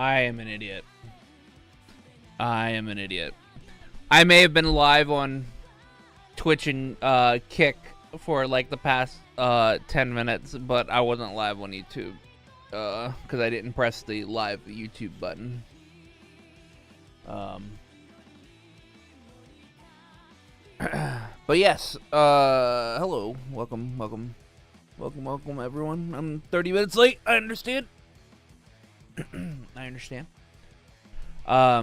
I am an idiot. I am an idiot. I may have been live on Twitch and Kick for like the past 10 minutes, but I wasn't live on YouTube because I didn't press the live YouTube button. But yes, hello, welcome everyone. I'm 30 minutes late. I understand. I understand. I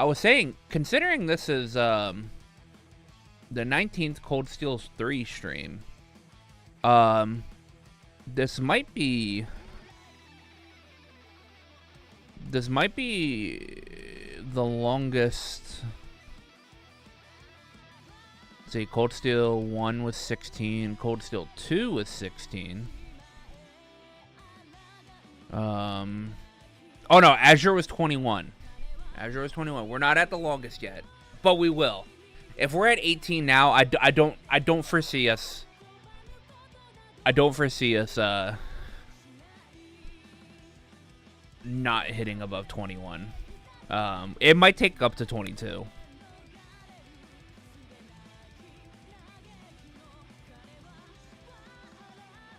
was saying, considering this is the 19th Cold Steel 3 stream, this might be the longest. Let's see, Cold Steel 1 was 16, Cold Steel 2 was 16. Oh no, Azure was 21. Azure was 21. We're not at the longest yet, but we will. If we're at 18 now, I don't foresee us. I don't foresee us not hitting above 21. It might take up to 22.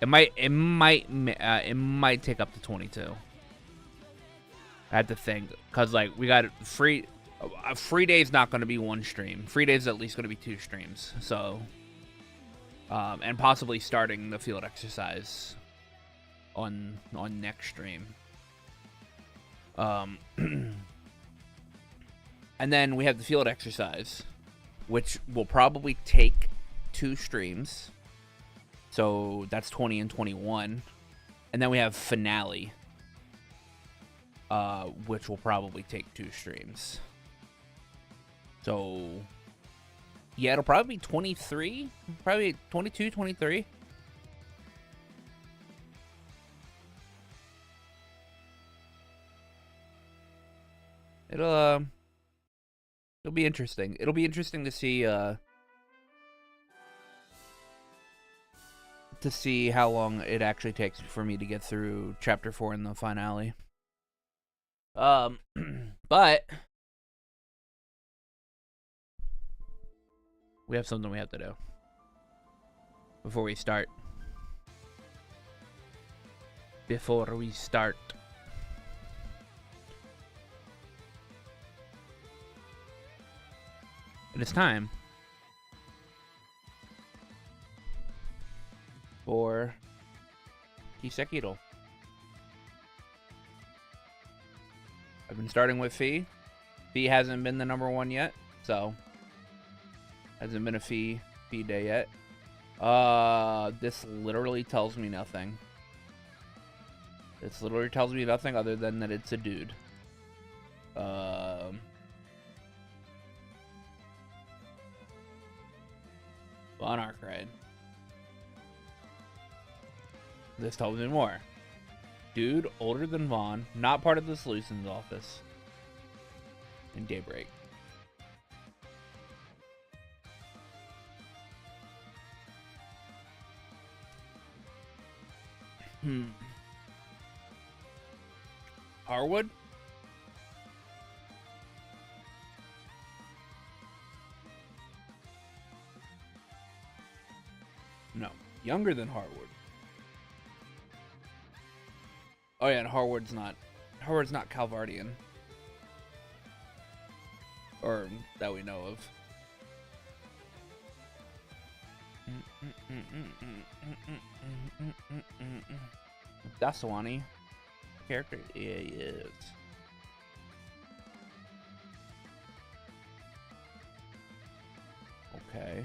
It might take up to 22. I had to think, cause like we got free day's not going to be one stream. Free day's at least going to be 2 streams. So, and possibly starting the field exercise on next stream. And then we have the field exercise, which will probably take 2 streams. So that's 20 and 21. And then we have finale, which will probably take 2 streams. So, yeah, it'll probably be 23, probably 22, 23. It'll be interesting. It'll be interesting to see how long it actually takes for me to get through chapter 4 in the finale. But we have something we have to do before we start. It is time for Kiseki. I've been starting with Fee. Fee hasn't been the number 1 yet, so hasn't been a Fee day yet. This literally tells me nothing. This literally tells me nothing other than that it's a dude. Monarch Ride. This tells me more. Dude older than Vaughn, not part of the solutions office. In Daybreak. Harwood? No. Younger than Harwood. Oh yeah, and Harwood's not Calvardian. Or that we know of. Daswani character? Yeah, he is. Okay.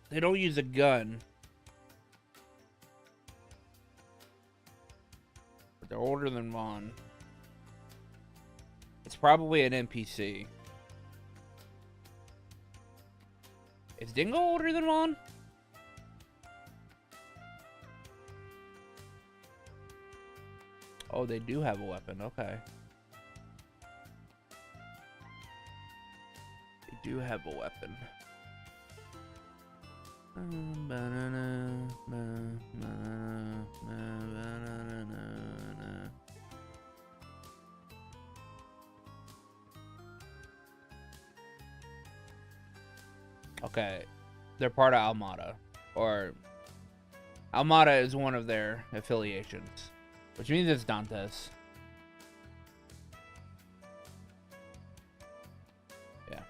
They don't use a gun. But they're older than Vaughn. It's probably an NPC. Is Dingo older than Vaughn? Oh, they do have a weapon. Okay. They do have a weapon. Okay. They're part of Almada. Or Almada is one of their affiliations. Which means it's Dantes. Yeah.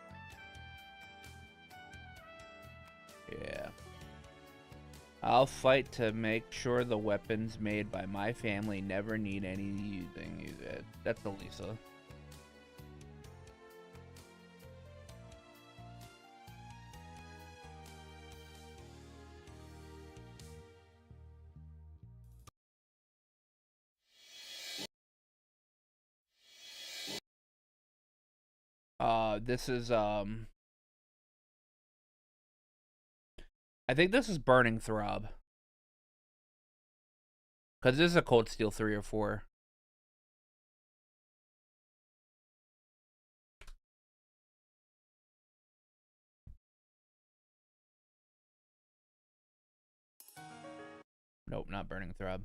Yeah. I'll fight to make sure the weapons made by my family never need any using. That's Elisa. This is, I think this is Burning Throb. Because this is a Cold Steel 3 or 4. Nope, not Burning Throb.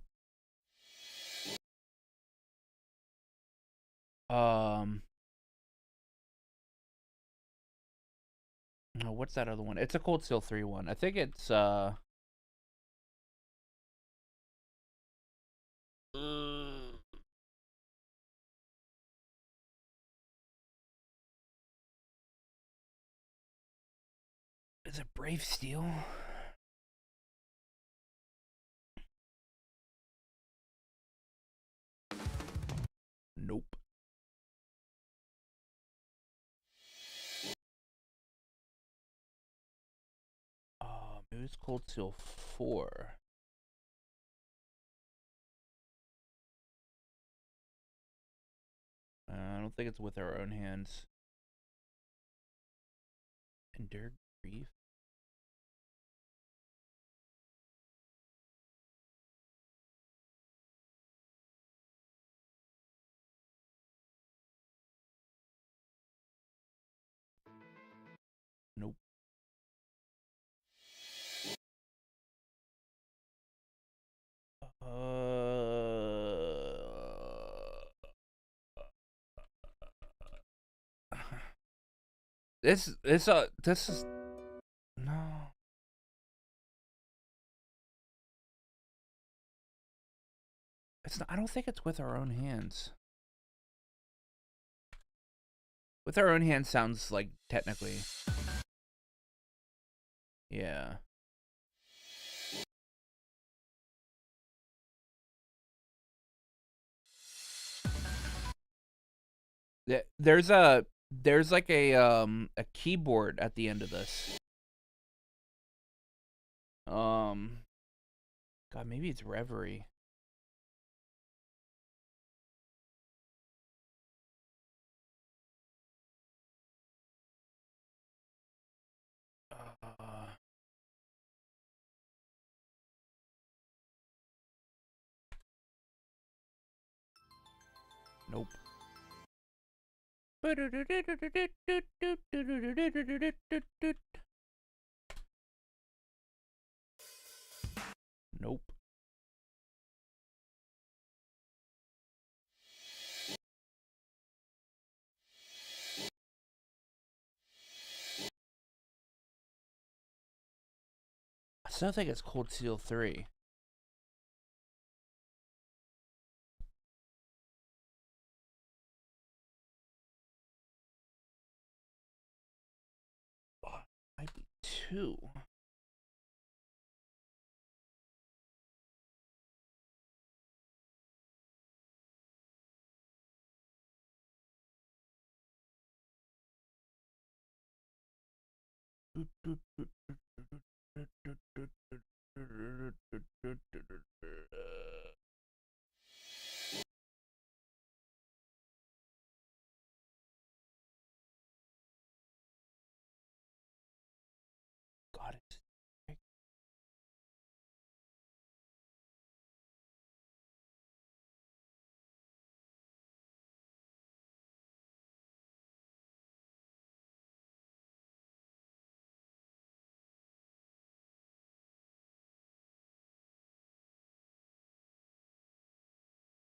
Oh, what's that other one? It's a Cold Steel 3 one. I think it's, is it Brave Steel? Nope. Maybe it's Cold Steel 4. I don't think it's With Our Own Hands. Endure Grief? Nope. This is no. It's not. I don't think it's With Our Own Hands. With Our Own Hands sounds like technically. Yeah. There's like a keyboard at the end of this. God, maybe it's Reverie. Nope. Nope. I still think it's Cold Steel 3. Might be 2. God, it's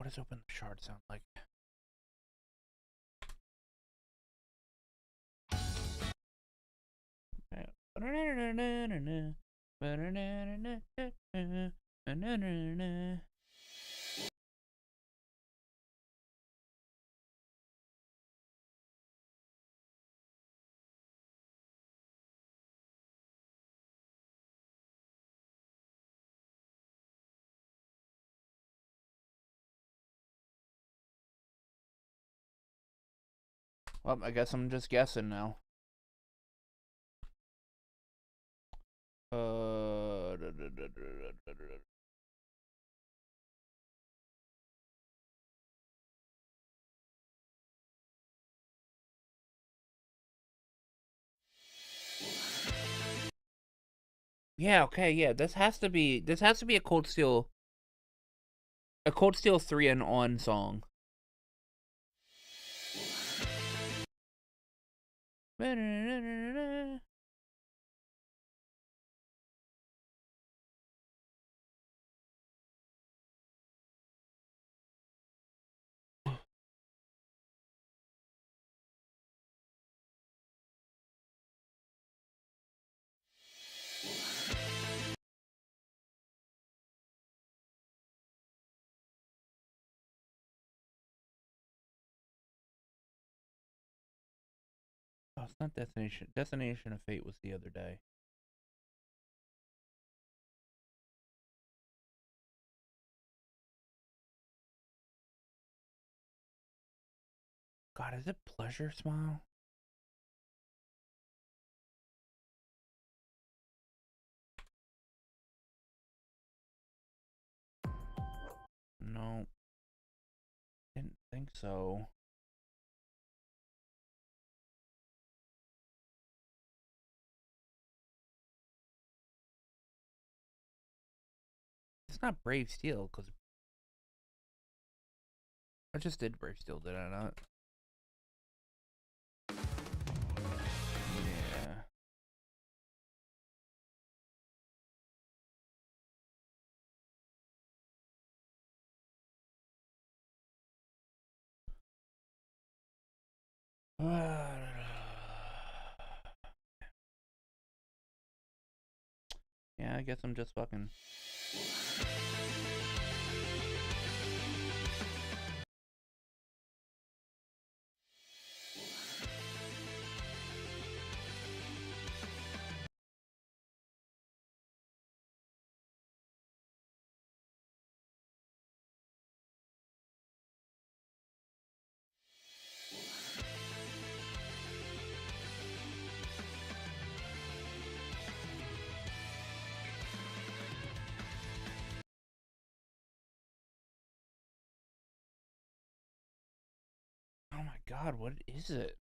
What does open the shard sound like? Well, I guess I'm just guessing now. Yeah, okay, yeah. This has to be a Cold Steel 3 and on song. Oh, it's not Destination. Destination of Fate was the other day. God, is it Pleasure Smile? No. Didn't think so. It's not Brave Steel, because I just did Brave Steel, did I not? Yeah. Yeah, I guess I'm just fucking... Oh my god, what is it?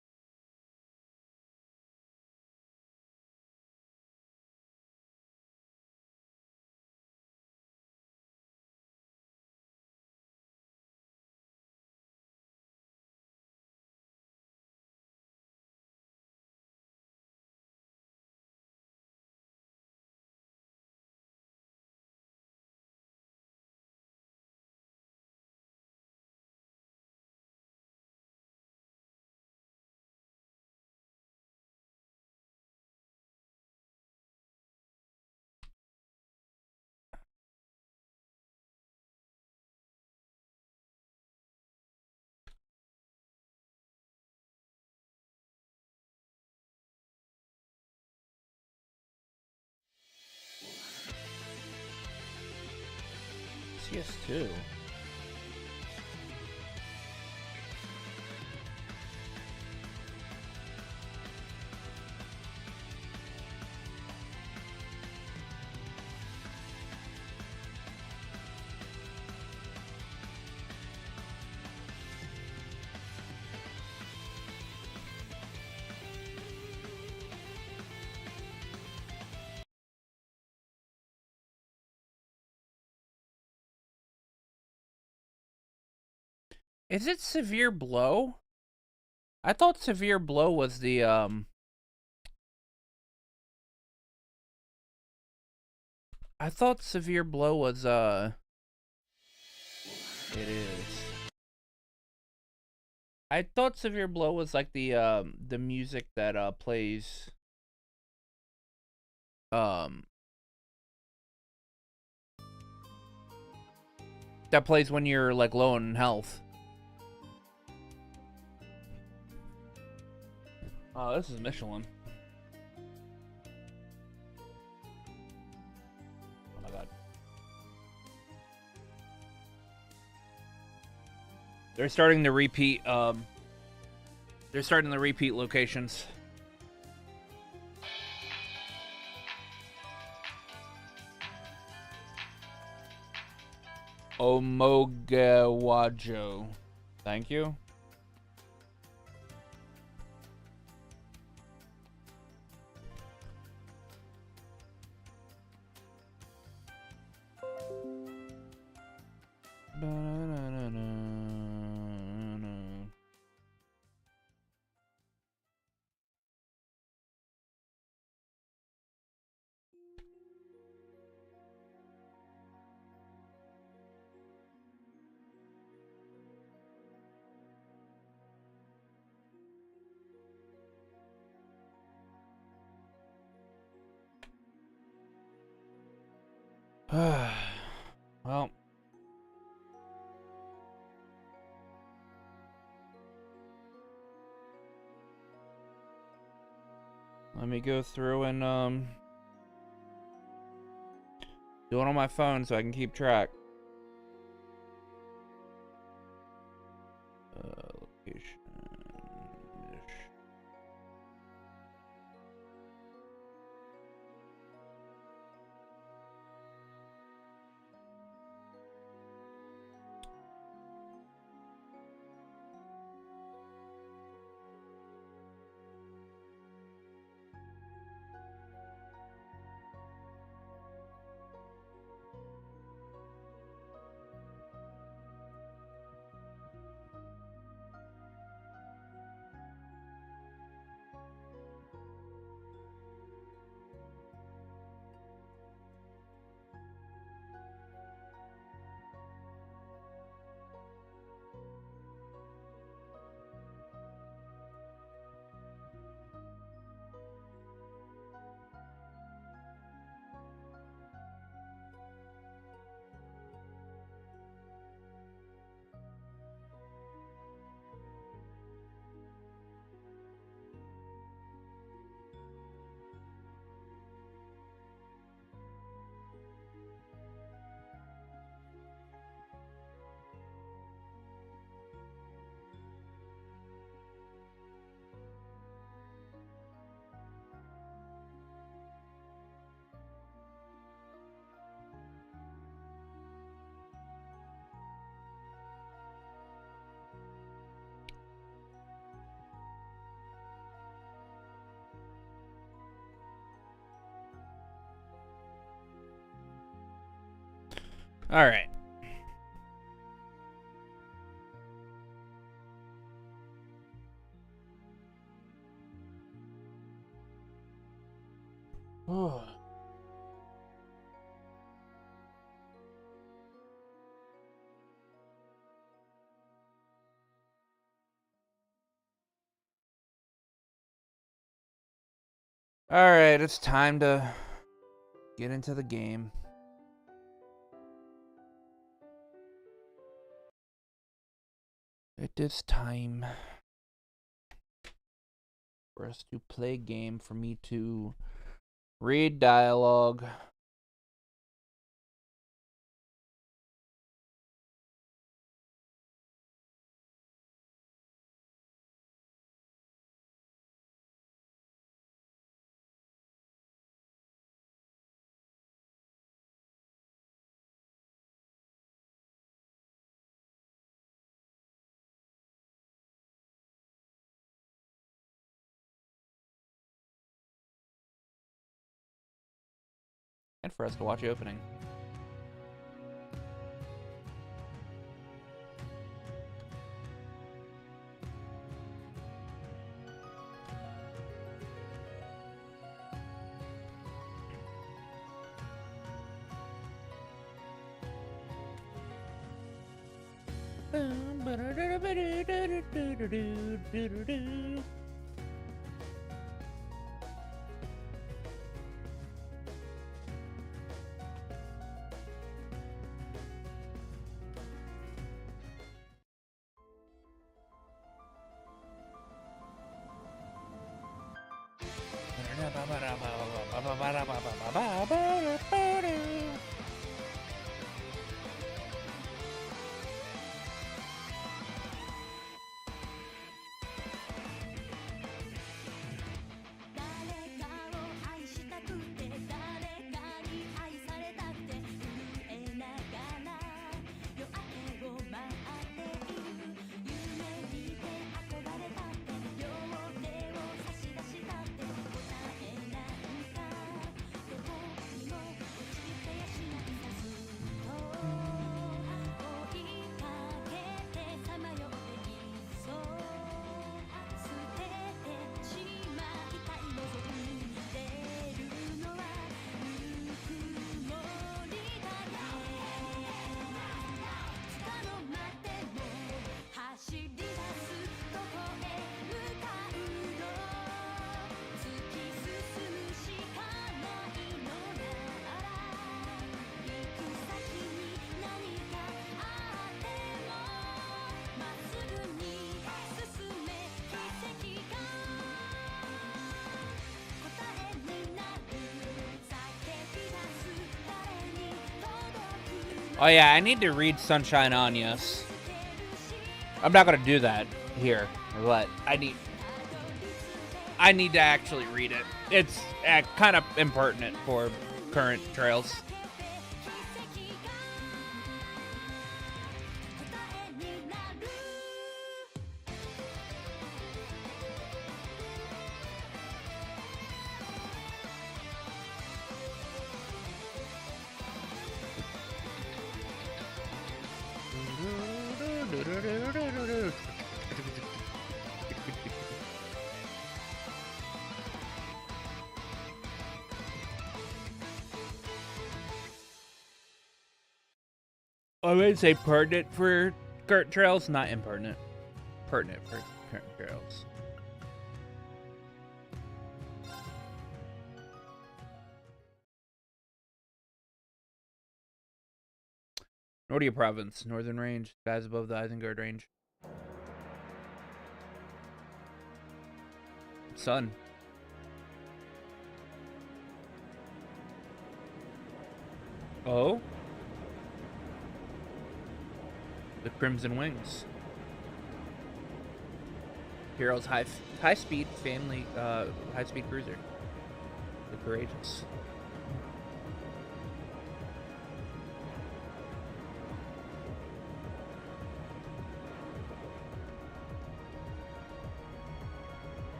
CS2. Is it Severe Blow? I thought Severe Blow was the, I thought Severe Blow was, It is. I thought Severe Blow was like the music that plays when you're like low in health. Oh, this is Michelin. Oh my god. They're starting to repeat locations. Omogawajo. Thank you. Well, let me go through and do it on my phone so I can keep track. Location. All right. Oh. All right, it's time to get into the game. It is time for us to play a game, for me to read dialogue. And for us to watch the opening. Oh yeah, I need to read Sunshine Anyas. I'm not gonna do that here, but I need to actually read it. It's kind of impertinent for current trails. I would say pertinent for current trails, not impertinent. Pertinent for current trails. Nordia Province, Northern Range, skies above the Isengard Range. Sun. Oh? The Crimson Wings. Heroes high speed family high speed cruiser. The Courageous.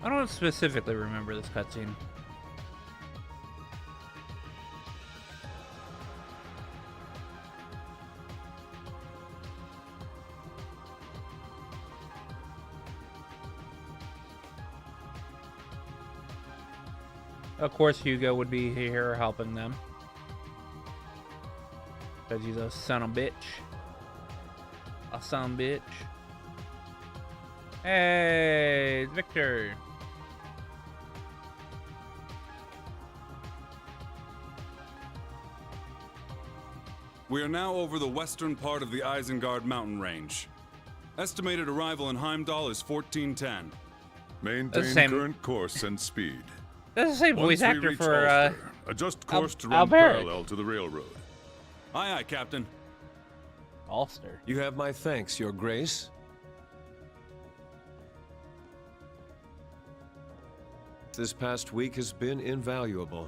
I don't specifically remember this cutscene. Of course, Hugo would be here helping them. Because he's a son of a bitch. A son of a bitch. Hey, it's Victor. We are now over the western part of the Isengard mountain range. Estimated arrival in Heimdallr is 1410. Maintain current course and speed. That's the same voice actor for Ulster, adjust course to run Alberic. parallel to the railroad. Aye, aye, Captain. Ulster. You have my thanks, Your Grace. This past week has been invaluable.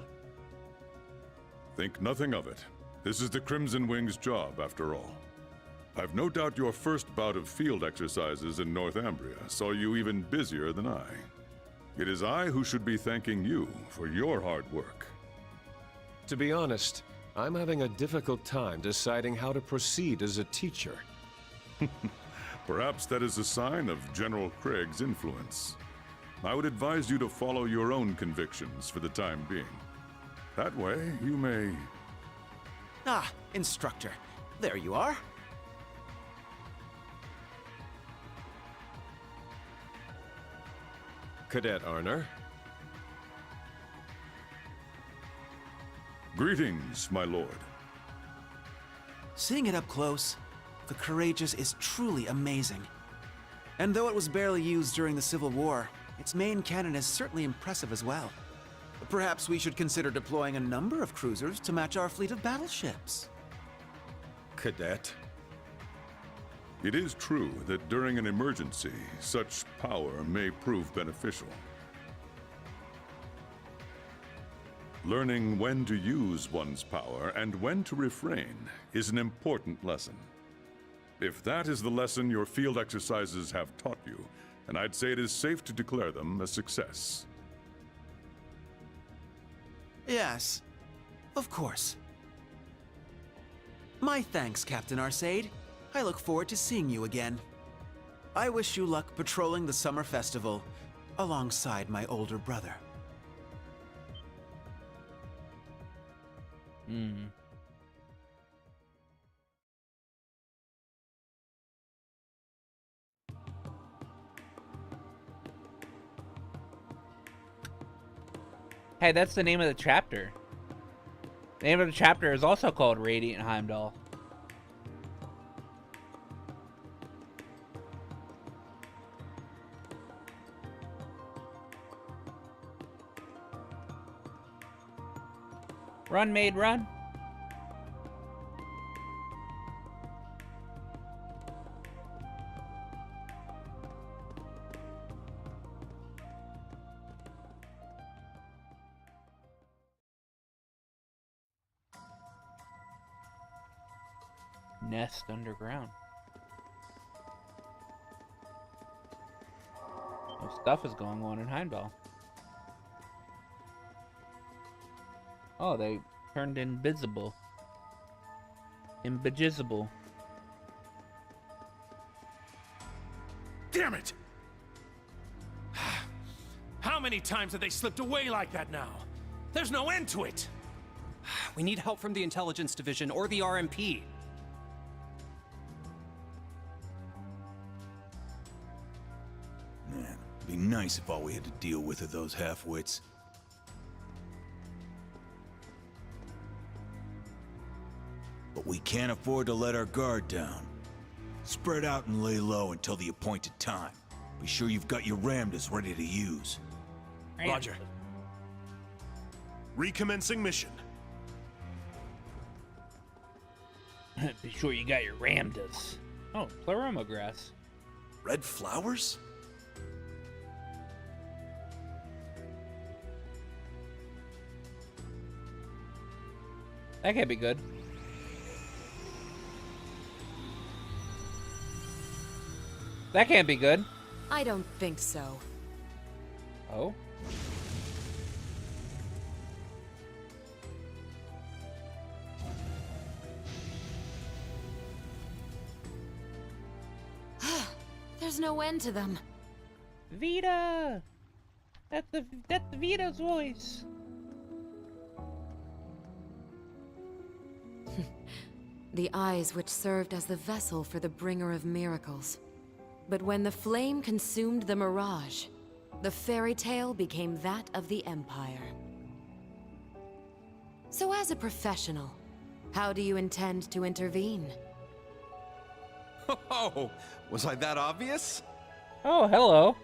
Think nothing of it. This is the Crimson Wing's job, after all. I've no doubt your first bout of field exercises in Northumbria saw you even busier than I. It is I who should be thanking you for your hard work. To be honest, I'm having a difficult time deciding how to proceed as a teacher. Perhaps that is a sign of General Craig's influence. I would advise you to follow your own convictions for the time being. That way, you may... Ah, instructor. There you are. Cadet Arner. Greetings, my lord. Seeing it up close, the Courageous is truly amazing. And though it was barely used during the Civil War, its main cannon is certainly impressive as well. Perhaps we should consider deploying a number of cruisers to match our fleet of battleships. Cadet. It is true that during an emergency, such power may prove beneficial. Learning when to use one's power and when to refrain is an important lesson. If that is the lesson your field exercises have taught you, then I'd say it is safe to declare them a success. Yes, of course. My thanks, Captain Arcade. I look forward to seeing you again. I wish you luck patrolling the summer festival alongside my older brother. Hey, that's the name of the chapter. The name of the chapter is also called Radiant Heimdall. Run, maid, run. Nest underground. No stuff is going on in Heimdall. Oh, they turned invisible. Invisible. Damn it! How many times have they slipped away like that now? There's no end to it! We need help from the Intelligence Division or the RMP. Man, it'd be nice if all we had to deal with are those half-wits. But we can't afford to let our guard down. Spread out and lay low until the appointed time. Be sure you've got your Ramdas ready to use. Roger. Recommencing mission. Be sure you got your Ramdas. Oh, Pleroma grass. Red flowers? That can't be good. That can't be good. I don't think so. Oh? There's no end to them. Vita! That's Vita's voice. The eyes which served as the vessel for the bringer of miracles. But when the flame consumed the mirage, the fairy tale became that of the Empire. So as a professional, how do you intend to intervene? Oh, was I that obvious? Oh, hello.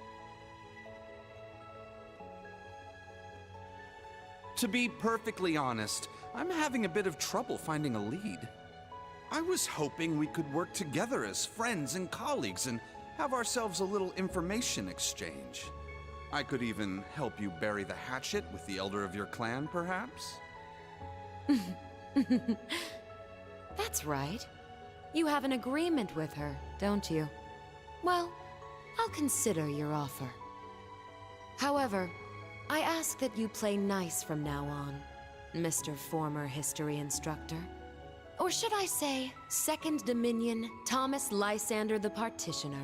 To be perfectly honest, I'm having a bit of trouble finding a lead. I was hoping we could work together as friends and colleagues and have ourselves a little information exchange. I could even help you bury the hatchet with the elder of your clan, perhaps? That's right. You have an agreement with her, don't you? Well, I'll consider your offer. However, I ask that you play nice from now on, Mr. Former History Instructor. Or should I say, Second Dominion, Thomas Lysander the Partitioner.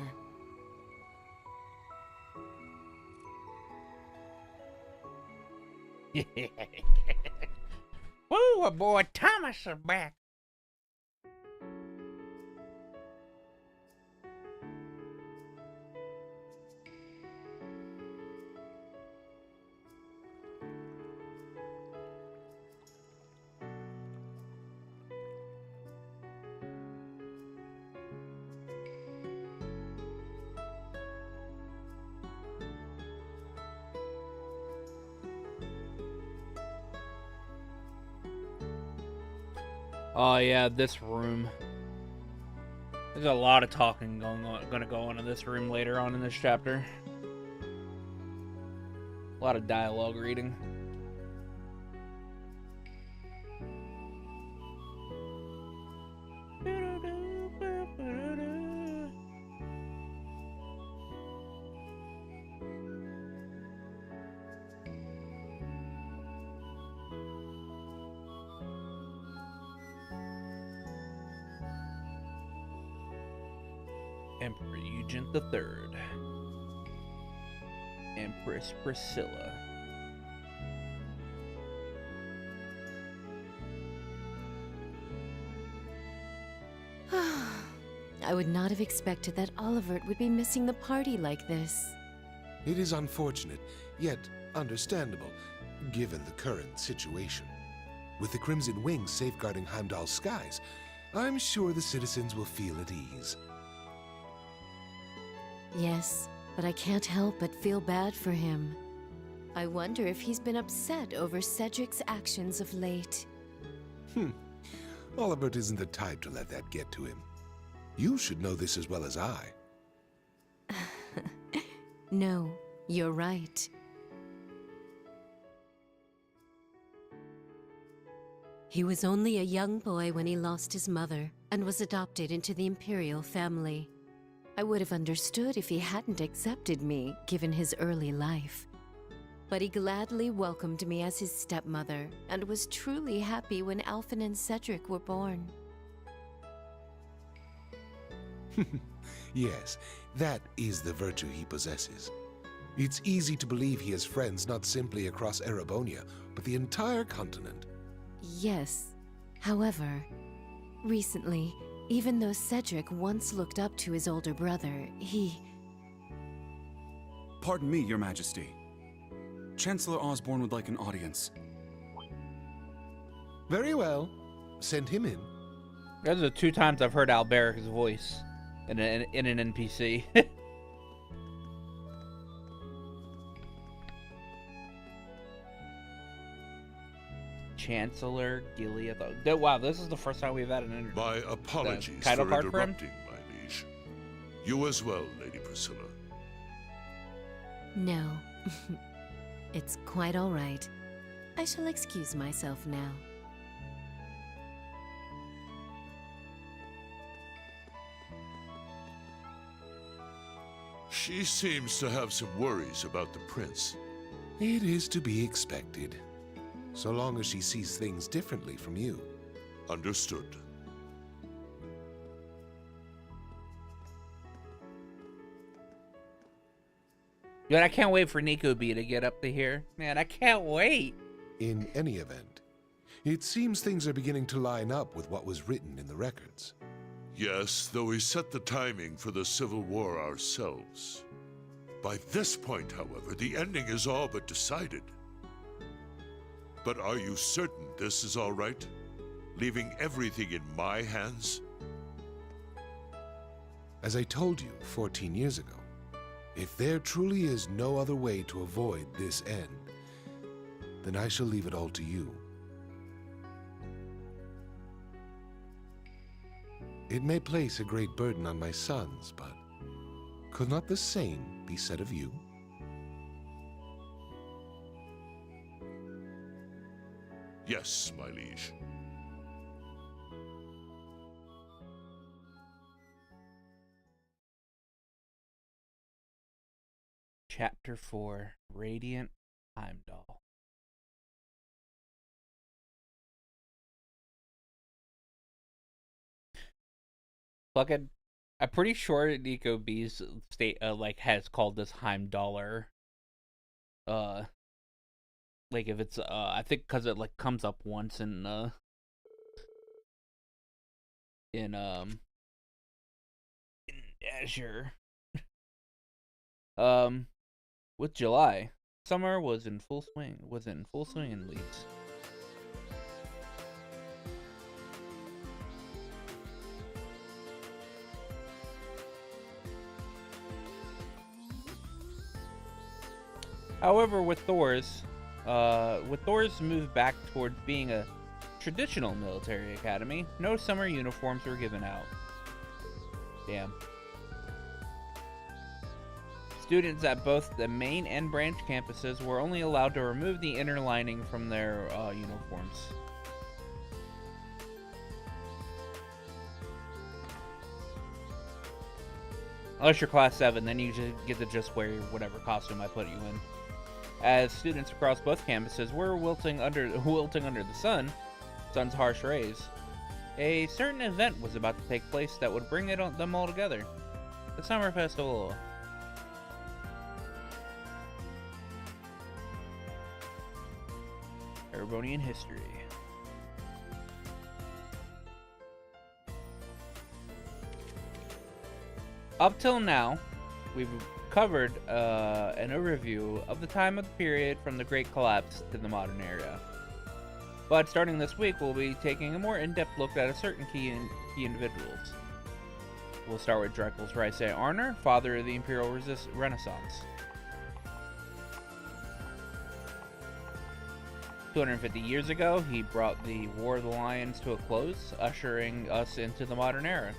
Woo, our boy Thomas is back. Oh yeah, this room. There's a lot of talking gonna go on in this room later on in this chapter. A lot of dialogue reading. Emperor Eugene III. Empress Priscilla. I would not have expected that Olivert would be missing the party like this. It is unfortunate, yet understandable, given the current situation. With the Crimson Wings safeguarding Heimdall's skies, I'm sure the citizens will feel at ease. Yes, but I can't help but feel bad for him. I wonder if he's been upset over Cedric's actions of late. Olivert isn't the type to let that get to him. You should know this as well as I. No, you're right. He was only a young boy when he lost his mother and was adopted into the Imperial family. I would have understood if he hadn't accepted me, given his early life. But he gladly welcomed me as his stepmother, and was truly happy when Alphen and Cedric were born. Yes, that is the virtue he possesses. It's easy to believe he has friends not simply across Erebonia, but the entire continent. Yes. However, recently, even though Cedric once looked up to his older brother, he... Pardon me, Your Majesty. Chancellor Osborne would like an audience. Very well. Send him in. Those are the 2 times I've heard Alberic's voice in an NPC. Chancellor Gilead. Wow, this is the first time we've had an interview. My apologies title for card for him? interrupting, my liege. You as well, Lady Priscilla. No. It's quite all right. I shall excuse myself now. She seems to have some worries about the prince. It is to be expected, so long as she sees things differently from you. Understood. Dude, I can't wait for Nico B to get up to here. Man, I can't wait. In any event, it seems things are beginning to line up with what was written in the records. Yes, though we set the timing for the Civil War ourselves. By this point, however, the ending is all but decided. But are you certain this is all right? Leaving everything in my hands? As I told you 14 years ago, if there truly is no other way to avoid this end, then I shall leave it all to you. It may place a great burden on my sons, but could not the same be said of you? Yes, my liege. Chapter 4, Radiant Heimdallr. Fucking, I'm pretty sure Nico B's state like has called this Heimdallr. Like if it's I think because it like comes up once in Azure. With July, summer was in full swing. In Leeds. However, with Thor's move back toward being a traditional military academy, no summer uniforms were given out. Damn. Students at both the main and branch campuses were only allowed to remove the inner lining from their uniforms. Unless you're class 7, then you just get to just wear whatever costume I put you in. As students across both campuses were wilting under the sun's harsh rays, a certain event was about to take place that would bring them all together. The Summer Festival. Erebonian history. Up till now, we've covered an overview of the time of the period from the Great Collapse to the modern era. But starting this week, we'll be taking a more in-depth look at a certain key individuals. We'll start with Dreckel's Rice Arner, father of the Imperial Renaissance. 250 years ago, he brought the War of the Lions to a close, ushering us into the modern era.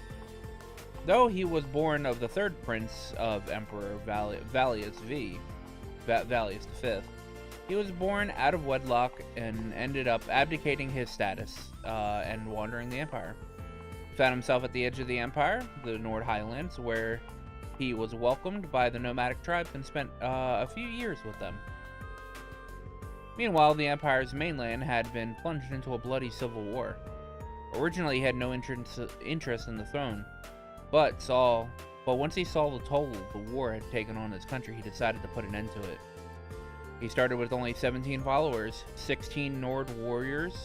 Though he was born of the third prince of Emperor Valius V, he was born out of wedlock and ended up abdicating his status and wandering the Empire. He found himself at the edge of the Empire, the Nord Highlands, where he was welcomed by the nomadic tribes and spent a few years with them. Meanwhile, the Empire's mainland had been plunged into a bloody civil war. Originally, he had no interest in the throne, but once he saw the toll the war had taken on his country, he decided to put an end to it. He started with only 17 followers, 16 Nord warriors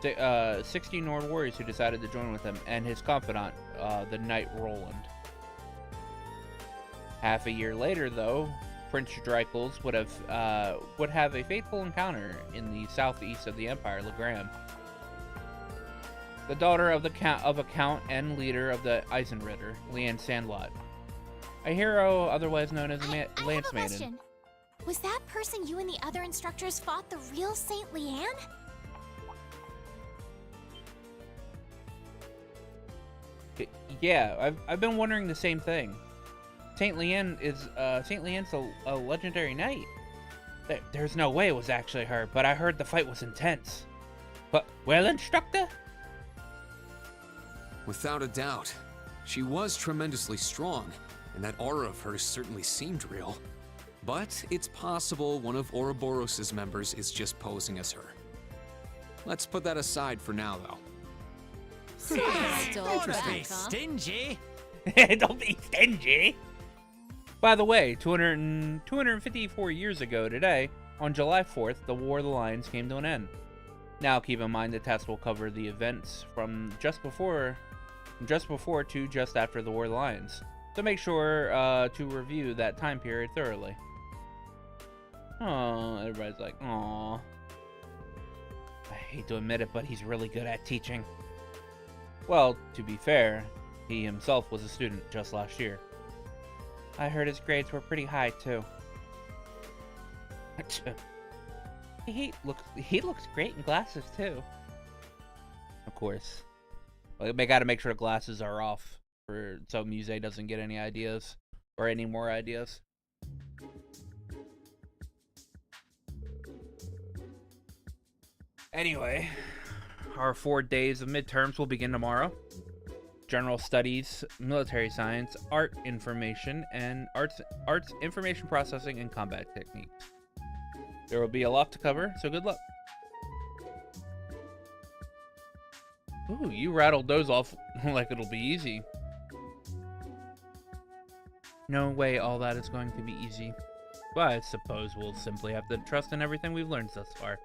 who decided to join with him, and his confidant, the Knight Roland. Half a year later, though, Prince Dreikels would have a fateful encounter in the southeast of the Empire, Legram. The daughter of a count and leader of the Eisenritter, Leanne Sandlot, a hero otherwise known as a Lance Maiden. Question. Was that person you and the other instructors fought the real Saint Leanne? Yeah, I've been wondering the same thing. Saint Leanne's a legendary knight. There's no way it was actually her, but I heard the fight was intense. But, well, instructor? Without a doubt. She was tremendously strong, and that aura of hers certainly seemed real. But it's possible one of Ouroboros' members is just posing as her. Let's put that aside for now, though. Don't be stingy. Don't be stingy. By the way, 254 years ago today, on July 4th, the War of the Lions came to an end. Now, keep in mind the test will cover the events from just before to just after the War of the Lions, so make sure to review that time period thoroughly. Oh, everybody's like, aww. I hate to admit it, but he's really good at teaching. Well, to be fair, he himself was a student just last year. I heard his grades were pretty high, too. He looks great in glasses, too. Of course. Well, they gotta make sure the glasses are off so Muse doesn't get any ideas. Or any more ideas. Anyway, our 4 days of midterms will begin tomorrow. General studies, military science, art information, and arts information processing and combat techniques. There will be a lot to cover, so good luck. Ooh, you rattled those off like it'll be easy. No way all that is going to be easy. But I suppose we'll simply have to trust in everything we've learned thus far.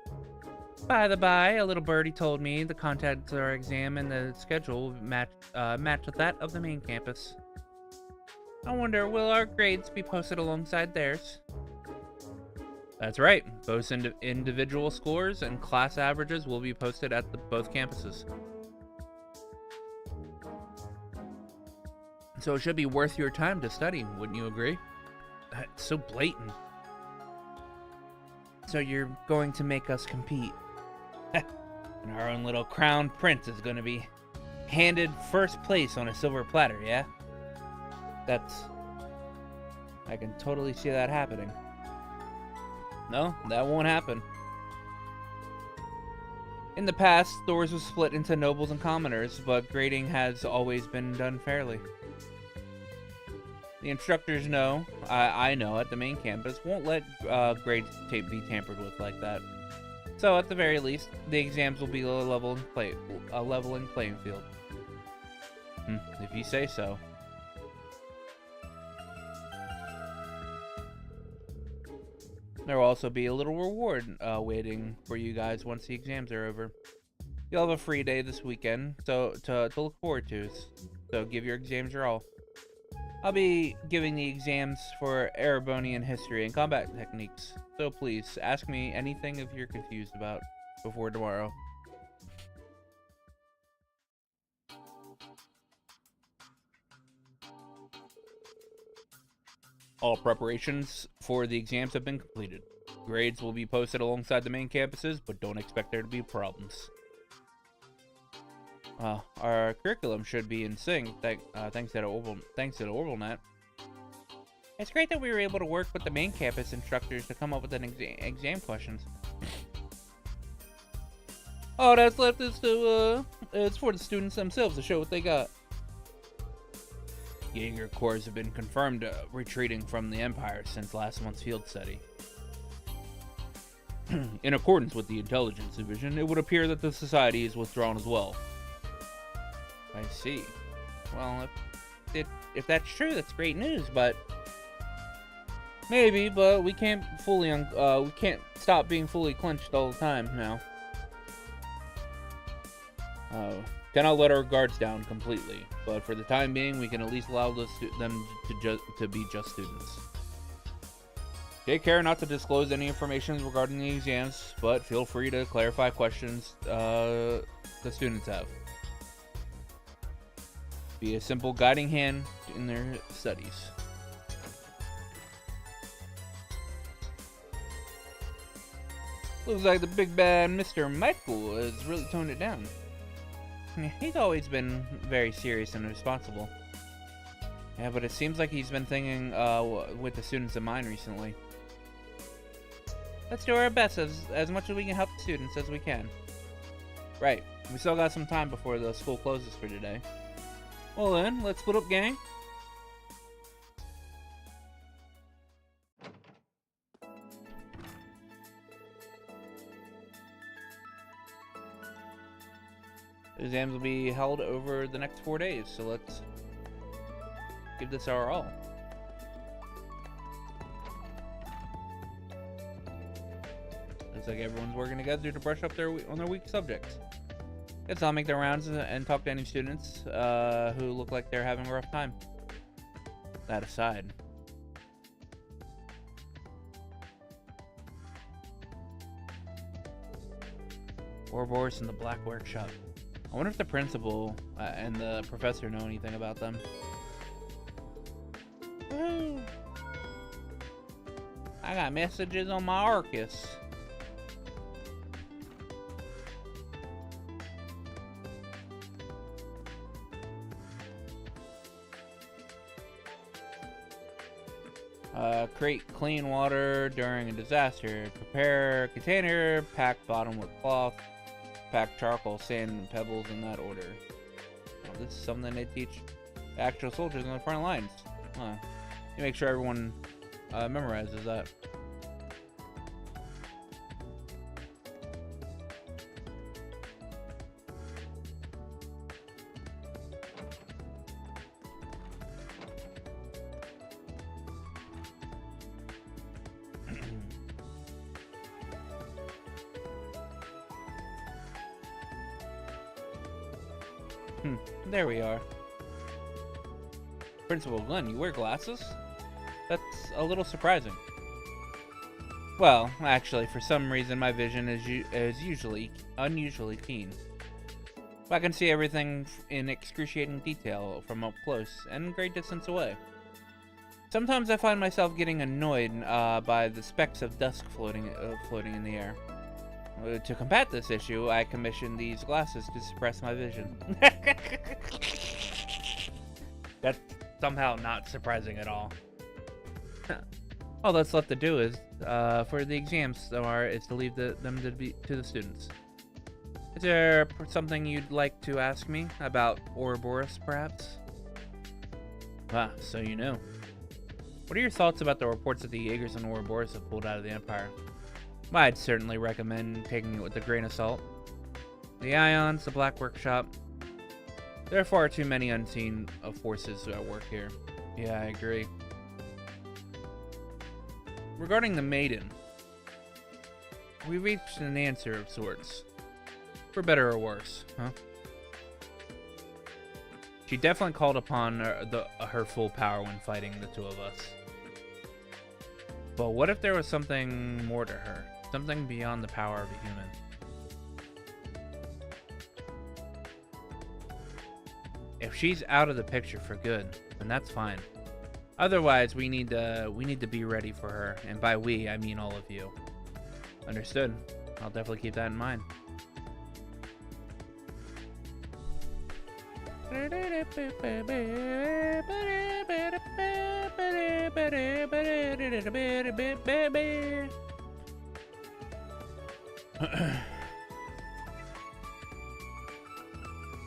By the by, a little birdie told me the contents of our exam and the schedule match with that of the main campus. I wonder, will our grades be posted alongside theirs? That's right. Both individual scores and class averages will be posted at both campuses. So it should be worth your time to study, wouldn't you agree? That's so blatant. So you're going to make us compete. And our own little crown prince is going to be handed first place on a silver platter, yeah? I can totally see that happening. No, that won't happen. In the past, stores were split into nobles and commoners, but grading has always been done fairly. The instructors know, I know, at the main campus, won't let grades be tampered with like that. So, at the very least, the exams will be a leveling playing field. If you say so. There will also be a little reward waiting for you guys once the exams are over. You'll have a free day this weekend to look forward to, so give your exams your all. I'll be giving the exams for Erebonian history and combat techniques, so please ask me anything if you're confused about before tomorrow. All preparations for the exams have been completed. Grades will be posted alongside the main campuses, but don't expect there to be problems. Our curriculum should be in sync, thanks to the OrbitalNet. It's great that we were able to work with the main campus instructors to come up with an exam questions. All that's left is it's for the students themselves to show what they got. Jaeger Corps have been confirmed retreating from the Empire since last month's field study. In accordance with the Intelligence Division, it would appear that the Society is withdrawn as well. I see. Well, if that's true, that's great news, but... Maybe, but we can't we can't stop being fully clenched all the time now. Cannot let our guards down completely, but for the time being, we can at least allow them to be just students. Take care not to disclose any information regarding the exams, but feel free to clarify questions the students have. Be a simple guiding hand in their studies. Looks like the big bad Mr. Michael has really toned it down. He's always been very serious and responsible. Yeah, but it seems like he's been thinking with the students in mind recently. Let's do our best as much as we can help the students as we can. Right, we still got some time before the school closes for today. Well then, let's split up, gang. Exams will be held over the next 4 days, so let's give this our all. Looks like everyone's working together to brush up on their weak subjects. Guess I'll make the rounds and talk to any students who look like they're having a rough time. That aside. Ouroboros in the Black Workshop. I wonder if the principal and the professor know anything about them. Woo! I got messages on my Arcus. Create clean water during a disaster. Prepare a container, pack bottom with cloth. Pack charcoal, sand, and pebbles in that order. Oh, this is something they teach the actual soldiers on the front lines. You make sure everyone memorizes that. There we are. Principal Glenn, you wear glasses? That's a little surprising. Well, actually, for some reason, my vision is usually unusually keen. I can see everything in excruciating detail from up close and great distance away. Sometimes I find myself getting annoyed by the specks of dust floating in the air. To combat this issue, I commissioned these glasses to suppress my vision. That's somehow not surprising at all. All that's left to do is, for the exams tomorrow, is to leave them to the students. Is there something you'd like to ask me about Ouroboros, perhaps? Ah, so you know. What are your thoughts about the reports that the Jaegers and Ouroboros have pulled out of the Empire? I'd certainly recommend taking it with a grain of salt. The Ions, the Black Workshop. There are far too many unseen forces at work here. Yeah, I agree. Regarding the Maiden, we reached an answer of sorts. For better or worse, huh? She definitely called upon her full power when fighting the two of us. But what if there was something more to her? Something beyond the power of a human? If she's out of the picture for good, then that's fine. Otherwise, we need to be ready for her, and by we, I mean all of you. Understood. I'll definitely keep that in mind.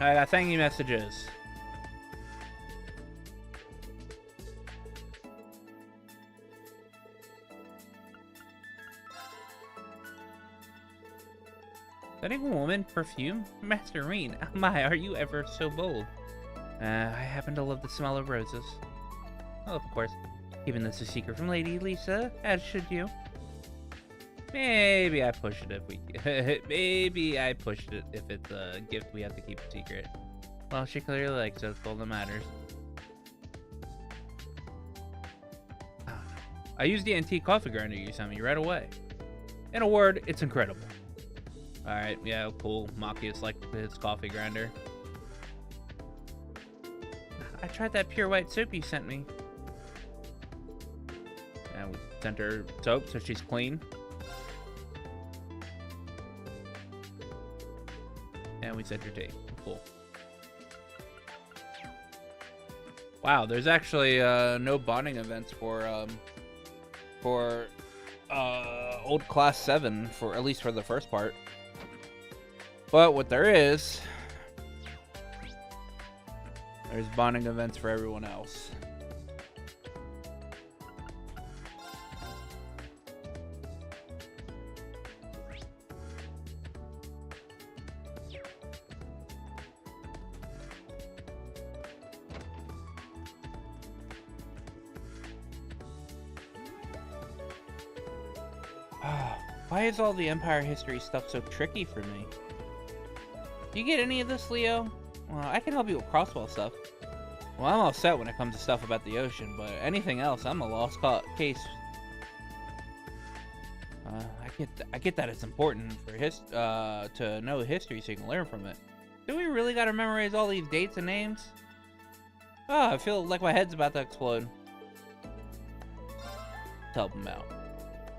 I got thank you messages. Setting a woman perfume? Master Reen, my, are you ever so bold? I happen to love the smell of roses. Oh, of course. Keeping this a secret from Lady Lisa, as should you. Maybe I push it if we... Maybe I pushed it if it's a gift we have to keep a secret. Well, she clearly likes it, that's all that matters. I used the antique coffee grinder you sent me right away. In a word, it's incredible. Alright, yeah, cool. Machias like his coffee grinder. I tried that pure white soap you sent me. And we sent her soap, so she's clean. And we sent her tea. Cool. Wow, there's actually no bonding events for old class 7 for at least for the first part. But what there is, there's bonding events for everyone else. Why is all the Empire history stuff so tricky for me? Do you get any of this, Leo? Well, I can help you with crossbow stuff. Well, I'm all set when it comes to stuff about the ocean, but anything else, I'm a lost case. I get that it's important for to know history so you can learn from it. Do we really gotta memorize all these dates and names? Oh, I feel like my head's about to explode. Let's help him out.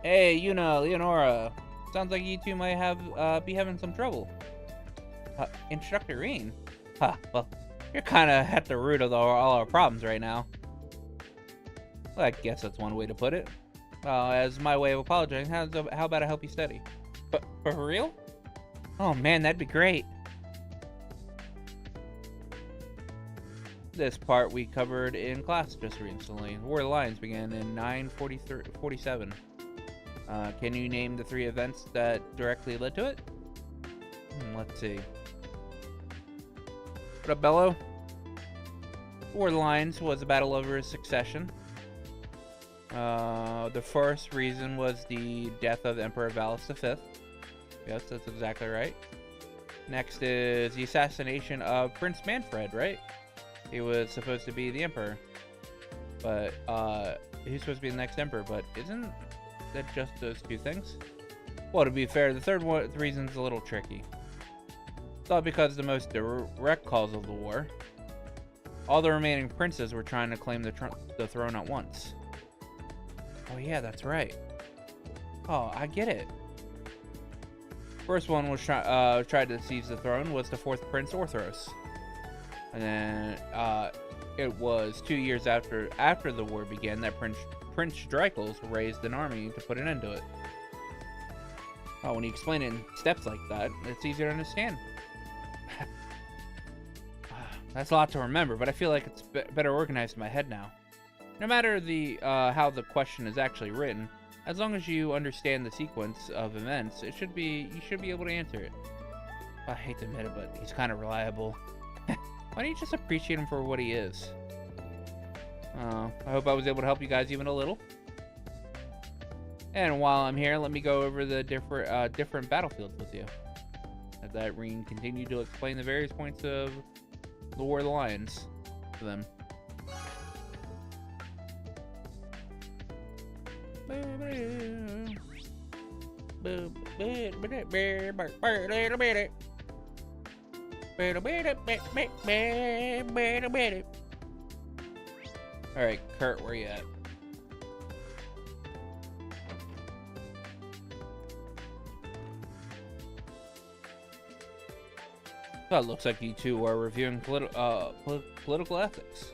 Hey, Yuna, Leonora. Sounds like you two might have be having some trouble. Instructor Reen? Huh, well, you're kind of at the root of all our problems right now. Well, I guess that's one way to put it. As my way of apologizing, how about I help you study? But for real? Oh man, that'd be great. This part we covered in class just recently. War of the Lions began in 947. Can you name the 3 events that directly led to it? Let's see. What up, Bello? War of the Lions was a battle over succession. The first reason was the death of Emperor Valus V. Yes, that's exactly right. Next is the assassination of Prince Manfred, right? He was supposed to be the emperor. But, he's supposed to be the next emperor, but isn't that just those two things? Well, to be fair, the third reason's a little tricky. Thought because the most direct cause of the war, all the remaining princes were trying to claim the throne at once. Oh yeah, that's right. Oh, I get it. First one was tried to seize the throne was the fourth Prince Orthros, and then it was 2 years after the war began that Prince Dreikels raised an army to put an end to it. Oh, when you explain it in steps like that, it's easier to understand. That's a lot to remember, but I feel like it's better organized in my head now. No matter how the question is actually written, as long as you understand the sequence of events, you should be able to answer it. I hate to admit it, but he's kind of reliable. Why don't you just appreciate him for what he is? I hope I was able to help you guys even a little. And while I'm here, let me go over the different battlefields with you. As that ring continue to explain the various points of the War of the Lions to them. Alright, Kurt, where you at? So it looks like you two are reviewing political ethics.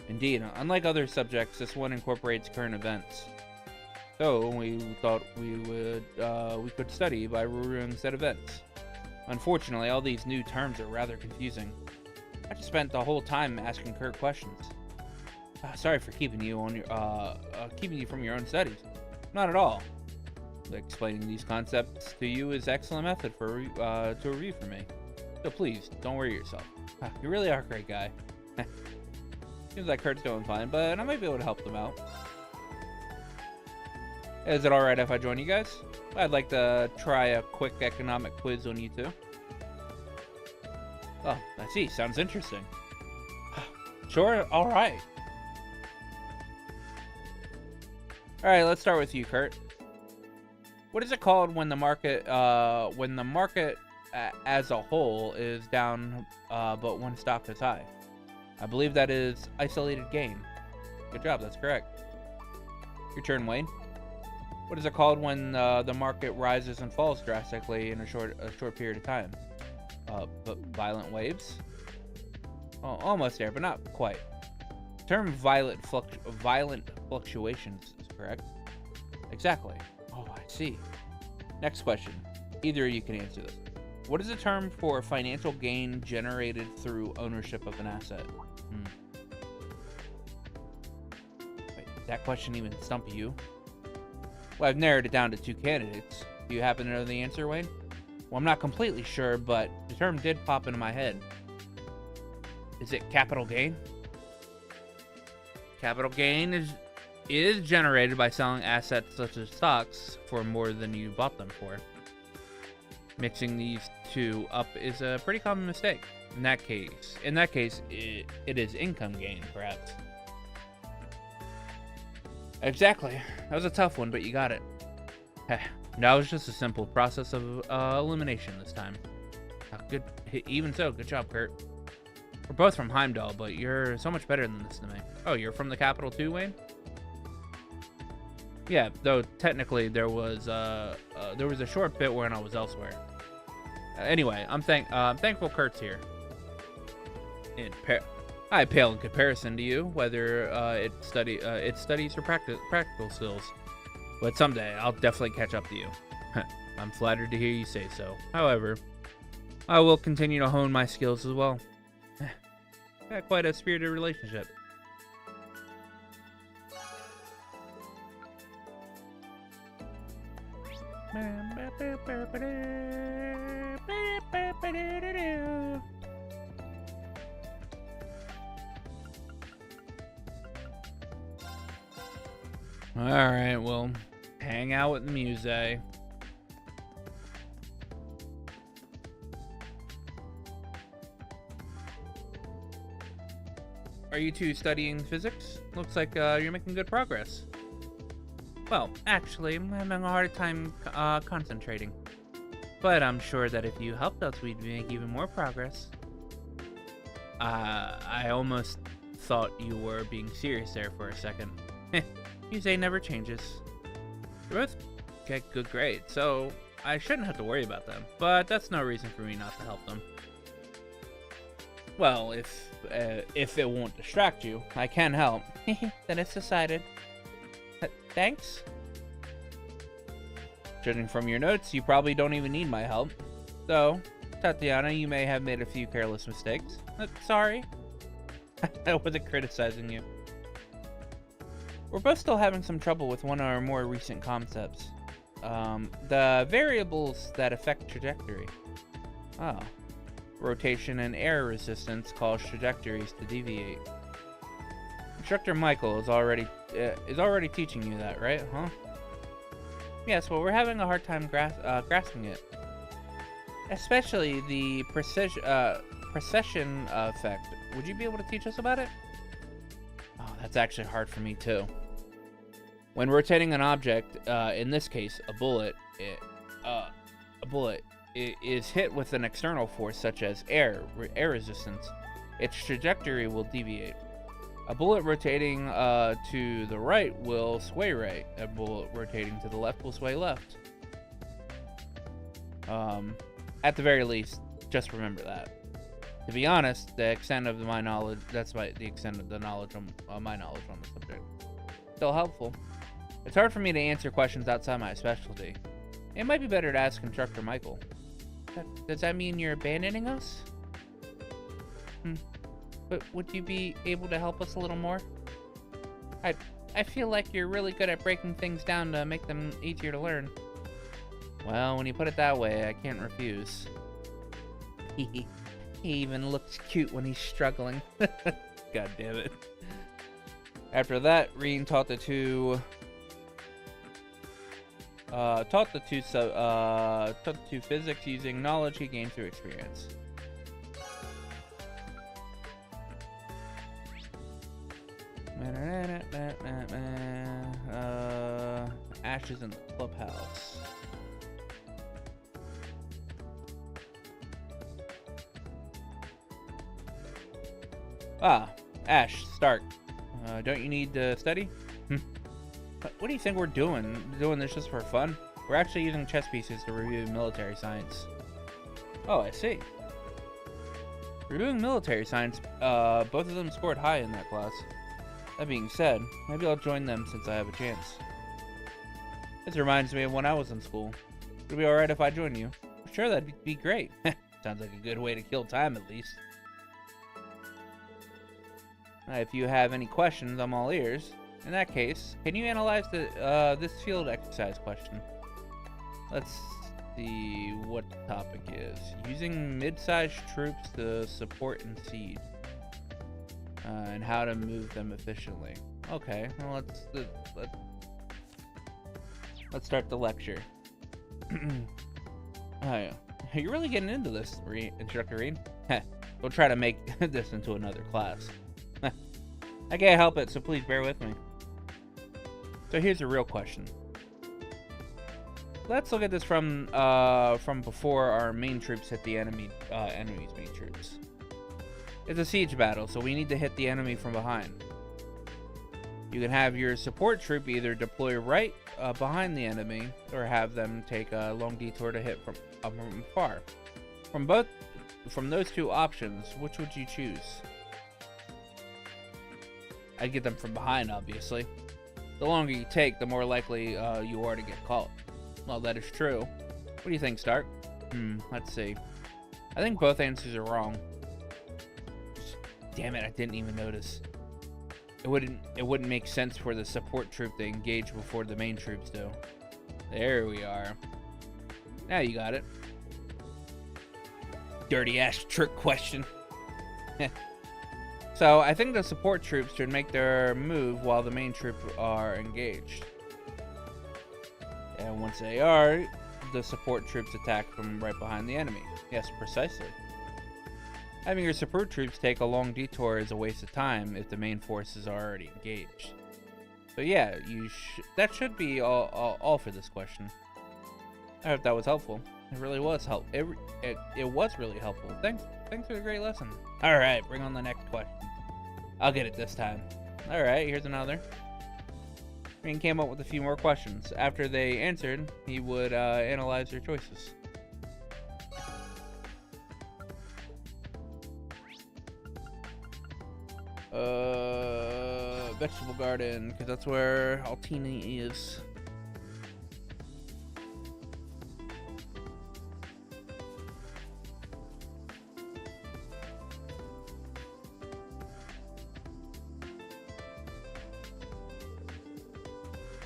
Indeed, unlike other subjects, this one incorporates current events. So we thought we could study by reviewing said events. Unfortunately, all these new terms are rather confusing. I just spent the whole time asking Kurt questions. Sorry for keeping you from your own studies. Not at all. Explaining these concepts to you is excellent method to review for me. So please, don't worry yourself. You really are a great guy. Seems like Kurt's doing fine, but I might be able to help them out. Is it alright if I join you guys? I'd like to try a quick economic quiz on you two. Oh, I see. Sounds interesting. Sure, alright. Alright, let's start with you, Kurt. What is it called when the market as a whole is down, but one stock is high? I believe that is isolated gain. Good job, that's correct. Your turn, Wayne. What is it called when the market rises and falls drastically in a short period of time? But violent waves? Oh, almost there, but not quite. The term violent fluctuations is correct. Exactly. Oh, I see. Next question. Either of you can answer this. What is the term for financial gain generated through ownership of an asset? Wait, did that question even stump you? Well, I've narrowed it down to two candidates. Do you happen to know the answer, Wayne? Well, I'm not completely sure, but the term did pop into my head. Is it capital gain? Capital gain is generated by selling assets such as stocks for more than you bought them for. Mixing these two up is a pretty common mistake. In that case, it is income gain, perhaps. Exactly. That was a tough one, but you got it. That was just a simple process of elimination this time. Good. Even so, good job, Kurt. We're both from Heimdallr, but you're so much better than this to me. Oh, you're from the capital too, Wayne? Yeah, though technically there was a short bit when I was elsewhere. Anyway, I'm thankful Kurt's here. I pale in comparison to you, whether it's studies or practical skills. But someday I'll definitely catch up to you. I'm flattered to hear you say so. However, I will continue to hone my skills as well. Got quite a spirited relationship. Alright, well, hang out with Muse. are you two studying physics? Looks like you're making good progress. Well, actually, I'm having a hard time concentrating. But I'm sure that if you helped us, we'd make even more progress. I almost thought you were being serious there for a second. You say never changes. You both get good grades, so I shouldn't have to worry about them. But that's no reason for me not to help them. Well, if it won't distract you, I can help. Then it's decided. Thanks. Judging from your notes, you probably don't even need my help. So, Tatiana, you may have made a few careless mistakes. Sorry. I wasn't criticizing you. We're both still having some trouble with one of our more recent concepts. The variables that affect trajectory. Oh. Rotation and air resistance cause trajectories to deviate. Instructor Michael is already teaching you that, right? Huh? Yes, well, we're having a hard time grasping it. Especially the precession effect. Would you be able to teach us about it? Oh, that's actually hard for me too. When rotating an object, in this case, a bullet, is hit with an external force such as air resistance, its trajectory will deviate. A bullet rotating to the right will sway right. A bullet rotating to the left will sway left. At the very least, just remember that. To be honest, the extent of my knowledge, the extent of the knowledge on my knowledge on the subject. Still helpful. It's hard for me to answer questions outside my specialty. It might be better to ask Instructor Michael. Does that mean you're abandoning us? But would you be able to help us a little more? I feel like you're really good at breaking things down to make them easier to learn. Well, when you put it that way, I can't refuse. He even looks cute when he's struggling. God damn it. After that, Reen taught the two physics using knowledge he gained through experience. Ash is in the clubhouse. Ash, Stark. Don't you need to study? What do you think we're doing? Doing this just for fun? We're actually using chess pieces to review military science. Oh, I see. Reviewing military science, both of them scored high in that class. That being said, maybe I'll join them since I have a chance. This reminds me of when I was in school. Would it be alright if I join you? Sure, that'd be great. Sounds like a good way to kill time, at least. If you have any questions, I'm all ears. In that case, can you analyze this field exercise question? Let's see what the topic is. Using mid-sized troops to support and siege. And how to move them efficiently. Okay, well, let's start the lecture. Oh, yeah. You're really getting into this, Instructor Reen. We'll try to make this into another class. I can't help it, so please bear with me. So here's a real question. Let's look at this from before our main troops hit the enemy's main troops. It's a siege battle, so we need to hit the enemy from behind. You can have your support troop either deploy right behind the enemy, or have them take a long detour to hit from far. From those two options, which would you choose? I'd get them from behind, obviously. The longer you take, the more likely you are to get caught. Well, that is true. What do you think, Stark? Let's see. I think both answers are wrong. Damn it, I didn't even notice. It wouldn't make sense for the support troop to engage before the main troops do. There we are. Now you got it. Dirty ass trick question. So I think the support troops should make their move while the main troops are engaged. And once they are, the support troops attack from right behind the enemy. Yes, precisely. Having your support troops take a long detour is a waste of time if the main forces are already engaged. So yeah, that should be all for this question. I hope that was helpful. It really was it was really helpful. Thanks for the great lesson. All right, bring on the next question. I'll get it this time. All right, here's another. Green came up with a few more questions. After they answered, he would analyze their choices. Vegetable garden, because that's where Altina is.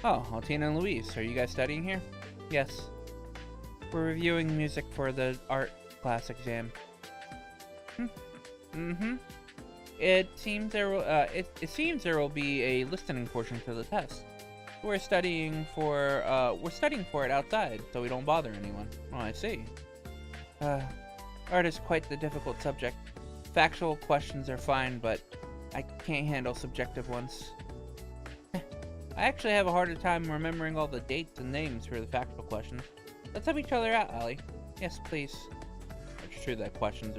Oh, Altina and Luis, are you guys studying here? Yes. We're reviewing music for the art class exam. It seems there will be a listening portion to the test. We're studying for it outside, so we don't bother anyone. Oh, I see. Art is quite the difficult subject. Factual questions are fine, but I can't handle subjective ones. I actually have a harder time remembering all the dates and names for the factual questions. Let's help each other out, Allie. Yes, please. It's true that questions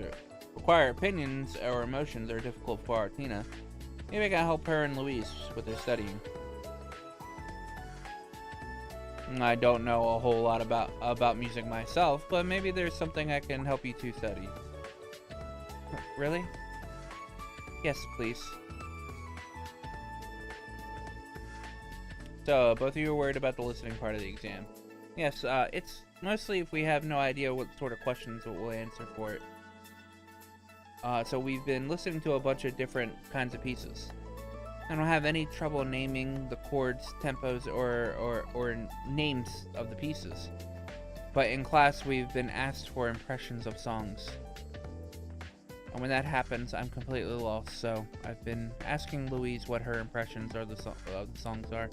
require opinions or emotions are difficult for Artina. Maybe I can help her and Luis with their studying. I don't know a whole lot about music myself, but maybe there's something I can help you two study. Really? Yes, please. So, both of you are worried about the listening part of the exam. Yes, it's mostly if we have no idea what sort of questions we'll answer for it. So we've been listening to a bunch of different kinds of pieces. I don't have any trouble naming the chords, tempos, or names of the pieces. But in class, we've been asked for impressions of songs. And when that happens, I'm completely lost, so I've been asking Louise what her impressions of the songs are.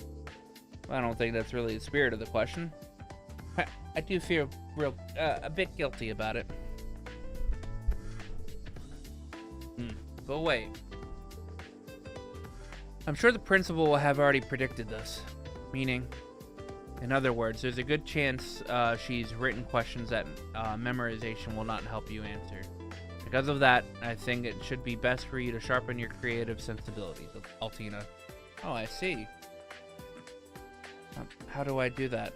I don't think that's really the spirit of the question. I do feel a bit guilty about it. But wait. I'm sure the principal will have already predicted this. Meaning, in other words, there's a good chance she's written questions that memorization will not help you answer. Because of that, I think it should be best for you to sharpen your creative sensibilities, Altina. Oh, I see. How do I do that?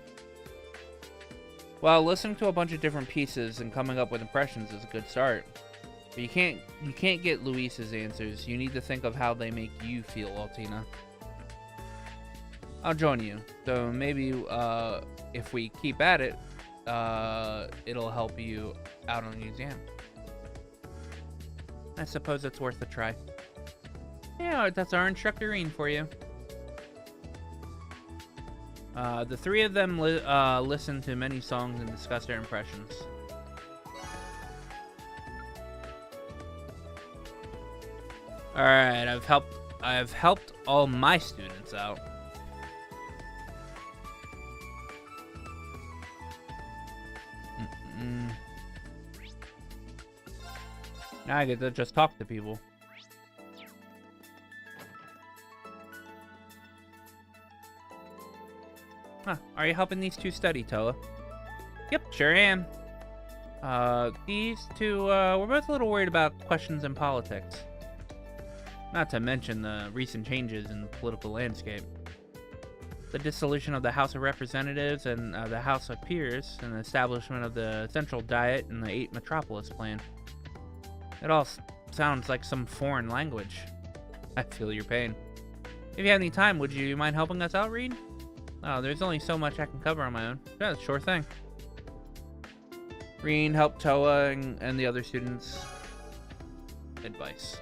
Well, listening to a bunch of different pieces and coming up with impressions is a good start. But you can't get Luis's answers. You need to think of how they make you feel, Altina. I'll join you. So maybe if we keep at it, it'll help you out on the exam. I suppose it's worth a try. Yeah, that's our instructor Reen for you. The three of them listen to many songs and discuss their impressions. All right, I've helped all my students out. Now I get to just talk to people. Huh, are you helping these two study, Toa? Yep, sure am. These two, we're both a little worried about questions in politics. Not to mention the recent changes in the political landscape. The dissolution of the House of Representatives and the House of Peers, and the establishment of the Central Diet and the 8 Metropolis Plan. It all sounds like some foreign language. I feel your pain. If you have any time, would you mind helping us out, Reed? Oh, there's only so much I can cover on my own. Yeah, sure thing. Reen helped Toa and the other students. Advice.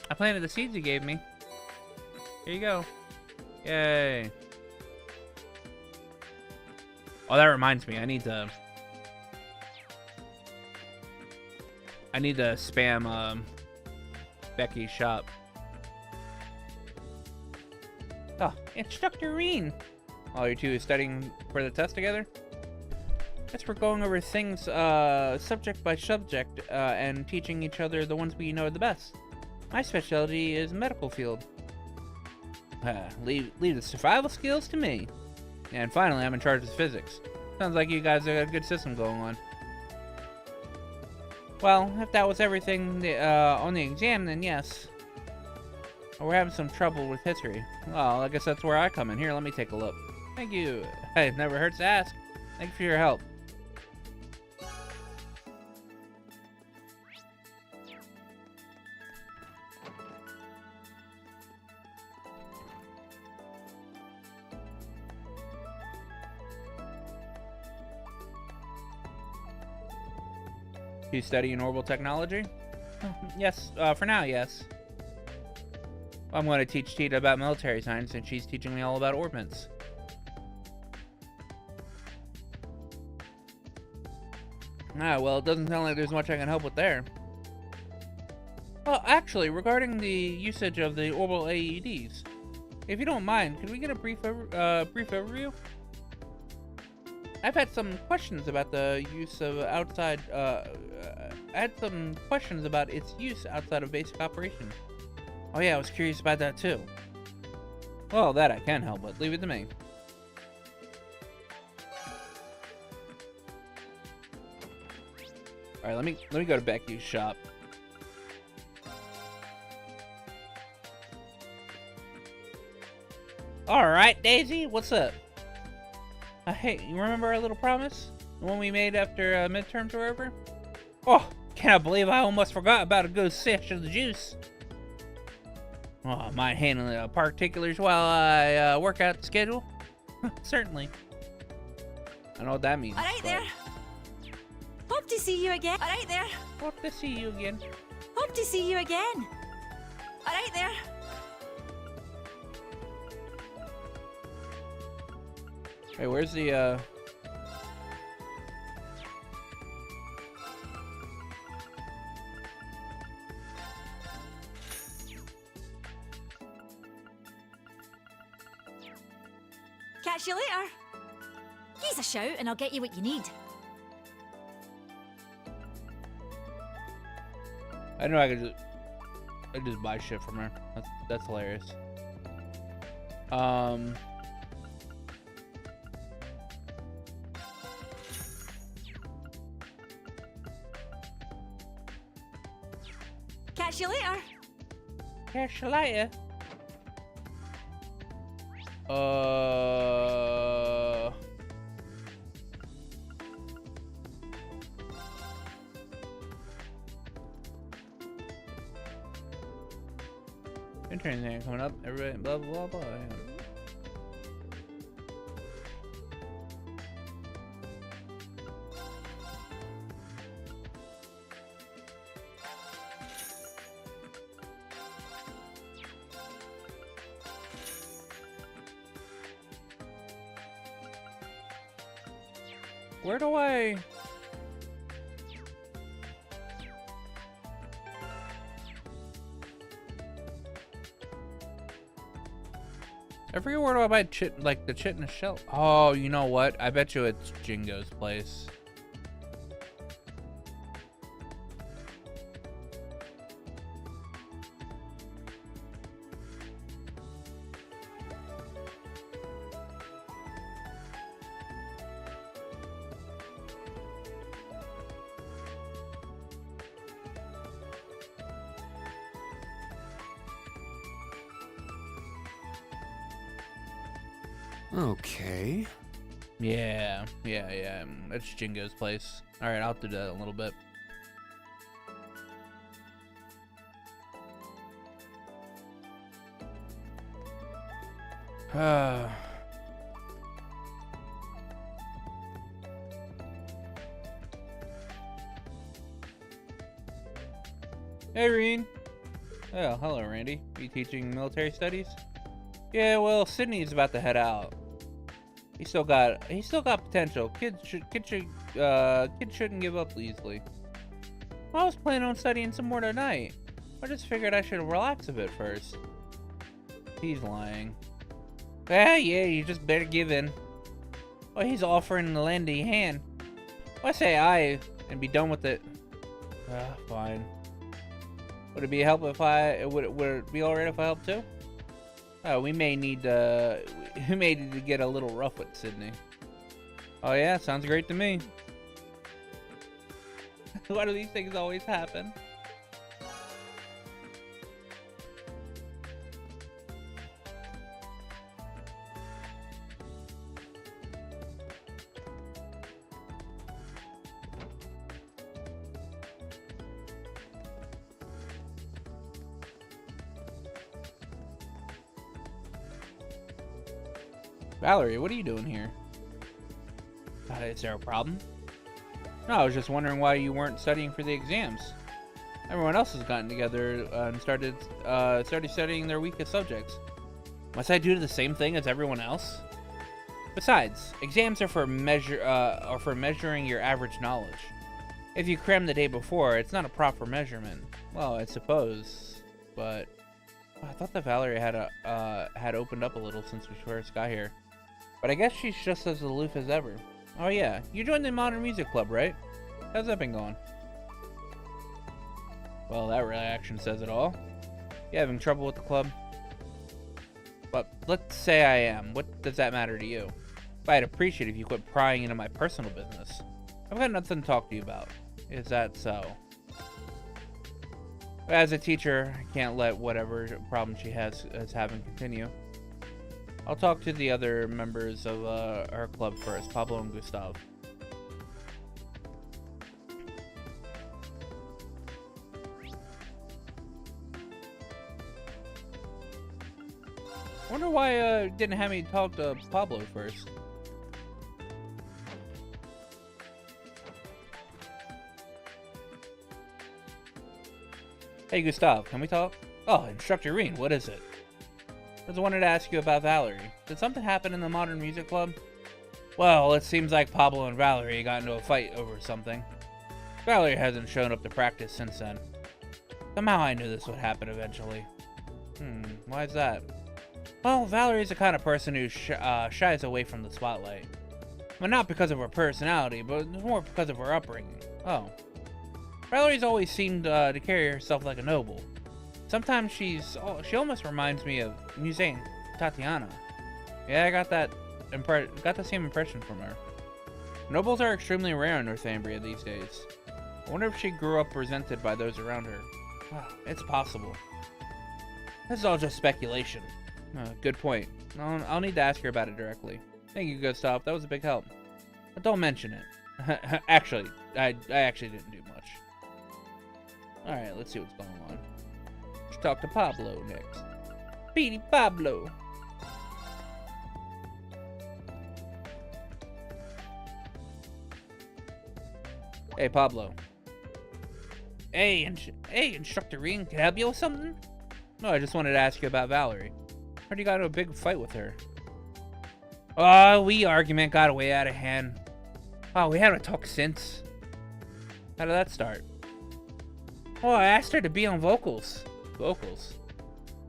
I planted the seeds you gave me. Here you go. Yay. Oh, that reminds me. I need to spam Becky's shop. Oh, Instructor Reen. While you two are studying for the test together? Guess we're going over things subject by subject and teaching each other the ones we know the best. My specialty is medical field. Leave the survival skills to me. And finally, I'm in charge of physics. Sounds like you guys have got a good system going on. Well, if that was everything on the exam, then yes. We're having some trouble with history. Well, I guess that's where I come in. Here, let me take a look. Thank you. Hey, it never hurts to ask. Thank you for your help. You studying orbital technology? Yes, for now, yes. I'm going to teach Tita about military science, and she's teaching me all about orbits. Well, it doesn't sound like there's much I can help with there. Well, actually, regarding the usage of the orbital AEDs, if you don't mind, could we get a brief overview? I've had some questions about the use of outside, its use outside of basic operations. Oh yeah, I was curious about that too. Well, that I can help with. Leave it to me. Alright, let me go to Becky's shop. Alright, Daisy, what's up? Hey, you remember our little promise? The one we made after midterms were over? Oh, can't believe I almost forgot about a good sesh of the juice. Oh, mind handling the particulars while I work out the schedule? Certainly. I know what that means. Alright there. Hope to see you again. Alright there. Hope to see you again. Hope to see you again. Alright there. Hey, where's the Catch you later. Give us a shout and I'll get you what you need. I know I could just buy shit from her. That's hilarious. Catch you later. Catch you later. Intern thing coming up. Everybody, blah blah blah. Where do I... I forget where do I buy chit, like the chit in a shell. Oh, you know what? I bet you it's Jingo's place. Okay. Yeah. That's Jingo's place. Alright, I'll do that in a little bit. Hey, Reen. Oh, hello, Randy. You teaching military studies? Yeah, well, Sydney's about to head out. He's still got potential. Kids shouldn't give up easily. Well, I was planning on studying some more tonight. I just figured I should relax a bit first. He's lying. Yeah, you just better give in. Oh, he's offering to lend a hand. Well, I say aye and be done with it. Fine. Would it be help if would it be alright if I helped too? We may need to get a little rough with Sydney. Oh yeah, sounds great to me. Why do these things always happen? Valerie, what are you doing here? Is there a problem? No, I was just wondering why you weren't studying for the exams. Everyone else has gotten together and started studying their weakest subjects. Must I do the same thing as everyone else? Besides, exams are for measuring your average knowledge. If you cram the day before, it's not a proper measurement. Well, I suppose, but I thought that Valerie had opened up a little since we first got here. But I guess she's just as aloof as ever. Oh yeah, you joined the Modern Music Club, right? How's that been going? Well, that reaction says it all. You having trouble with the club? But let's say I am. What does that matter to you? I'd appreciate if you quit prying into my personal business. I've got nothing to talk to you about. Is that so? As a teacher, I can't let whatever problem she is having continue. I'll talk to the other members of our club first, Pablo and Gustav. I wonder why didn't have me talk to Pablo first. Hey Gustav, can we talk? Oh, Instructor Reen, what is it? I just wanted to ask you about Valerie. Did something happen in the Modern Music Club? Well, it seems like Pablo and Valerie got into a fight over something. Valerie hasn't shown up to practice since then. Somehow I knew this would happen eventually. Why is that? Well, Valerie's the kind of person who shies away from the spotlight. Well, not because of her personality, but more because of her upbringing. Oh. Valerie's always seemed to carry herself like a noble. Sometimes she almost reminds me of Musée Tatiana. Yeah, I got the same impression from her. Nobles are extremely rare in Northumbria these days. I wonder if she grew up resented by those around her. It's possible. This is all just speculation. Good point. I'll need to ask her about it directly. Thank you, Gustav. That was a big help. But don't mention it. Actually, I actually didn't do much. Alright, let's see what's going on. Let's talk to Pablo next. Petey Pablo. Hey, Pablo. Hey, Instructor Reen, can I help you with something? No, I just wanted to ask you about Valerie. Heard you got into a big fight with her. Oh, argument got way out of hand. Oh, we haven't talked since. How did that start? Oh, I asked her to be on vocals. Vocals?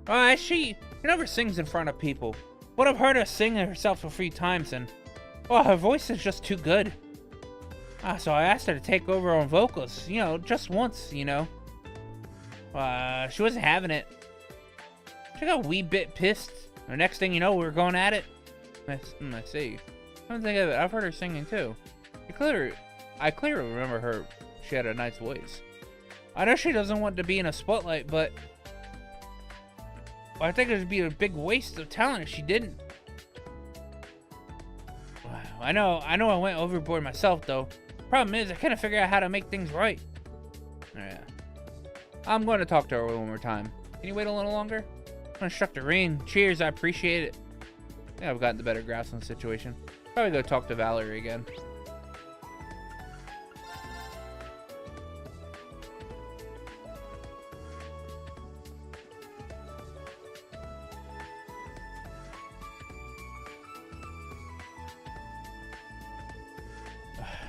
Oh, she never sings in front of people. But I've heard her sing herself a few times and... oh, her voice is just too good. So I asked her to take over on vocals, just once, She wasn't having it. She got a wee bit pissed. The next thing you know, we were going at it. I see. Come think of it, I've heard her singing too. I clearly remember she had a nice voice. I know she doesn't want to be in a spotlight, but I think it would be a big waste of talent if she didn't. I know I went overboard myself though. Problem is, I couldn't figure out how to make things right. Yeah. I'm going to talk to her one more time. Can you wait a little longer? Instructor Reen, cheers, I appreciate it. I think I've gotten the better grasp on the situation. Probably go talk to Valerie again.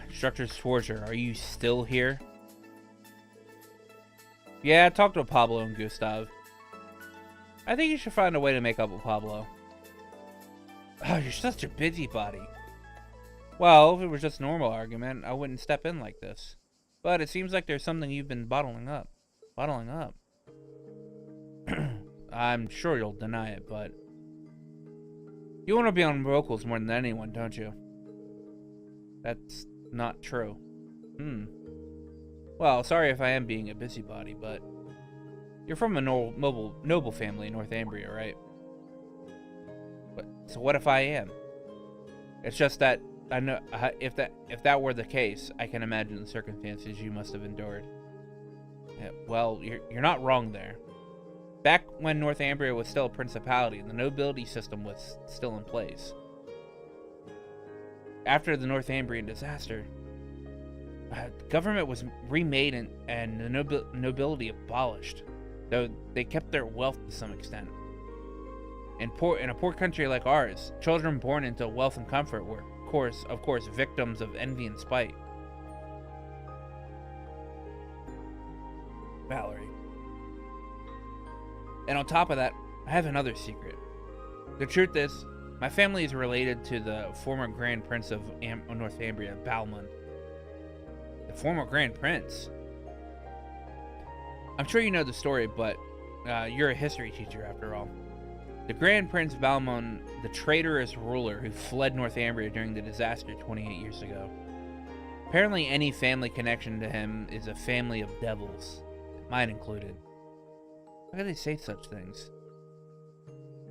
Instructor Sforger, are you still here? Yeah, I talked to Pablo and Gustav. I think you should find a way to make up with Pablo. Oh, you're such a busybody. Well, if it was just a normal argument, I wouldn't step in like this. But it seems like there's something you've been bottling up. Bottling up. I'm sure you'll deny it, but... You want to be on vocals more than anyone, don't you? That's not true. Well, sorry if I am being a busybody, but... You're from a noble family in Northumbria, right? But, so what if I am? It's just that I know if that were the case, I can imagine the circumstances you must have endured. Yeah, well, you're not wrong there. Back when Northumbria was still a principality, the nobility system was still in place. After the Northumbrian disaster, the government was remade and the nobility abolished, though they kept their wealth to some extent. In a poor country like ours, children born into wealth and comfort were, of course, victims of envy and spite. Valerie. And on top of that, I have another secret. The truth is, my family is related to the former Grand Prince of Northumbria, Balmund. The former Grand Prince? I'm sure you know the story, but you're a history teacher after all. The Grand Prince Balmund, the traitorous ruler who fled Northumbria during the disaster 28 years ago. Apparently any family connection to him is a family of devils, mine included. How could they say such things?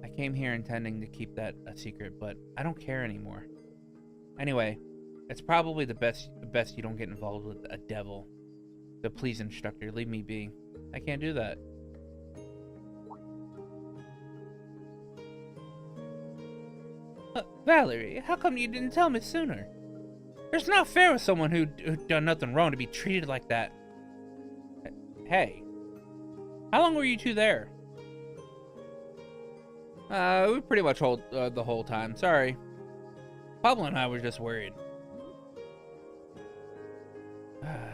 I came here intending to keep that a secret, but I don't care anymore. Anyway, it's probably the best you don't get involved with a devil. So please, instructor, leave me be. I can't do that. Valerie, how come you didn't tell me sooner? It's not fair with someone who'd done nothing wrong to be treated like that. Hey, how long were you two there? We pretty much hold the whole time. Sorry. Pablo and I were just worried.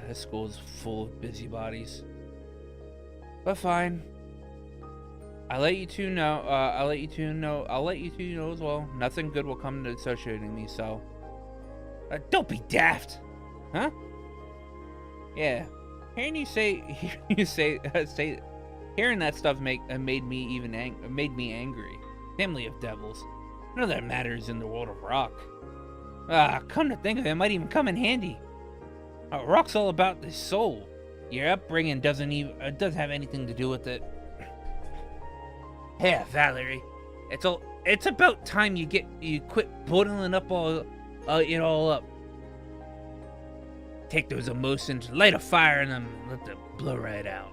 This school's full of busybodies. But fine. I'll let you two know as well. Nothing good will come to associating me, so... don't be daft! Huh? Yeah. Hearing that stuff made me angry. Family of devils. None of that matters in the world of rock. Come to think of it, it might even come in handy. Rock's all about the soul. Your upbringing doesn't have anything to do with it. Yeah, Valerie, it's about time you quit bottling up it all up. Take those emotions, light a fire in them, let them blow right out.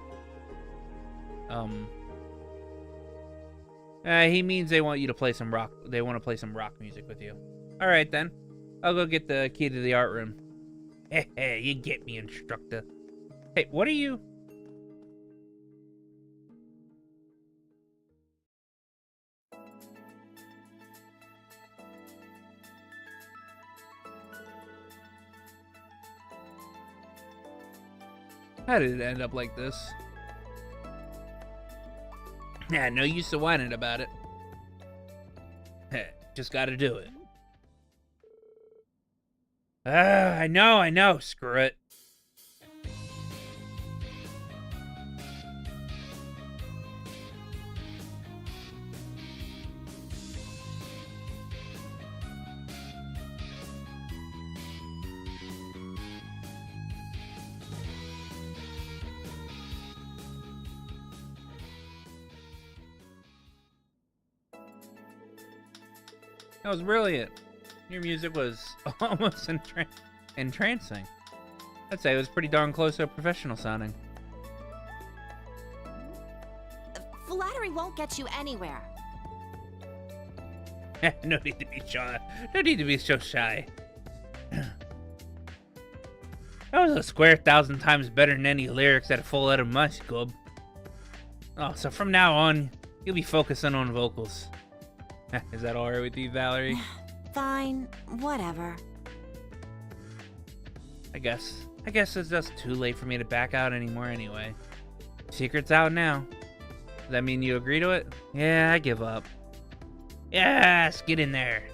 He means they want you to play some rock. They want to play some rock music with you. All right then, I'll go get the key to the art room. Hey, you get me, instructor. Hey, what are you? How did it end up like this? Yeah, no use to whining about it. Just gotta do it. I know. Screw it. That was brilliant. Your music was almost entrancing. I'd say it was pretty darn close to professional sounding. Flattery won't get you anywhere. No need to be shy. No need to be so shy. That was a square 1,000 times better than any lyrics that fall out of my scub. Oh, so from now on, you'll be focusing on vocals. Is that alright with you, Valerie? Fine, whatever. I guess it's just too late for me to back out anymore anyway. Secret's out now. Does that mean you agree to it? Yeah, I give up. Yes, get in there.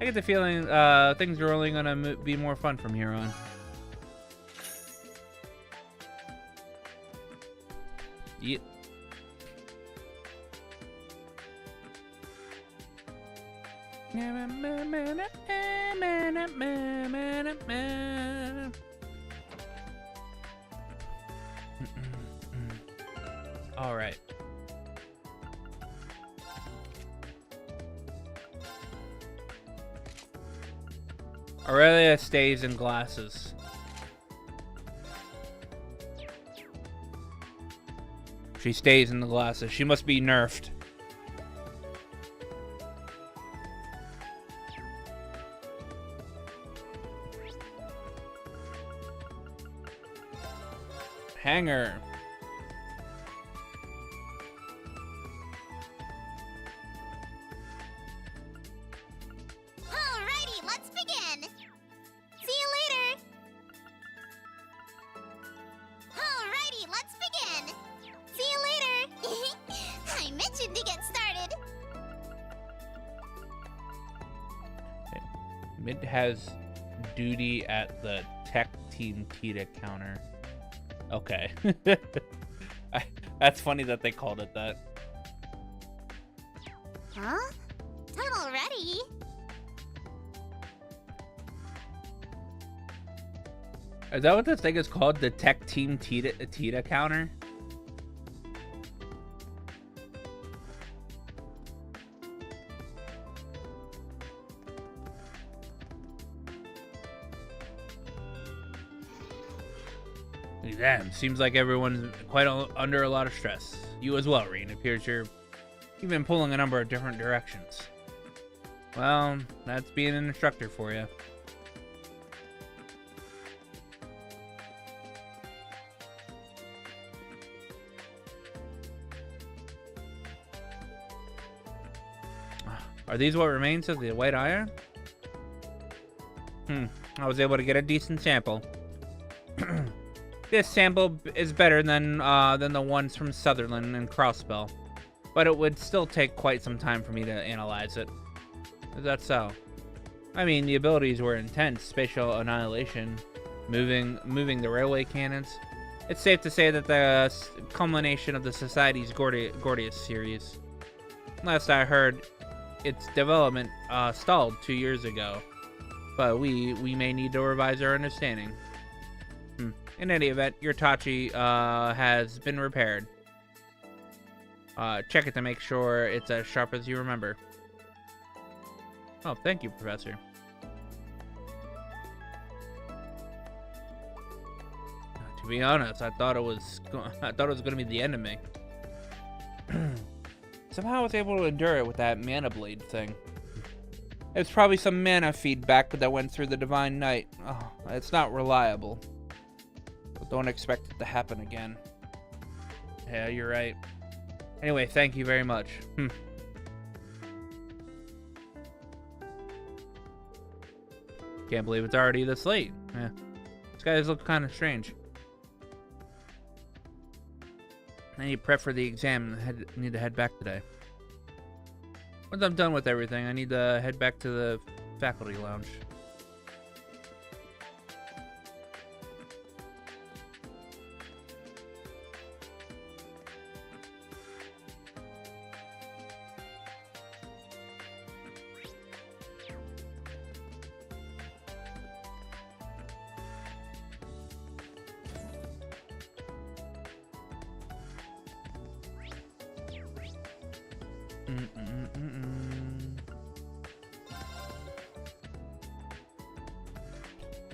I get the feeling things are only gonna be more fun from here on. Yep. All right. Aurelia stays in glasses. She stays in the glasses. She must be nerfed. Hanger. Alrighty, let's begin. See you later. Alrighty, let's begin. See you later. I mentioned to get started. Mid has duty at the Tech Team Tita counter. Okay. That's funny that they called it that. Huh? Time already? Is that what this thing is called? The Tech Team Tita counter? Damn, seems like everyone's quite under a lot of stress. You as well, Reen. It appears you've been pulling a number of different directions. Well, that's being an instructor for you. Are these what remains of the white iron? I was able to get a decent sample. This sample is better than the ones from Sutherland and Crossbell, but it would still take quite some time for me to analyze it. Is that so? I mean, the abilities were intense: spatial annihilation, moving the railway cannons. It's safe to say that the culmination of the Society's Gordius series. Last I heard, its development stalled 2 years ago, but we may need to revise our understanding. In any event, your Tachi has been repaired. Check it to make sure it's as sharp as you remember. Oh, thank you, Professor. To be honest, I thought it was going to be the end of me. Somehow I was able to endure it with that mana blade thing. It's probably some mana feedback that went through the Divine Knight. Oh, it's not reliable. But don't expect it to happen again. Yeah, you're right. Anyway, thank you very much. Can't believe it's already this late. Yeah. These guys look kind of strange. I need to prep for the exam and need to head back today. Once I'm done with everything, I need to head back to the faculty lounge.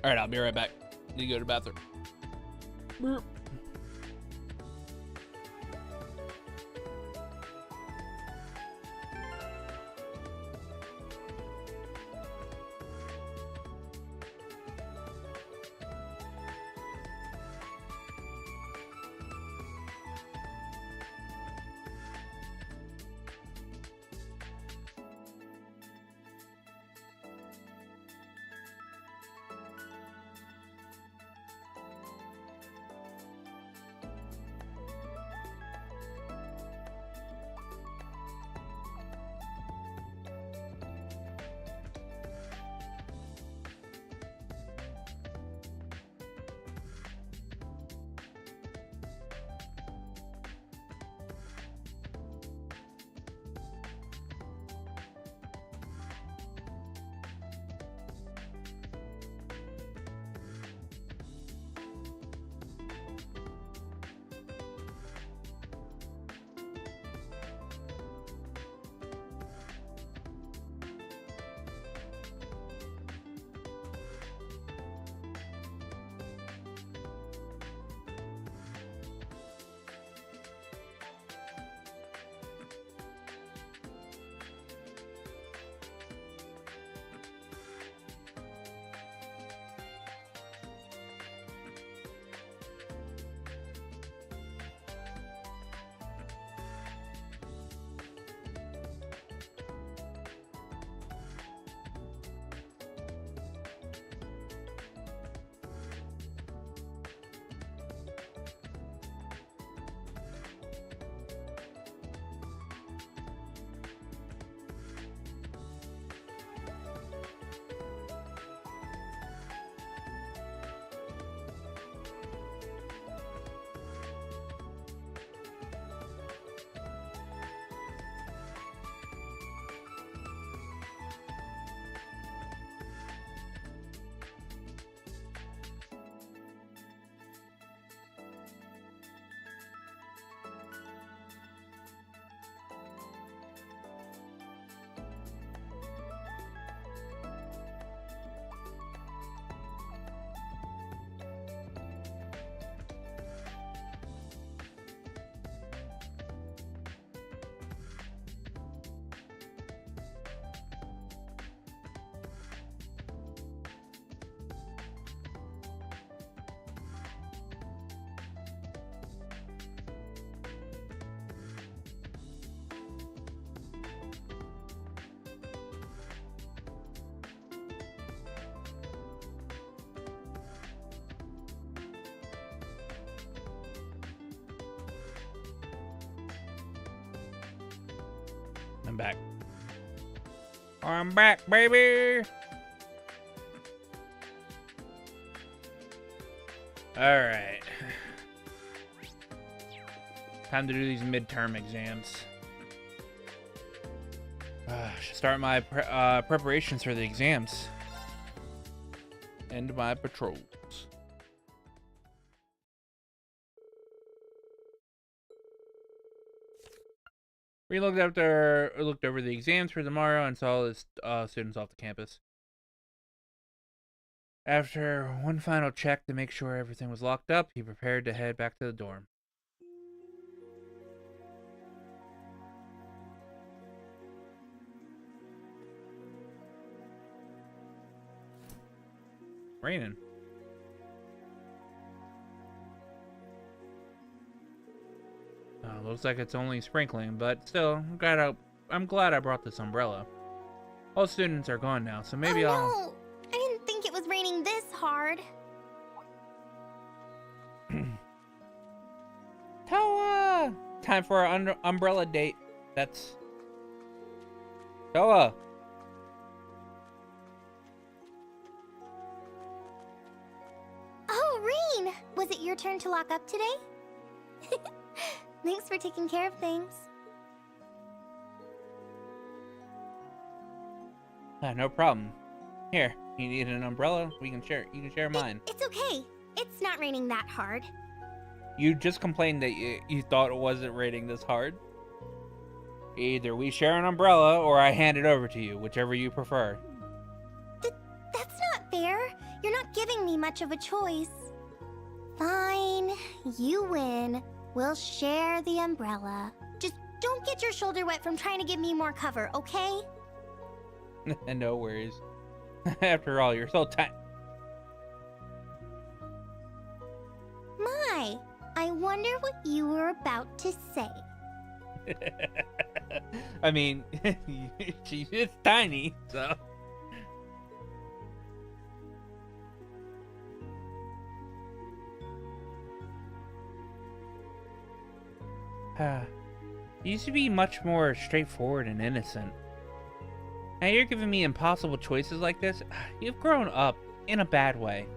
Alright, I'll be right back. Need to go to the bathroom. Burp. I'm back. I'm back, baby! Alright. Time to do these midterm exams. Should start my preparations for the exams. End my patrols. We looked over the exams for tomorrow and saw the students off the campus. After one final check to make sure everything was locked up, he prepared to head back to the dorm. Raining. Looks like it's only sprinkling, but still, I'm glad I brought this umbrella. All students are gone now, so maybe I'll... No! I didn't think it was raining this hard. Toa! Time for our umbrella date. That's... Toa! Oh, Rain! Was it your turn to lock up today? Thanks for taking care of things. No problem. Here, you need an umbrella? We can share. You can share mine. It's okay. It's not raining that hard. You just complained that you thought it wasn't raining this hard. Either we share an umbrella or I hand it over to you, whichever you prefer. That's not fair. You're not giving me much of a choice. Fine. You win. We'll share the umbrella. Just don't get your shoulder wet from trying to give me more cover, okay? No worries. After all, you're so tight. My, I wonder what you were about to say. I mean, she is tiny, so... You used to be much more straightforward and innocent. Now you're giving me impossible choices like this? You've grown up in a bad way.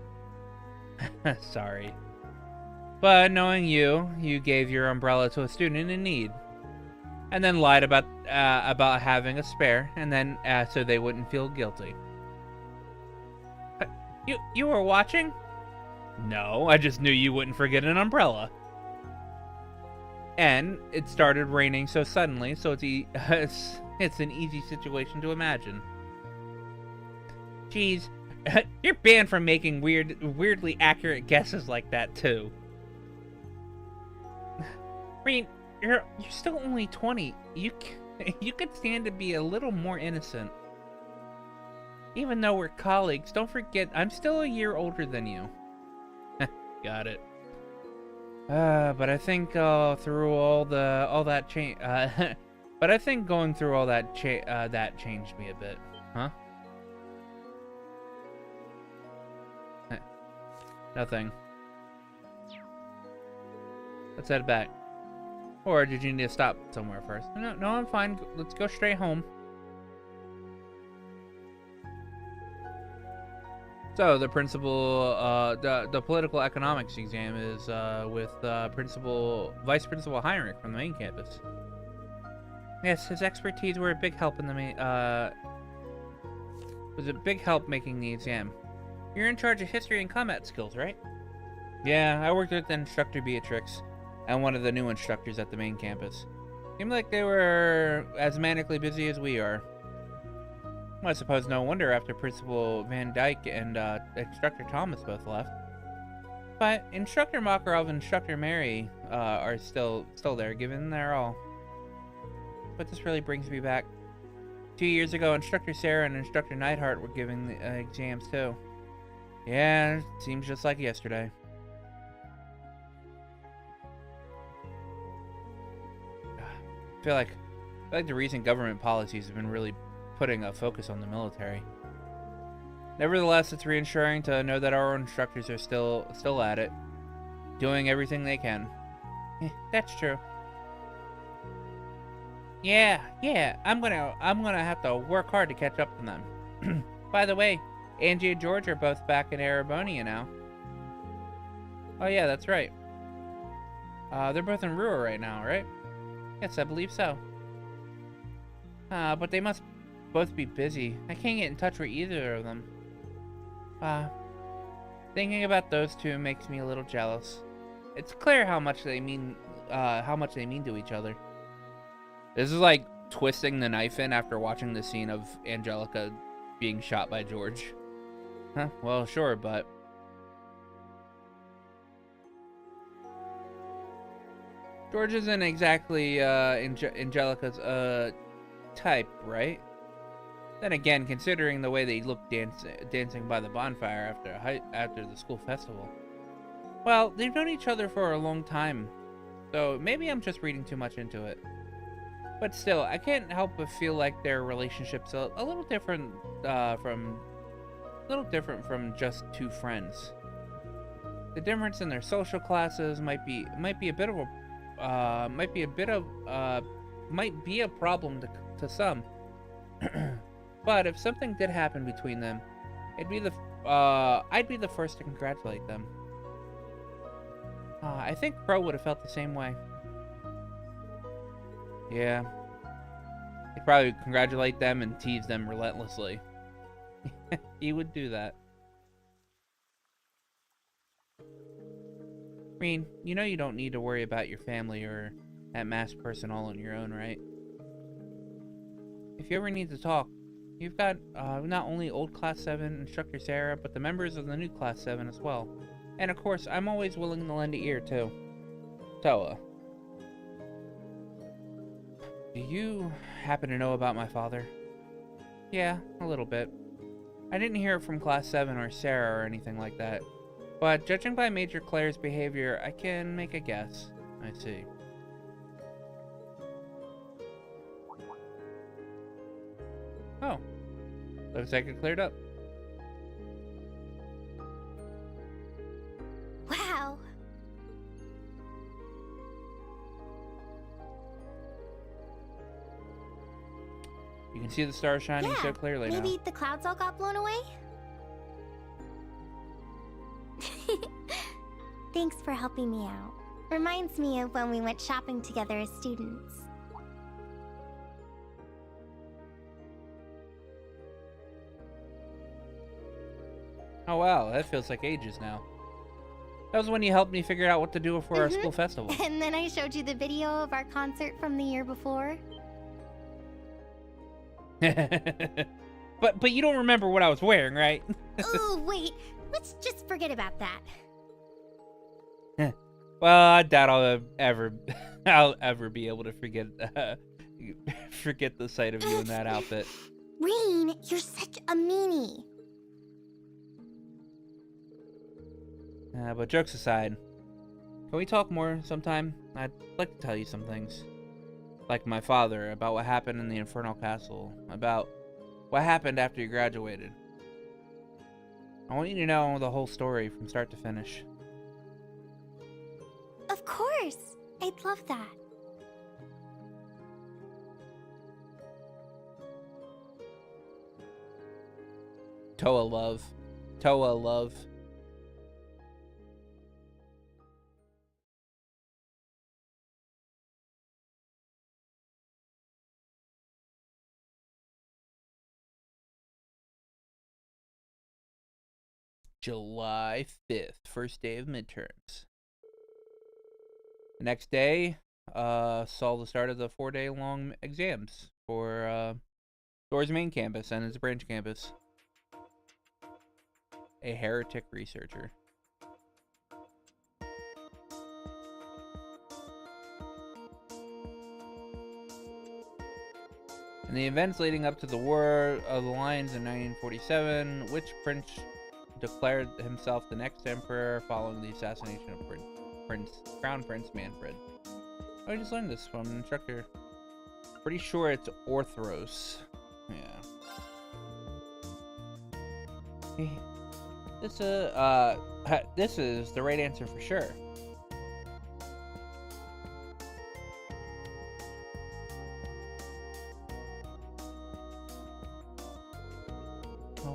Sorry. But knowing you gave your umbrella to a student in need. And then lied about having a spare, and then so they wouldn't feel guilty. You were watching? No, I just knew you wouldn't forget an umbrella. And it started raining so suddenly, so it's an easy situation to imagine. Jeez, you're banned from making weirdly accurate guesses like that too. Reen, you're still only 20. You could stand to be a little more innocent. Even though we're colleagues, don't forget I'm still a year older than you. Got it. But I think through all that change, but I think going through all that that changed me a bit, huh? Nothing. Let's head back. Or did you need to stop somewhere first? No, I'm fine. Let's go straight home. So the principal, the political economics exam is with Vice Principal Heinrich from the main campus. Yes, his expertise were a big help in the was a big help making the exam. You're in charge of history and combat skills, right? Yeah, I worked with instructor Beatrix and one of the new instructors at the main campus. Seemed like they were as manically busy as we are. I suppose no wonder after Principal Van Dyke and Instructor Thomas both left. But Instructor Makarov and Instructor Mary are still there, giving their all. But this really brings me back. 2 years ago, Instructor Sarah and Instructor Neidhart were giving the exams too. Yeah, it seems just like yesterday. I feel like the recent government policies have been really putting a focus on the military. Nevertheless, it's reassuring to know that our instructors are still at it, doing everything they can. That's true. Yeah, I'm gonna have to work hard to catch up to them. By the way, Angie and George are both back in Erebonia now. Oh yeah, that's right. They're both in Rua right now, right? Yes, I believe so. But they must both be busy. I can't get in touch with either of them. Thinking about those two makes me a little jealous. It's clear how much they mean to each other. This is like twisting the knife in after watching the scene of Angelica being shot by George. Huh, well, sure, but... George isn't exactly Angelica's type, right? Then again, considering the way they look dancing by the bonfire after the school festival. Well, they've known each other for a long time, so maybe I'm just reading too much into it. But still, I can't help but feel like their relationship's a little different from just two friends. The difference in their social classes might be a problem to some. But if something did happen between them, I'd be the first to congratulate them. I think Crow would have felt the same way. Yeah. He'd probably congratulate them and tease them relentlessly. He would do that. Green, you know you don't need to worry about your family or that masked person all on your own, right? If you ever need to talk, you've got not only old Class 7 instructor Sarah, but the members of the new Class 7 as well. And of course, I'm always willing to lend an ear too. Toa. Do you happen to know about my father? Yeah, a little bit. I didn't hear it from Class 7 or Sarah or anything like that. But judging by Major Claire's behavior, I can make a guess. I see. Oh. Looks like it cleared up. Wow. You can see the stars shining so clearly now. Maybe the clouds all got blown away? Thanks for helping me out. Reminds me of when we went shopping together as students. Oh wow, that feels like ages now. That was when you helped me figure out what to do for our school festival. And then I showed you the video of our concert from the year before. But you don't remember what I was wearing, right? Oh, wait. Let's just forget about that. Well, I doubt I'll ever be able to forget the sight of you in that outfit. Rain, you're such a meanie. But jokes aside, can we talk more sometime? I'd like to tell you some things. Like my father, about what happened in the Infernal Castle, about what happened after you graduated. I want you to know the whole story from start to finish. Of course. I'd love that. Toa love. Toa love. July 5th, first day of midterms. The next day, saw the start of the 4-day-long exams for Door's main campus and its branch campus. A heretic researcher. In the events leading up to the War of the Lions in 1947, which prince declared himself the next emperor following the assassination of Crown Prince Manfred. I just learned this from an instructor. Pretty sure it's Orthros. Yeah. This is the right answer for sure.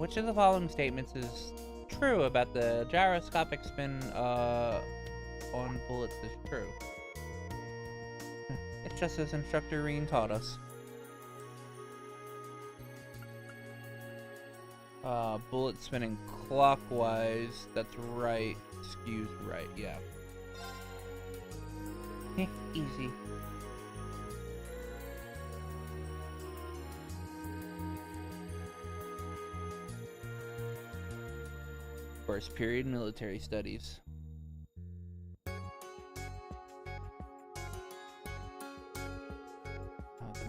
which of the following statements is true about the gyroscopic spin on bullets is true? It's just as Instructor Reen taught us. Bullet spinning clockwise. That's right. Skews right. Yeah. Easy. First period military studies. The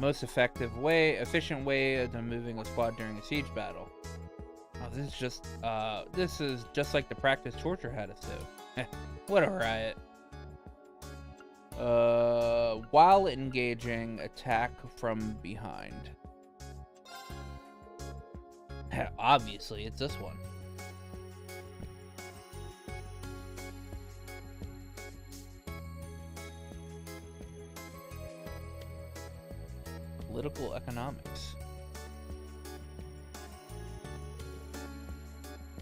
most efficient way of moving a squad during a siege battle. Oh, this is just like the practice torture had us do. What a riot. While engaging attack from behind. Obviously, it's this one. Political economics.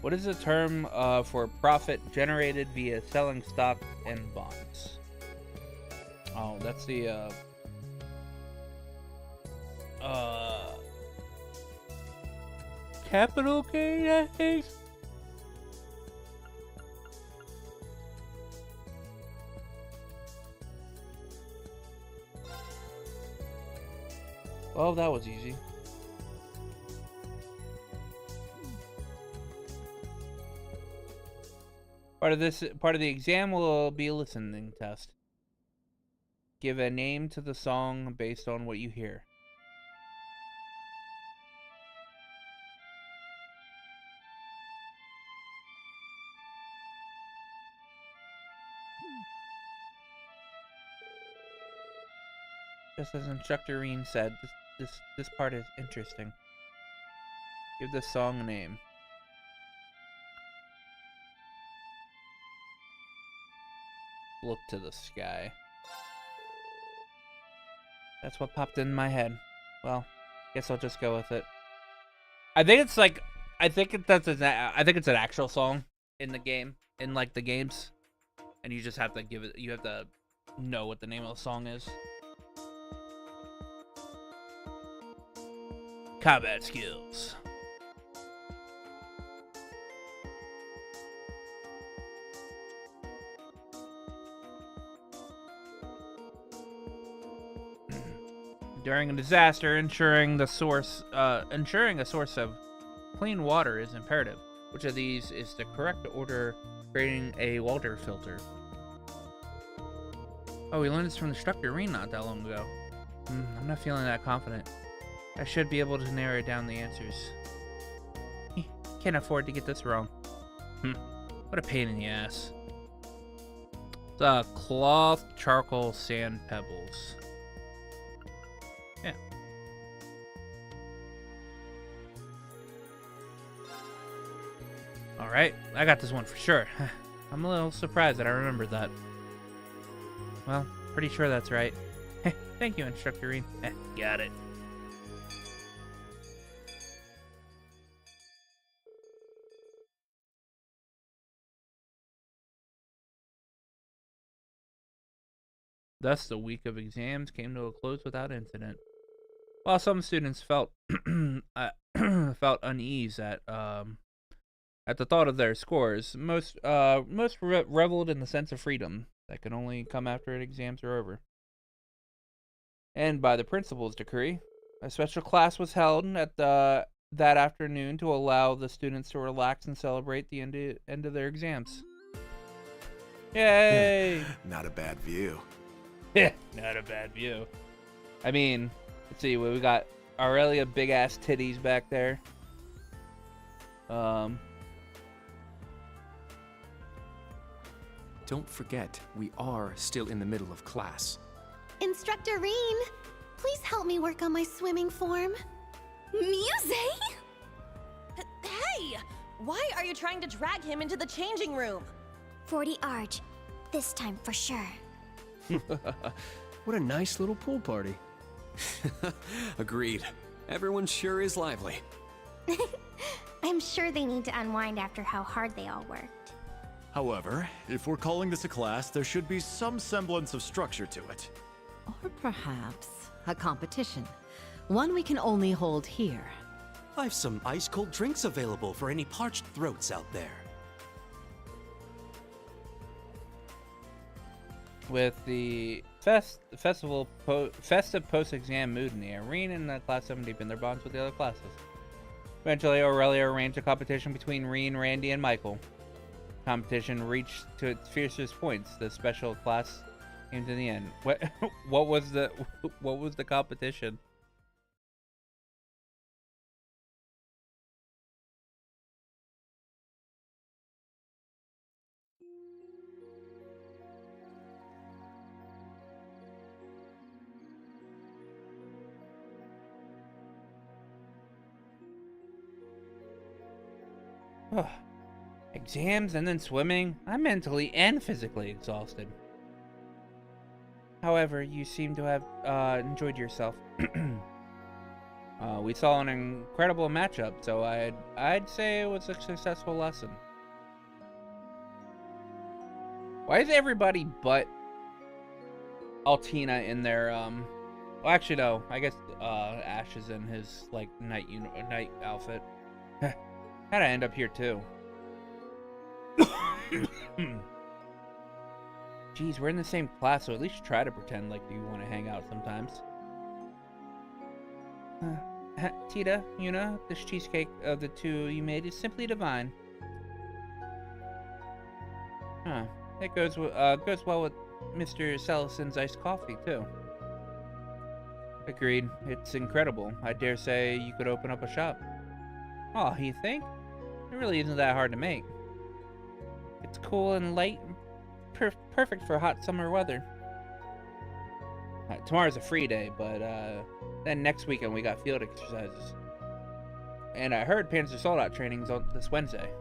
What is the term for profit generated via selling stock and bonds? Oh, that's the capital gain, I think. Oh, that was easy. Part of the exam will be a listening test. Give a name to the song based on what you hear. Just as Instructor Reen said, this part is interesting. Give the song a name. Look to the sky. That's what popped in my head. Well, guess I'll just go with it. I think it's like, I think it's an actual song in the game, in like the games, and you just have to give it. You have to know what the name of the song is. Combat skills. During a disaster, ensuring a source of clean water is imperative. Which of these is the correct order creating a water filter? Oh, we learned this from Instructor Reen not that long ago. I'm not feeling that confident. I should be able to narrow down the answers. Can't afford to get this wrong. What a pain in the ass. It's cloth, charcoal, sand, pebbles. Yeah. Alright, I got this one for sure. I'm a little surprised that I remembered that. Well, pretty sure that's right. Thank you, Instructor Reen. Got it. Thus, the week of exams came to a close without incident. While some students felt felt unease at the thought of their scores, most reveled in the sense of freedom that can only come after exams are over. And by the principal's decree, a special class was held at that afternoon to allow the students to relax and celebrate the end of their exams. Yay! Not a bad view. Not a bad view. I mean, let's see, we got Aurelia big ass titties back there. Don't forget, we are still in the middle of class. Instructor Reen, please help me work on my swimming form. Muse? Hey! Why are you trying to drag him into the changing room? 40 Arch. This time for sure. What a nice little pool party. Agreed. Everyone sure is lively. I'm sure they need to unwind after how hard they all worked. However, if we're calling this a class, there should be some semblance of structure to it. Or perhaps a competition. One we can only hold here. I've some ice-cold drinks available for any parched throats out there. With the festive post-exam mood in the air, Reen and Class 7 deepen their bonds with the other classes. Eventually, Aurelia arranged a competition between Reen, Randy, and Michael. Competition reached to its fiercest points. The special class came to the end. What was the competition? Exams and then swimming? I'm mentally and physically exhausted. However, you seem to have enjoyed yourself. We saw an incredible matchup, so I'd say it was a successful lesson. Why is everybody but Altina in their well, actually no, I guess Ash is in his like night outfit. How'd I end up here too? Geez, we're in the same class, so at least try to pretend like you want to hang out sometimes. Tita, Yuna, this cheesecake of the two you made is simply divine. Huh. It goes well with Mr. Sellison's iced coffee, too. Agreed. It's incredible. I dare say you could open up a shop. Oh, you think? It really isn't that hard to make. It's cool and light, perfect for hot summer weather. Tomorrow's a free day, but then next weekend we got field exercises. And I heard Panzer Soldat training's on this Wednesday.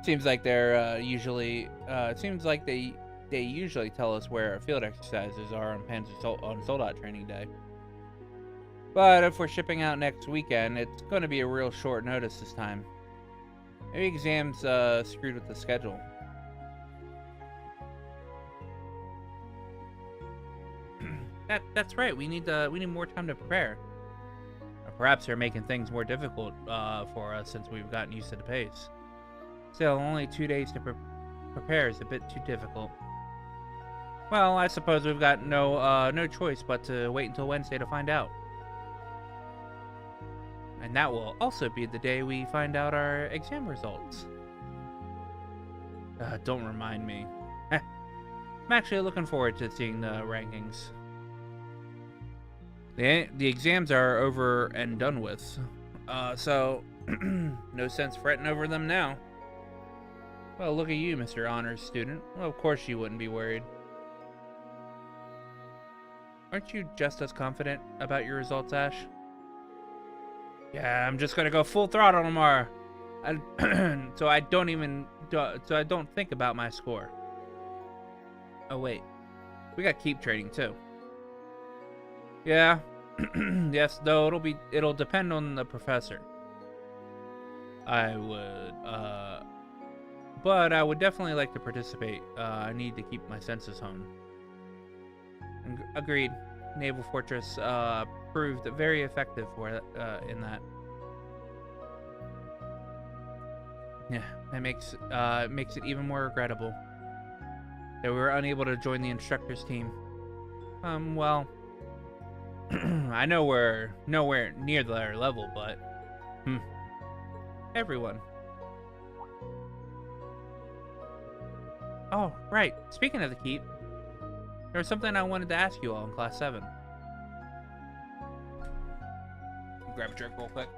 Seems like they're usually. Seems like they usually tell us where our field exercises are on Soldat training day. But if we're shipping out next weekend, it's going to be a real short notice this time. Maybe exams screwed with the schedule. That's right. We need more time to prepare. Perhaps they're making things more difficult for us since we've gotten used to the pace. Still, only 2 days to prepare is a bit too difficult. Well, I suppose we've got no choice but to wait until Wednesday to find out. And that will also be the day we find out our exam results. Don't remind me. I'm actually looking forward to seeing the rankings. The exams are over and done with, so no sense fretting over them now. Well, look at you, Mr. Honors student. Well, of course you wouldn't be worried. Aren't you just as confident about your results, Ash? Yeah, I'm just gonna go full throttle tomorrow, so I don't think about my score. Oh wait, we got keep trading too. Yeah, yes, though it'll depend on the professor. But I would definitely like to participate. I need to keep my senses honed. Agreed. Naval Fortress proved very effective in that. Yeah, that makes it even more regrettable that we were unable to join the instructors team. Well, I know we're nowhere near their level, but everyone. Oh, right. Speaking of the keep, there was something I wanted to ask you all in Class 7. Grab a drink real quick.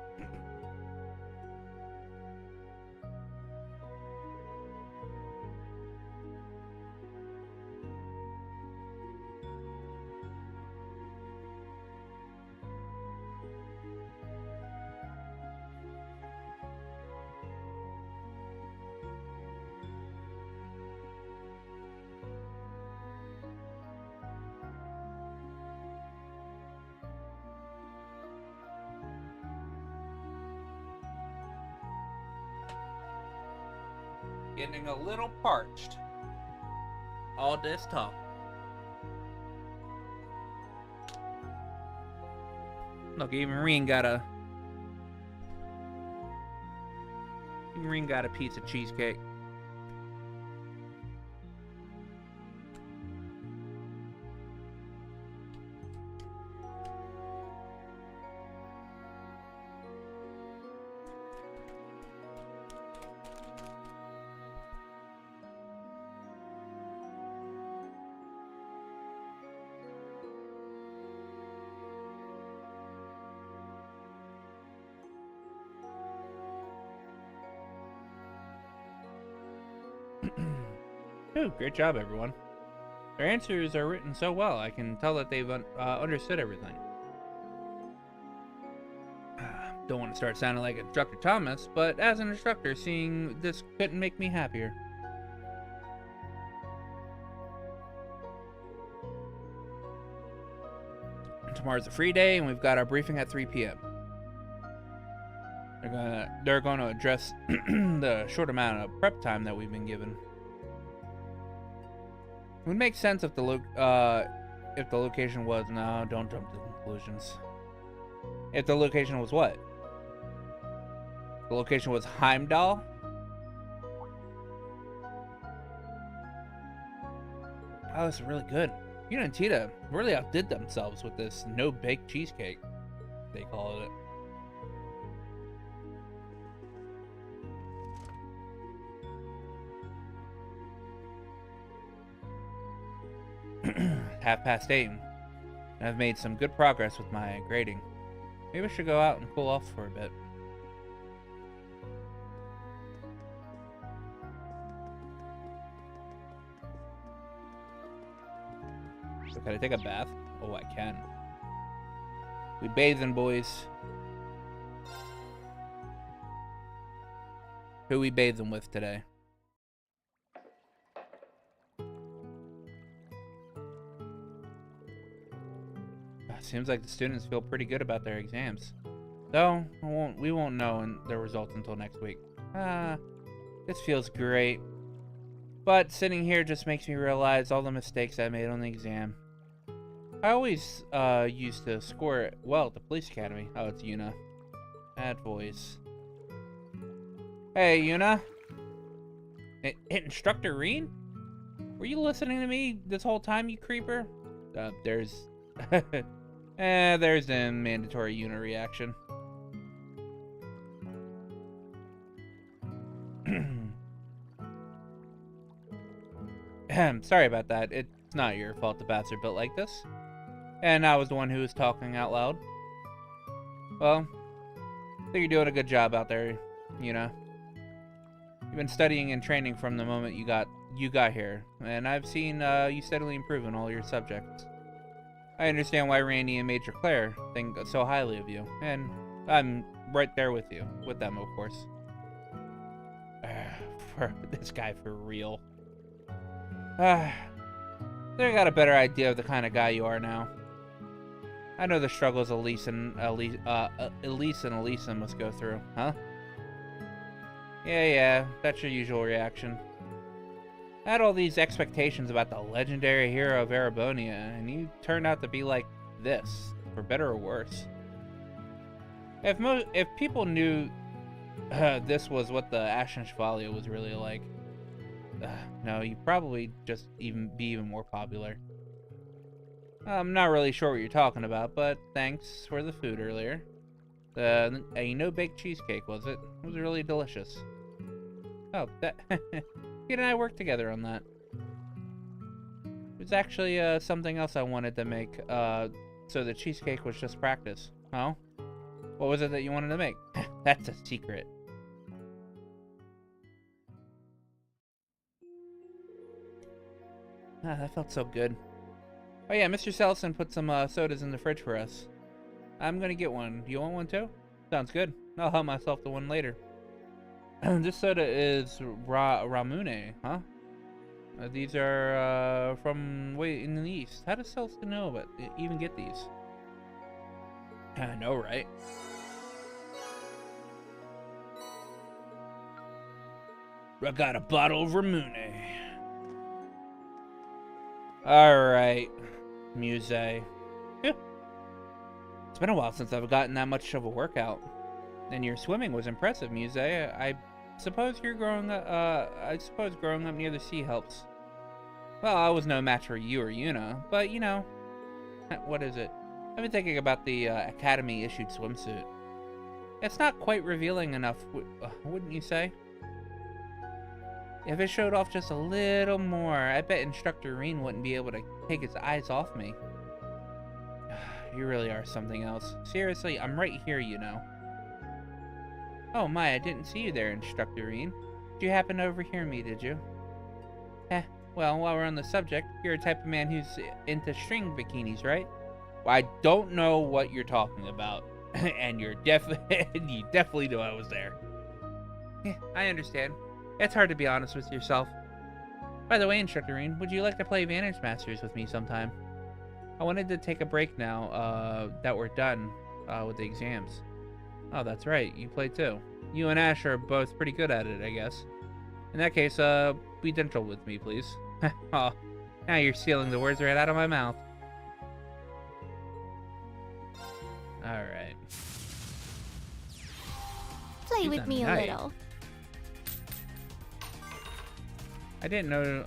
Getting a little parched. All this talk. Look, even Reen got a piece of cheesecake. Ooh, great job, everyone. Their answers are written so well, I can tell that they've understood everything. Don't want to start sounding like Instructor Thomas, but as an instructor, seeing this couldn't make me happier. Tomorrow's a free day, and we've got our briefing at 3 p.m. They're gonna address the short amount of prep time that we've been given. It would make sense if the location was... No, don't jump to conclusions. If the location was what? The location was Heimdallr? Oh, this is really good. You and Tita really outdid themselves with this no-bake cheesecake, they call it. Half-past 8. I've made some good progress with my grading. Maybe I should go out and cool off for a bit. So can I take a bath? Oh, I can. We bathing, boys. Who we bathing with today? Seems like the students feel pretty good about their exams. Though, we won't know the results until next week. This feels great. But sitting here just makes me realize all the mistakes I made on the exam. I always used to score well at the police academy. Oh, it's Yuna. Bad voice. Hey, Yuna. Instructor Reen? Were you listening to me this whole time, you creeper? There's... there's the mandatory Yuna reaction. Sorry about that. It's not your fault the bats are built like this. And I was the one who was talking out loud. Well, I think you're doing a good job out there, Yuna. You've been studying and training from the moment you got here, and I've seen you steadily improve in all your subjects. I understand why Randy and Major Claire think so highly of you, and I'm right there with you. With them, of course. For this guy, for real. They got a better idea of the kind of guy you are now. I know the struggles Elise and Elisa must go through, huh? Yeah, that's your usual reaction. I had all these expectations about the legendary hero of Erebonia, and you turned out to be like this, for better or worse. If people knew this was what the Ashen Chevalier was really like, no, you'd probably just be even more popular. I'm not really sure what you're talking about, but thanks for the food earlier. A no-bake cheesecake, was it? It was really delicious. Oh, that... Kate and I worked together on that. It was actually something else I wanted to make, so the cheesecake was just practice. Oh? What was it that you wanted to make? That's a secret. That felt so good. Oh yeah, Mr. Selson put some sodas in the fridge for us. I'm gonna get one. Do you want one too? Sounds good. I'll help myself to one later. This soda is Ramune, huh? These are from way in the east. How does Selson know about even get these? I know, right? I got a bottle of Ramune. Alright, Muse. It's been a while since I've gotten that much of a workout. And your swimming was impressive, Muse. I suppose you're growing up, growing up near the sea helps. Well, I was no match for you or Yuna, but you know, what is it? I've been thinking about the Academy-issued swimsuit. It's not quite revealing enough, wouldn't you say? If it showed off just a little more, I bet Instructor Reen wouldn't be able to take his eyes off me. You really are something else. Seriously, I'm right here, you know. Oh my, I didn't see you there, Instructor Reen. Did you happen to overhear me, did you? Well, while we're on the subject, you're a type of man who's into string bikinis, right? Well, I don't know what you're talking about. And you definitely knew I was there. Yeah, I understand. It's hard to be honest with yourself. By the way, Instructor Reen, would you like to play Vantage Masters with me sometime? I wanted to take a break now that we're done with the exams. Oh, that's right. You play too. You and Ash are both pretty good at it, I guess. In that case, be gentle with me, please. Oh, now you're stealing the words right out of my mouth. Alright. Play with me a little. I didn't know.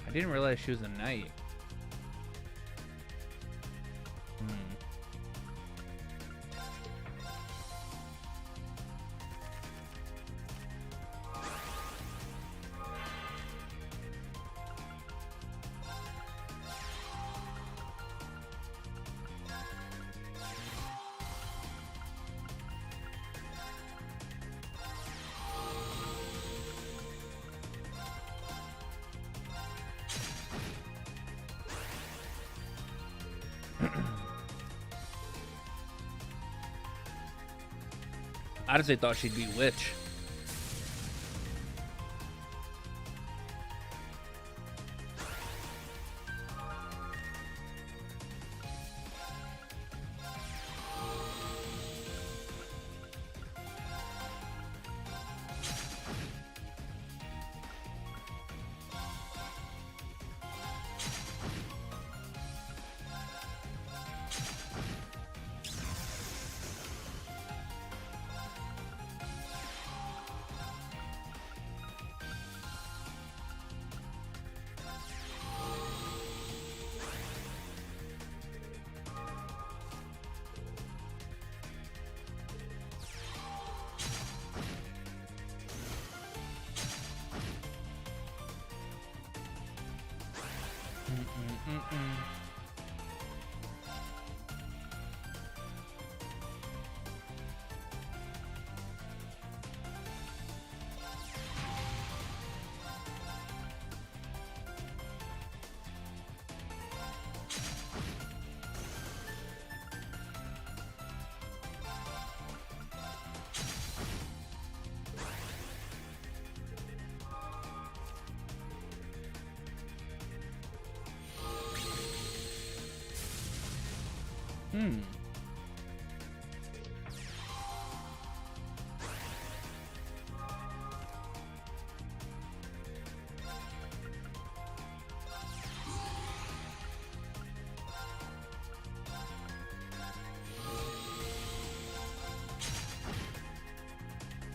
I didn't realize she was a knight. I honestly thought she'd be Witch.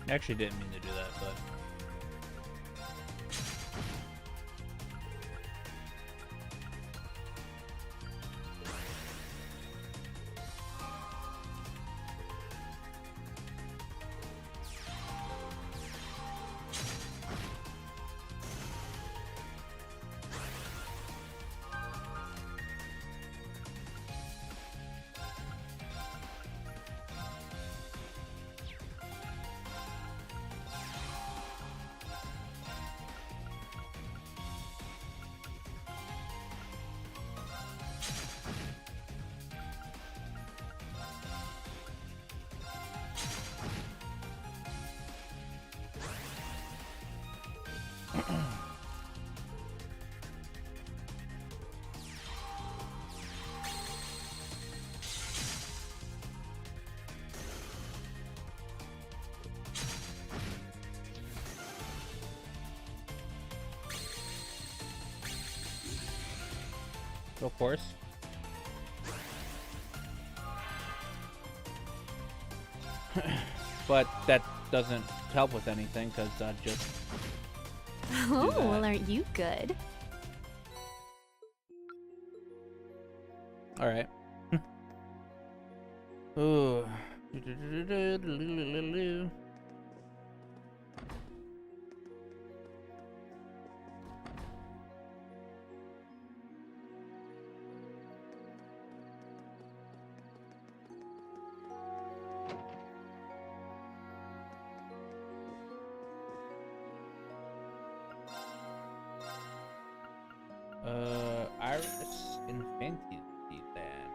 I actually didn't mean to do that, but... Of course. But that doesn't help with anything, because just... Oh, well, aren't you good? Alright. Ooh. Iris Infanti then.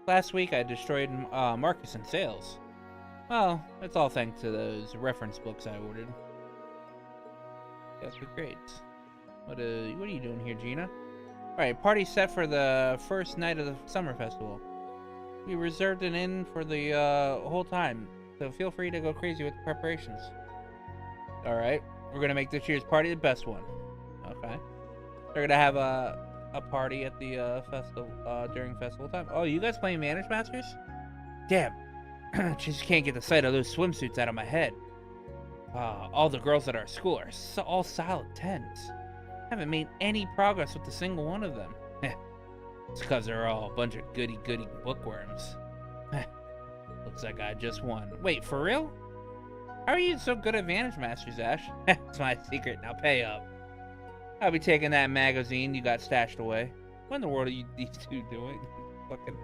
Last week I destroyed Marcus in sales. Well, that's all thanks to those reference books I ordered. Got good grades. What are you doing here, Gina? Alright, party set for the first night of the summer festival. We reserved an inn for the whole time, so feel free to go crazy with the preparations. Alright, we're gonna make this year's party the best one. Okay. They're gonna have a party at the festival during festival time. Oh, you guys playing Manage Masters? Damn. Just can't get the sight of those swimsuits out of my head. All the girls at our school are all solid 10s. Haven't made any progress with a single one of them. It's because they're all a bunch of goody-goody bookworms. Looks like I just won. Wait, for real? How are you so good at Manage Masters, Ash? It's my secret. Now pay up. I'll be taking that magazine you got stashed away. What in the world are these two doing? Fucking...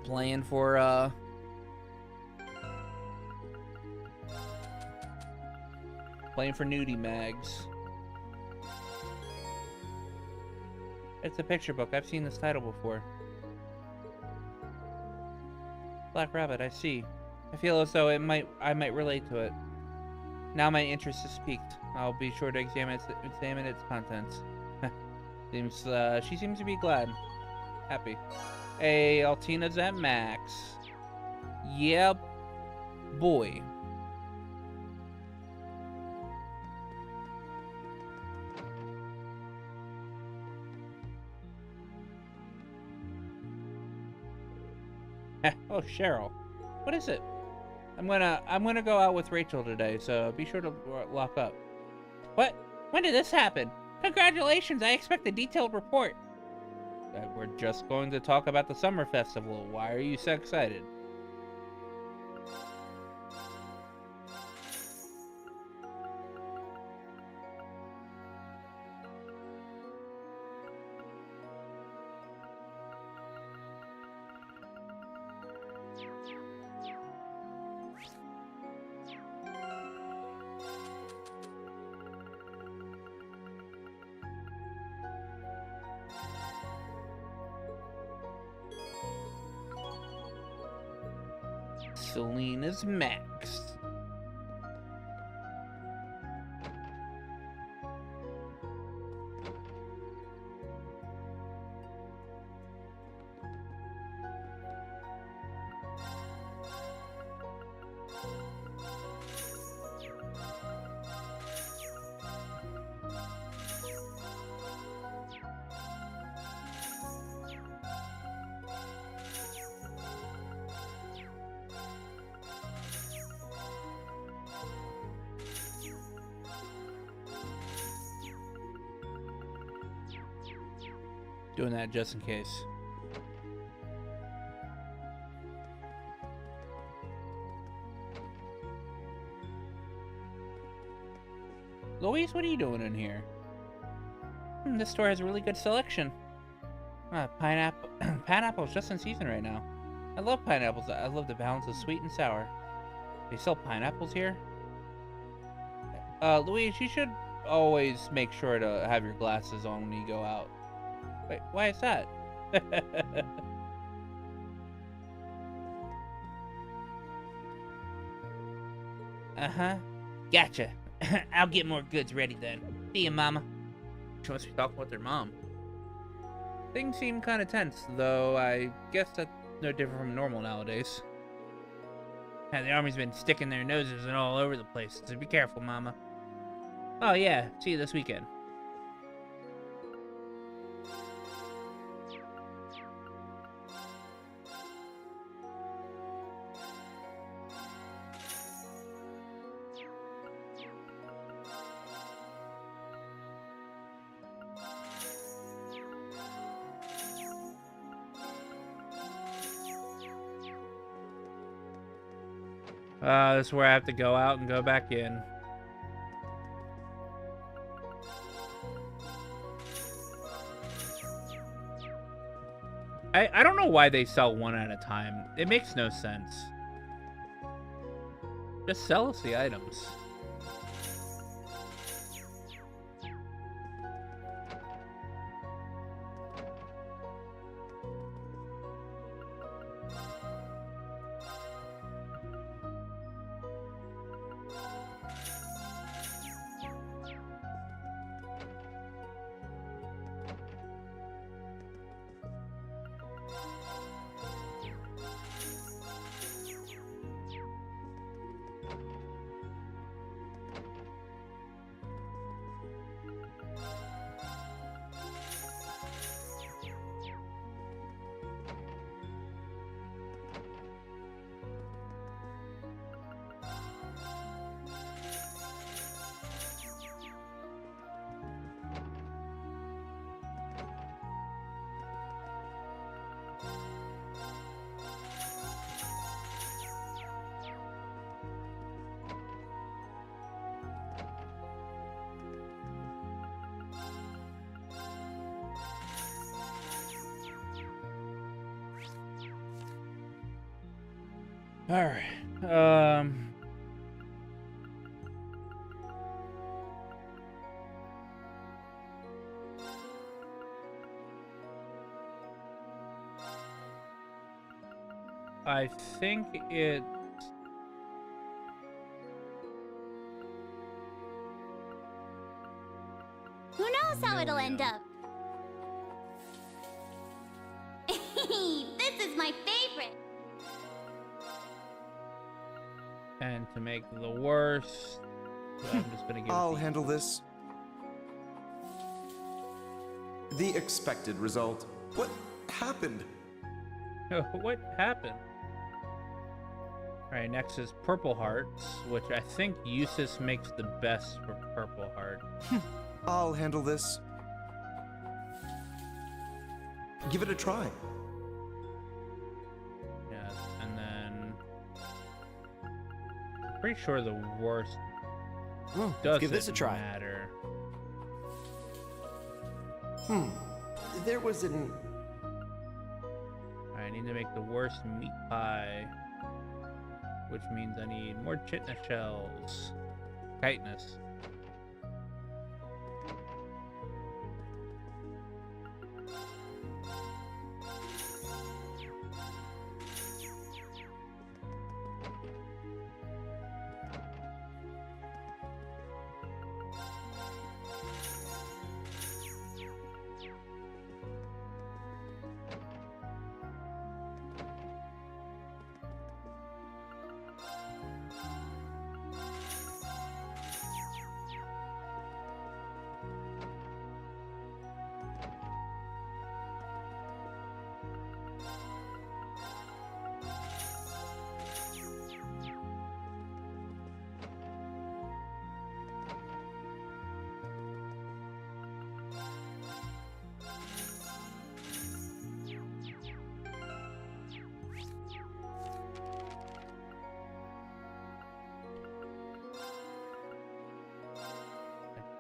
Playing for, Playing for nudie mags. It's a picture book. I've seen this title before. Black Rabbit, I see. I feel as though I might relate to it. Now my interest is piqued. I'll be sure to examine its contents. She seems to be glad. Happy. Hey, Altina's at max. Yep. Boy. Oh, Cheryl. What is it? I'm gonna go out with Rachel today, so be sure to lock up. What? When did this happen? Congratulations, I expect a detailed report. We're just going to talk about the summer festival. Why are you so excited? Selena's max. Doing that just in case. Louise, what are you doing in here? This store has a really good selection. Pineapple. Pineapple's just in season right now. I love pineapples. I love the balance of sweet and sour. They sell pineapples here? Louise, you should always make sure to have your glasses on when you go out. Wait, why is that? Uh-huh. Gotcha. I'll get more goods ready then. See ya, Mama. She must be talking with her mom. Things seem kind of tense, though I guess that's no different from normal nowadays. Yeah, the army's been sticking their noses in all over the place, so be careful, Mama. Oh yeah, see you this weekend. This is where I have to go out and go back in. I don't know why they sell one at a time. It makes no sense. Just sell us the items. All right. I think it's Who knows how it'll end up? This is my favorite. and to make the worst. I'm just gonna give I'll handle this. The expected result. What happened? What happened? Alright, next is Purple Hearts, which I think Eustace makes the best for Purple Heart. I'll handle this. Give it a try. Yeah, and then I'm pretty sure the worst doesn't give this a try. matter. There was an... I need to make the worst meat pie, which means I need more chitna shells. Chitinous.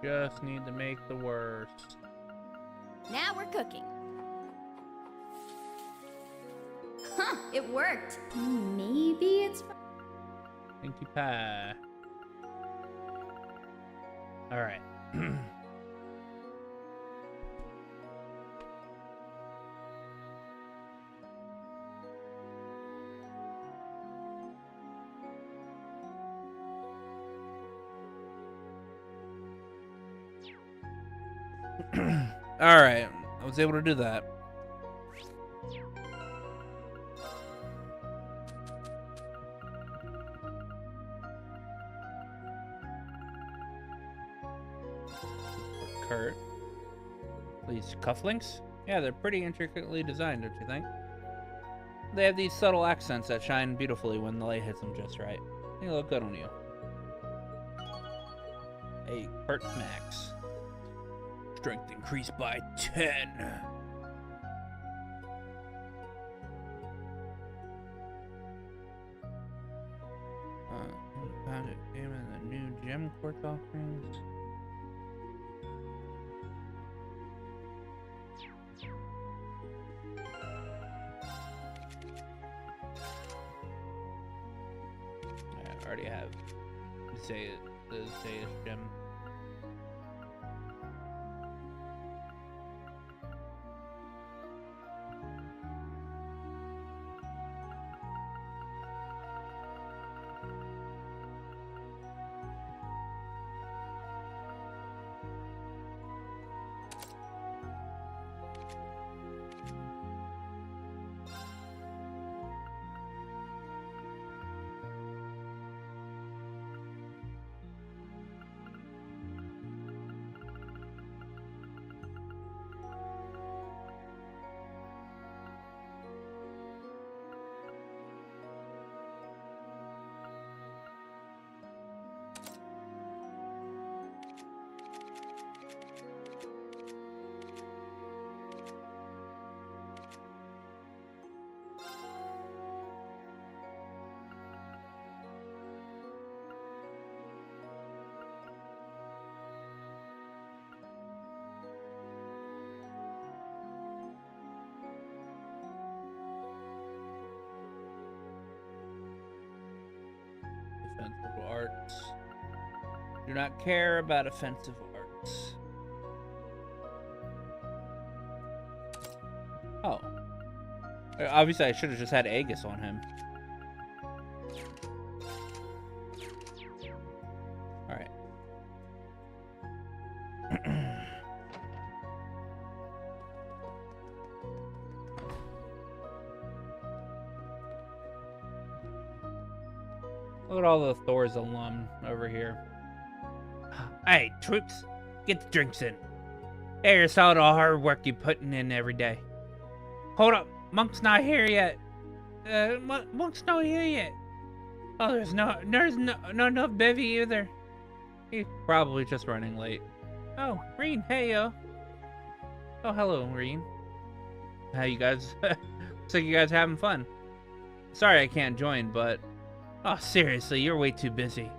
Just need to make the worst. Now we're cooking. Huh, it worked. Maybe it's... Pinkie Pie. Alright. Alright, I was able to do that. Kurt. These cufflinks? Yeah, they're pretty intricately designed, don't you think? They have these subtle accents that shine beautifully when the light hits them just right. They look good on you. A Kurt Max. Strength increased by 10. Found it in the new gem quartz offerings. I already have the Zeus gem. Offensive arts. Do not care about offensive arts. Oh. Obviously, I should have just had Aegis on him. Alright. Look at all the Thor's alum over here. Hey, troops, get the drinks in. Here's all the hard work you're putting in every day. Hold up, Monk's not here yet. Monk's not here yet. Oh, there's no enough bevy either. He's probably just running late. Oh, Reen, hey yo. Oh, hello, Reen. How you guys? Looks like you guys having fun. Sorry I can't join, but oh, seriously, you're way too busy.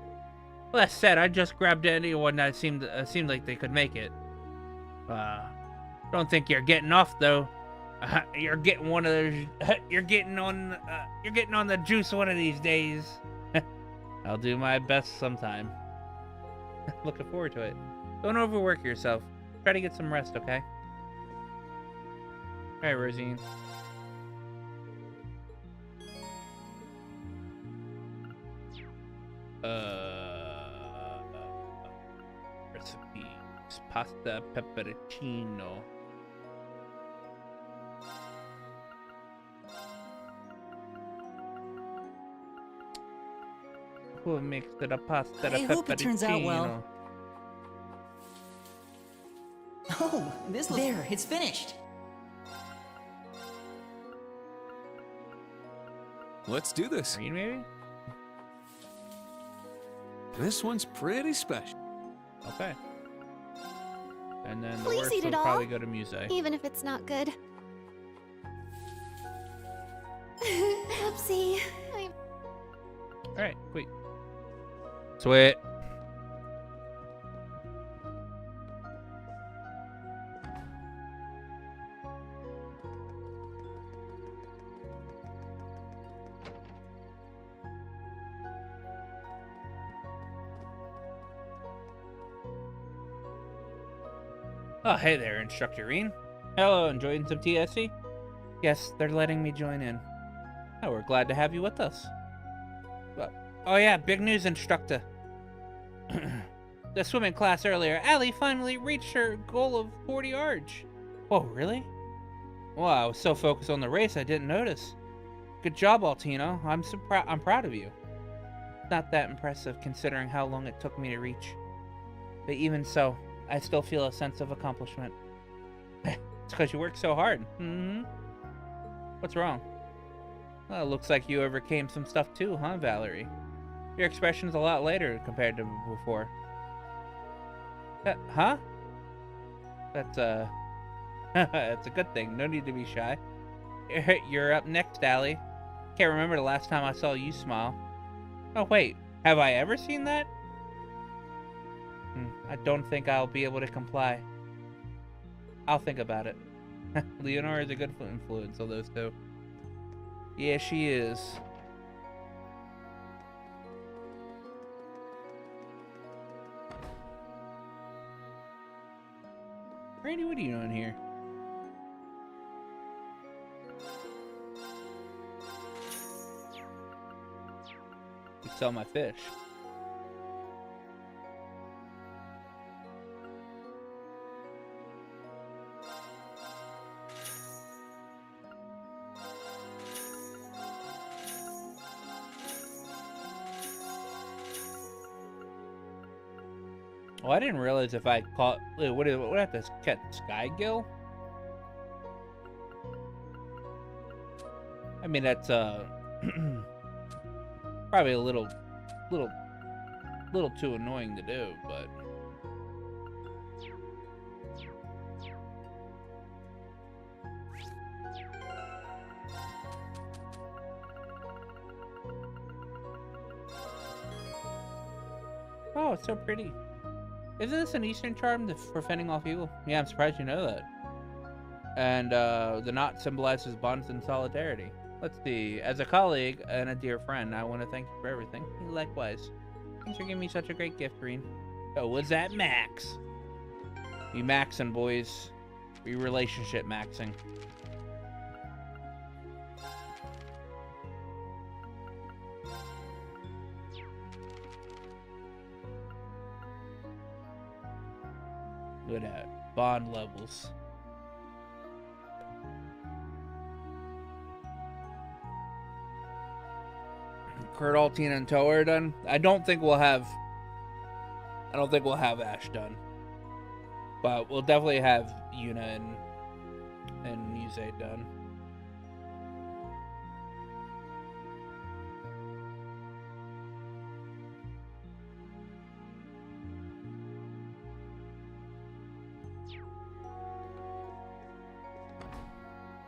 Well, that said, I just grabbed anyone that seemed like they could make it. Don't think you're getting off though. You're getting one of those. You're getting on the juice one of these days. I'll do my best sometime. Looking forward to it. Don't overwork yourself. Try to get some rest, okay? All right, Rosine. Recipes. Pasta pepperoncino. Who mixed the pasta I hope it turns out well. Oh, this looks... There, it's finished. Let's do this. Green, maybe? This one's pretty special. Okay. And then the Please worst eat will it all, probably go to Muse. even if it's not good. Oopsie. Alright, wait. Sweet. Oh, hey there, Instructor Reen. Hello, enjoying some TSC? Yes, they're letting me join in. Oh, we're glad to have you with us. Oh yeah, big news, Instructor. The swimming class earlier, Allie finally reached her goal of 40 arch. Oh, really? Well, I was so focused on the race I didn't notice. Good job, Altino. I'm proud of you. Not that impressive considering how long it took me to reach. But even so, I still feel a sense of accomplishment. It's because you work so hard. What's wrong? Well, it looks like you overcame some stuff too, huh, Valerie? Your expression's a lot lighter compared to before. Huh? That's, that's a good thing. No need to be shy. You're up next, Allie. Can't remember the last time I saw you smile. Oh, wait. Have I ever seen that? I don't think I'll be able to comply. I'll think about it. Leonora is a good influence on those two. Yeah, she is. Randy, what are you doing here? You sell my fish. Oh, I didn't realize if I caught... What have to catch? Skygill? I mean, that's, probably a little too annoying to do, but... Oh, it's so pretty. Isn't this an Eastern charm for fending off evil? Yeah, I'm surprised you know that. And the knot symbolizes bonds and solidarity. Let's see. As a colleague and a dear friend, I want to thank you for everything. Likewise. Thanks for giving me such a great gift, Green. Oh, was that Max? We maxing, boys. We relationship maxing. Look at that. Bond levels. Kurt, Altina, and Toa are done. I don't think we'll have Ash done. But we'll definitely have Yuna and Muse done.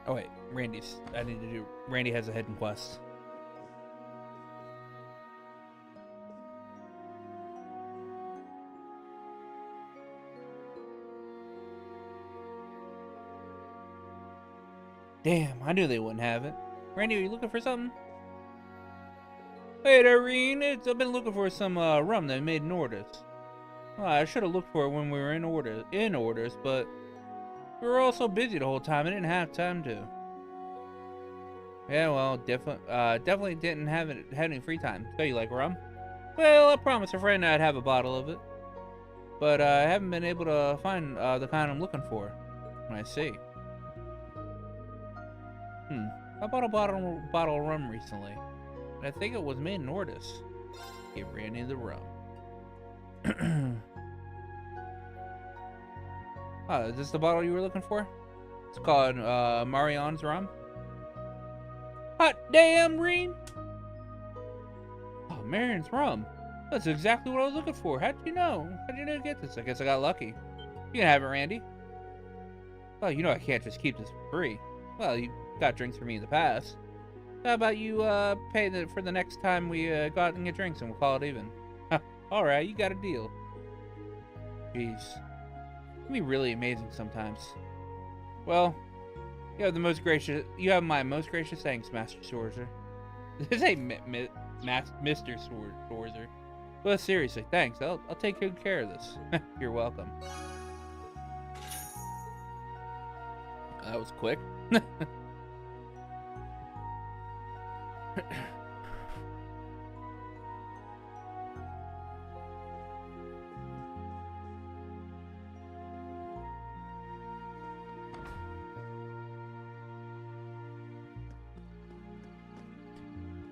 Oh wait, Randy has a hidden quest. Damn, I knew they wouldn't have it. Randy, are you looking for something? Hey, Irene, I've been looking for some rum that made in orders. Well, I should have looked for it when we were in orders, but we were all so busy the whole time I didn't have time to. Yeah, well, definitely didn't have any free time. So you like rum? Well, I promised a friend I'd have a bottle of it, but I haven't been able to find the kind I'm looking for. I see. I bought a bottle of rum recently, and I think it was made in Ordis. Give Randy the rum. Oh, is this the bottle you were looking for? It's called Marion's rum. Hot damn, Reen! Oh, Marion's rum. That's exactly what I was looking for. How'd you know? How'd you know to get this? I guess I got lucky. You can have it, Randy. Oh, you know I can't just keep this for free. Well, you got drinks for me in the past. How about you pay for the next time we go out and get drinks and we'll call it even? Alright, you got a deal. Jeez. It can be really amazing sometimes. Well, you have my most gracious thanks, Master Sorcerer. This ain't Mr. Sorcerer. Well, seriously, thanks. I'll take good care of this. You're welcome. That was quick.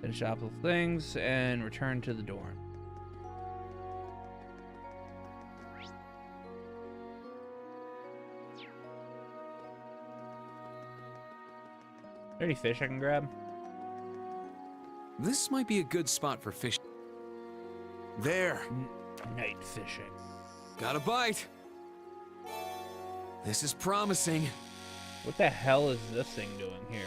Finish off the things and return to the dorm. there any fish I can grab? This might be a good spot for fish. There. Night fishing. Got a bite. This is promising. What the hell is this thing doing here?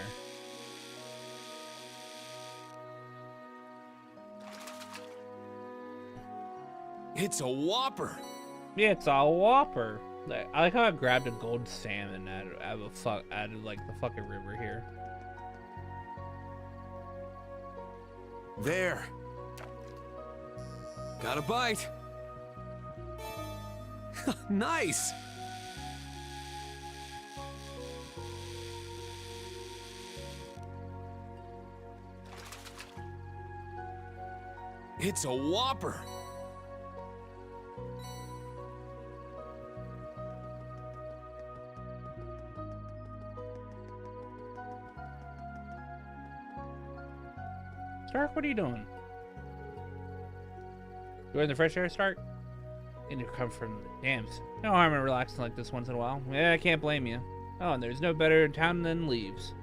It's a whopper. Yeah, it's a whopper. I like how I grabbed a gold salmon out of like the fucking river here. There. Got a bite. Nice. It's a whopper. Stark, what are you doing? You in the fresh air, Stark? And you come from the dams. No harm in relaxing like this once in a while. Yeah, I can't blame you. Oh, and there's no better town than Leaves.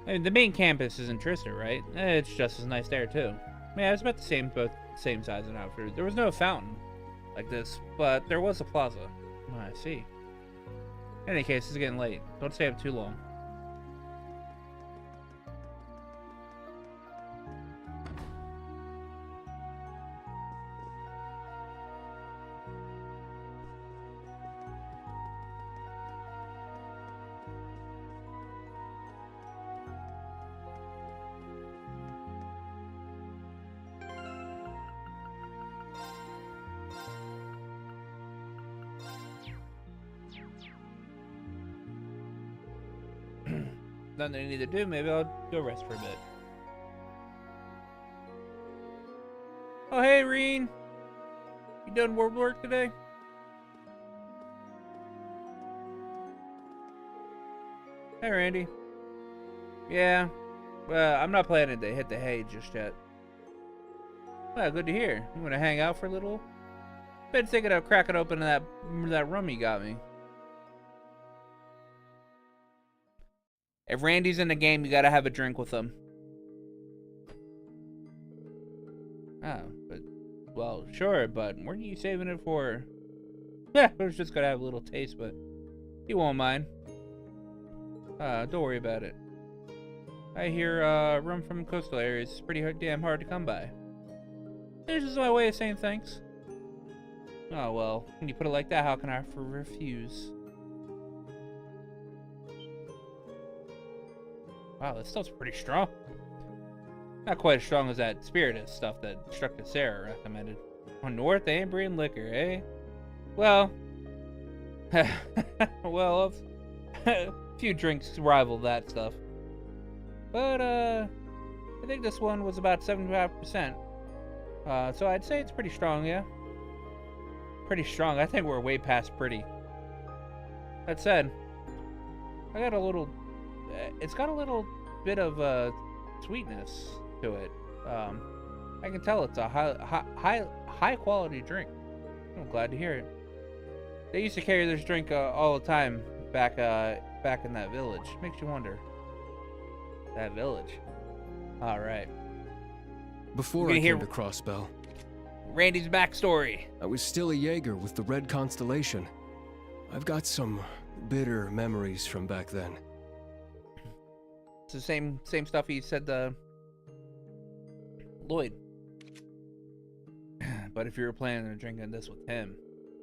I mean, the main campus is in Trista, right? It's just as nice there, too. Yeah, it's about both same size and outfit. There was no fountain like this, but there was a plaza. Oh, I see. In any case, it's getting late. Don't stay up too long. Nothing I need to do, maybe I'll go rest for a bit. Oh, hey, Reen. You done work today? Hey, Randy. Yeah. Well, I'm not planning to hit the hay just yet. Well, good to hear. You want to hang out for a little? Been thinking of cracking open that rum you got me. If Randy's in the game, you gotta have a drink with him. Oh, but, well, sure, but weren't you saving it for... Yeah, I was just gonna have a little taste, but you won't mind. Don't worry about it. I hear, rum from coastal areas is pretty damn hard to come by. This is my way of saying thanks. Oh, well, when you put it like that, how can I refuse? Wow, this stuff's pretty strong. Not quite as strong as that spiritus stuff that Instructor Sarah recommended. On North Ambrian liquor, eh? Well... well, a few drinks rival that stuff. But, I think this one was about 75%. So I'd say it's pretty strong, yeah? Pretty strong. I think we're way past pretty. That said, I got a little... it's got a little bit of sweetness to it. I can tell it's a high quality drink. I'm glad to hear it. They used to carry this drink all the time back in that village. Makes you wonder. That village. All right. Before I came to Crossbell, Randy's backstory. I was still a Jaeger with the Red Constellation. I've got some bitter memories from back then. It's the same stuff he said to Lloyd. But if you were planning on drinking this with him,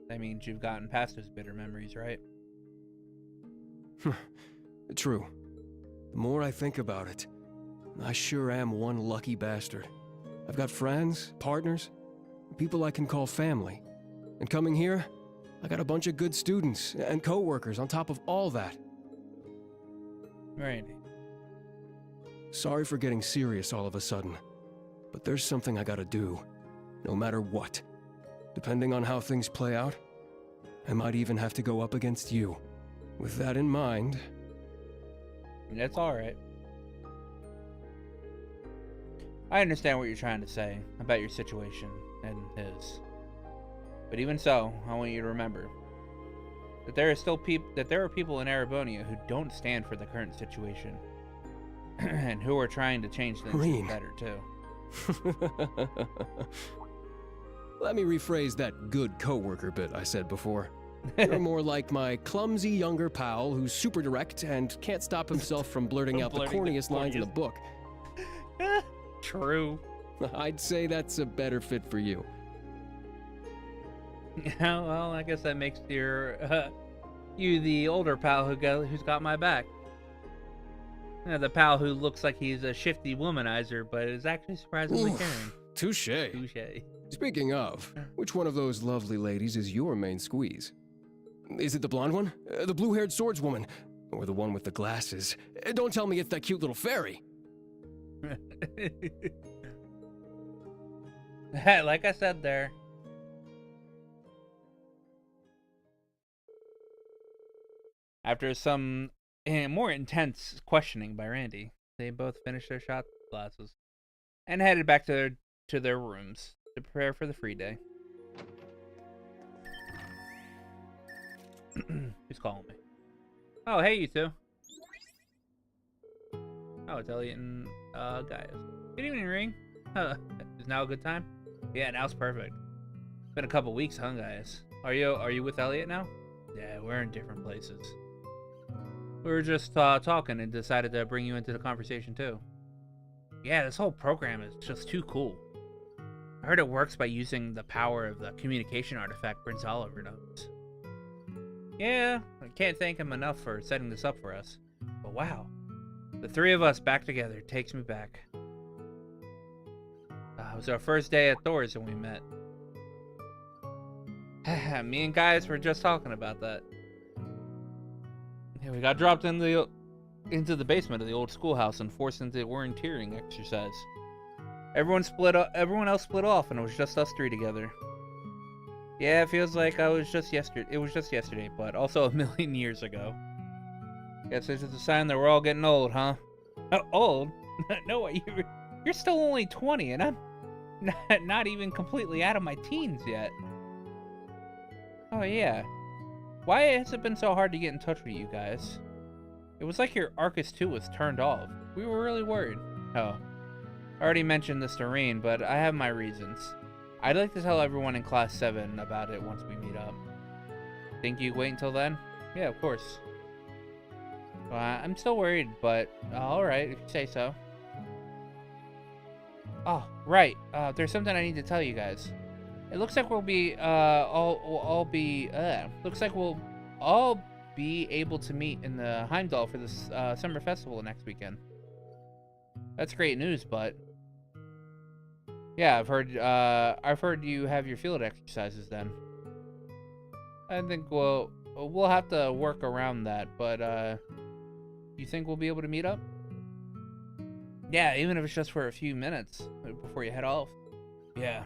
that means you've gotten past those bitter memories, right? True. The more I think about it, I sure am one lucky bastard. I've got friends, partners, people I can call family. And coming here, I got a bunch of good students and co-workers on top of all that. Randy. Sorry for getting serious all of a sudden, but there's something I gotta do, no matter what. Depending on how things play out, I might even have to go up against you. With that in mind... That's alright. I understand what you're trying to say about your situation and his. But even so, I want you to remember that there are still people in Erebonia who don't stand for the current situation. and who are trying to change things Rean. better too. Let me rephrase that good coworker bit I said before. You're more like my clumsy younger pal who's super direct and can't stop himself from blurting out the corniest lines in the book. True. I'd say that's a better fit for you. Yeah, well, I guess that makes you the older pal who's got my back. Yeah, the pal who looks like he's a shifty womanizer, but is actually surprisingly caring. Touche. Touche. Speaking of, which one of those lovely ladies is your main squeeze? Is it the blonde one? The blue-haired swordswoman? Or the one with the glasses? Don't tell me it's that cute little fairy. Like I said there. After some more intense questioning by Randy, they both finished their shot glasses and headed back to their rooms to prepare for the free day. Who's calling me? Oh, hey, you two. Oh, it's Elliot and Gaius. Good evening, Ring. Is now a good time? Yeah, now's perfect. Been a couple weeks, huh, Gaius? Are you with Elliot now? Yeah, we're in different places. We were just talking and decided to bring you into the conversation too. Yeah, this whole program is just too cool. I heard it works by using the power of the communication artifact Prince Oliver knows. Yeah, I can't thank him enough for setting this up for us. But wow, the three of us back together takes me back. It was our first day at Thor's when we met. Me and Gaius were just talking about that. Yeah, we got dropped into the basement of the old schoolhouse and forced into the orienteering exercise. Everyone else split off, and it was just us three together. Yeah, it feels like it was just yesterday, but also a million years ago. Guess it's just a sign that we're all getting old, huh? Old? No, you're still only 20, and I'm not even completely out of my teens yet. Oh yeah. Why has it been so hard to get in touch with you guys? It was like your Arcus 2 was turned off. We were really worried. Oh. I already mentioned this to Reen, but I have my reasons. I'd like to tell everyone in Class 7 about it once we meet up. Think you wait until then? Yeah, of course. Well, I'm still worried, but alright, if you say so. Oh, right. There's something I need to tell you guys. It looks like we'll all be able to meet in the Heimdallr for this summer festival next weekend. That's great news, but yeah, I've heard you have your field exercises then. I think we'll have to work around that, but you think we'll be able to meet up? Yeah, even if it's just for a few minutes before you head off. Yeah.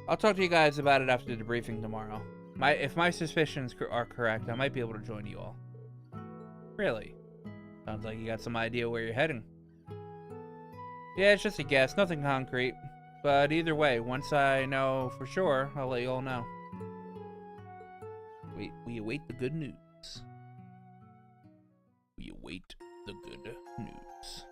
I'll talk to you guys about it after the briefing tomorrow. If my suspicions are correct, I might be able to join you all. Really? Sounds like you got some idea where you're heading. Yeah, it's just a guess, nothing concrete. But either way, once I know for sure, I'll let you all know. We await the good news. We await the good news.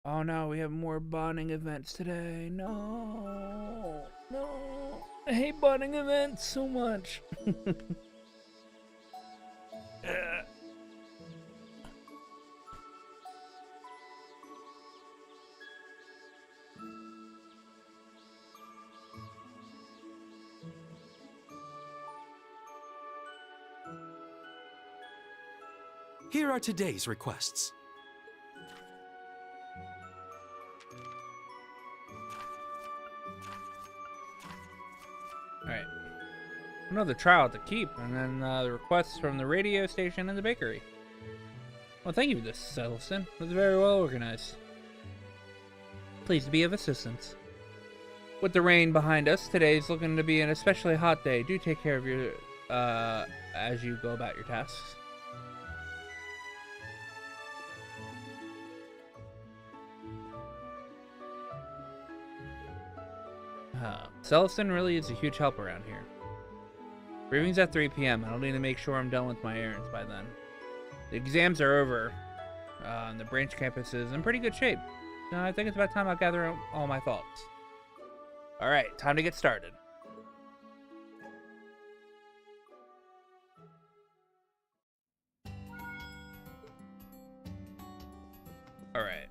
Oh no, we have more bonding events today. No. I hate bonding events so much. Here are today's requests. Alright. Another trial to keep, and then the requests from the radio station and the bakery. Well, thank you for this, Settleson. It was very well organized. Pleased to be of assistance. With the rain behind us, today's looking to be an especially hot day. Do take care of your, as you go about your tasks. Celestin really is a huge help around here. Briefing's at 3 p.m. I'll need to make sure I'm done with my errands by then. The exams are over, and the branch campus is in pretty good shape. So I think it's about time I gather all my thoughts. Alright, time to get started. Alright.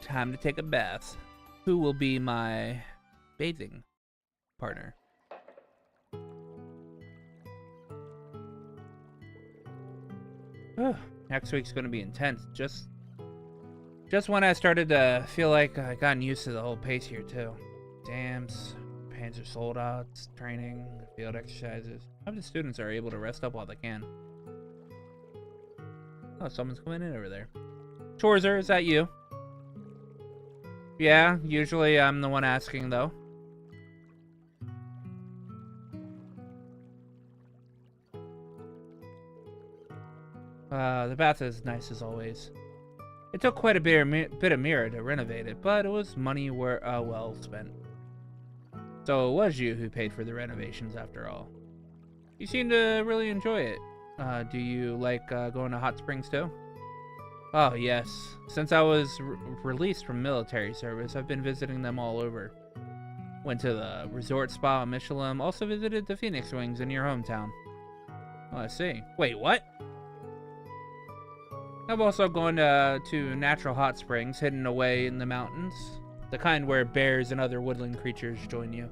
Time to take a bath. Who will be my bathing partner? Next week's gonna be intense. Just when I started to feel like I gotten used to the whole pace here too. Exams, Panzer soldouts, training, field exercises. I hope the students are able to rest up while they can. Oh, someone's coming in over there. Chorzer, is that you? Yeah, usually I'm the one asking though. The bath is nice as always. It took quite a bit of mirror to renovate it, but it was money well spent. So it was you who paid for the renovations after all. You seem to really enjoy it. Do you like going to hot springs too? Oh yes. Since I was released from military service, I've been visiting them all over. Went to the resort spa in Michelin, also visited the Phoenix Wings in your hometown. Oh, I see. Wait, what? I've also gone to natural hot springs hidden away in the mountains. The kind where bears and other woodland creatures join you.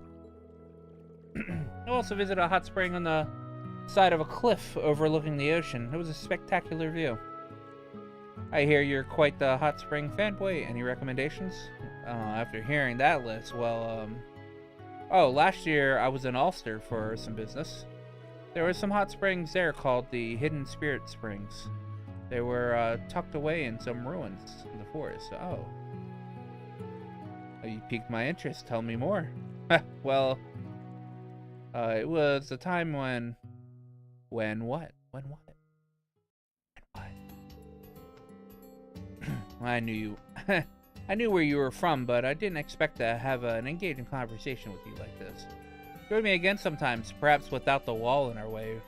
I also visited a hot spring on the side of a cliff overlooking the ocean. It was a spectacular view. I hear you're quite the hot spring fanboy. Any recommendations? After hearing that list, well, oh, last year I was in Ulster for some business. There were some hot springs there called the Hidden Spirit Springs. They were tucked away in some ruins in the forest. Oh. You piqued my interest. Tell me more. Well, it was a time when what? When what? I knew I knew where you were from, but I didn't expect to have an engaging conversation with you like this. Join me again sometimes, perhaps without the wall in our way,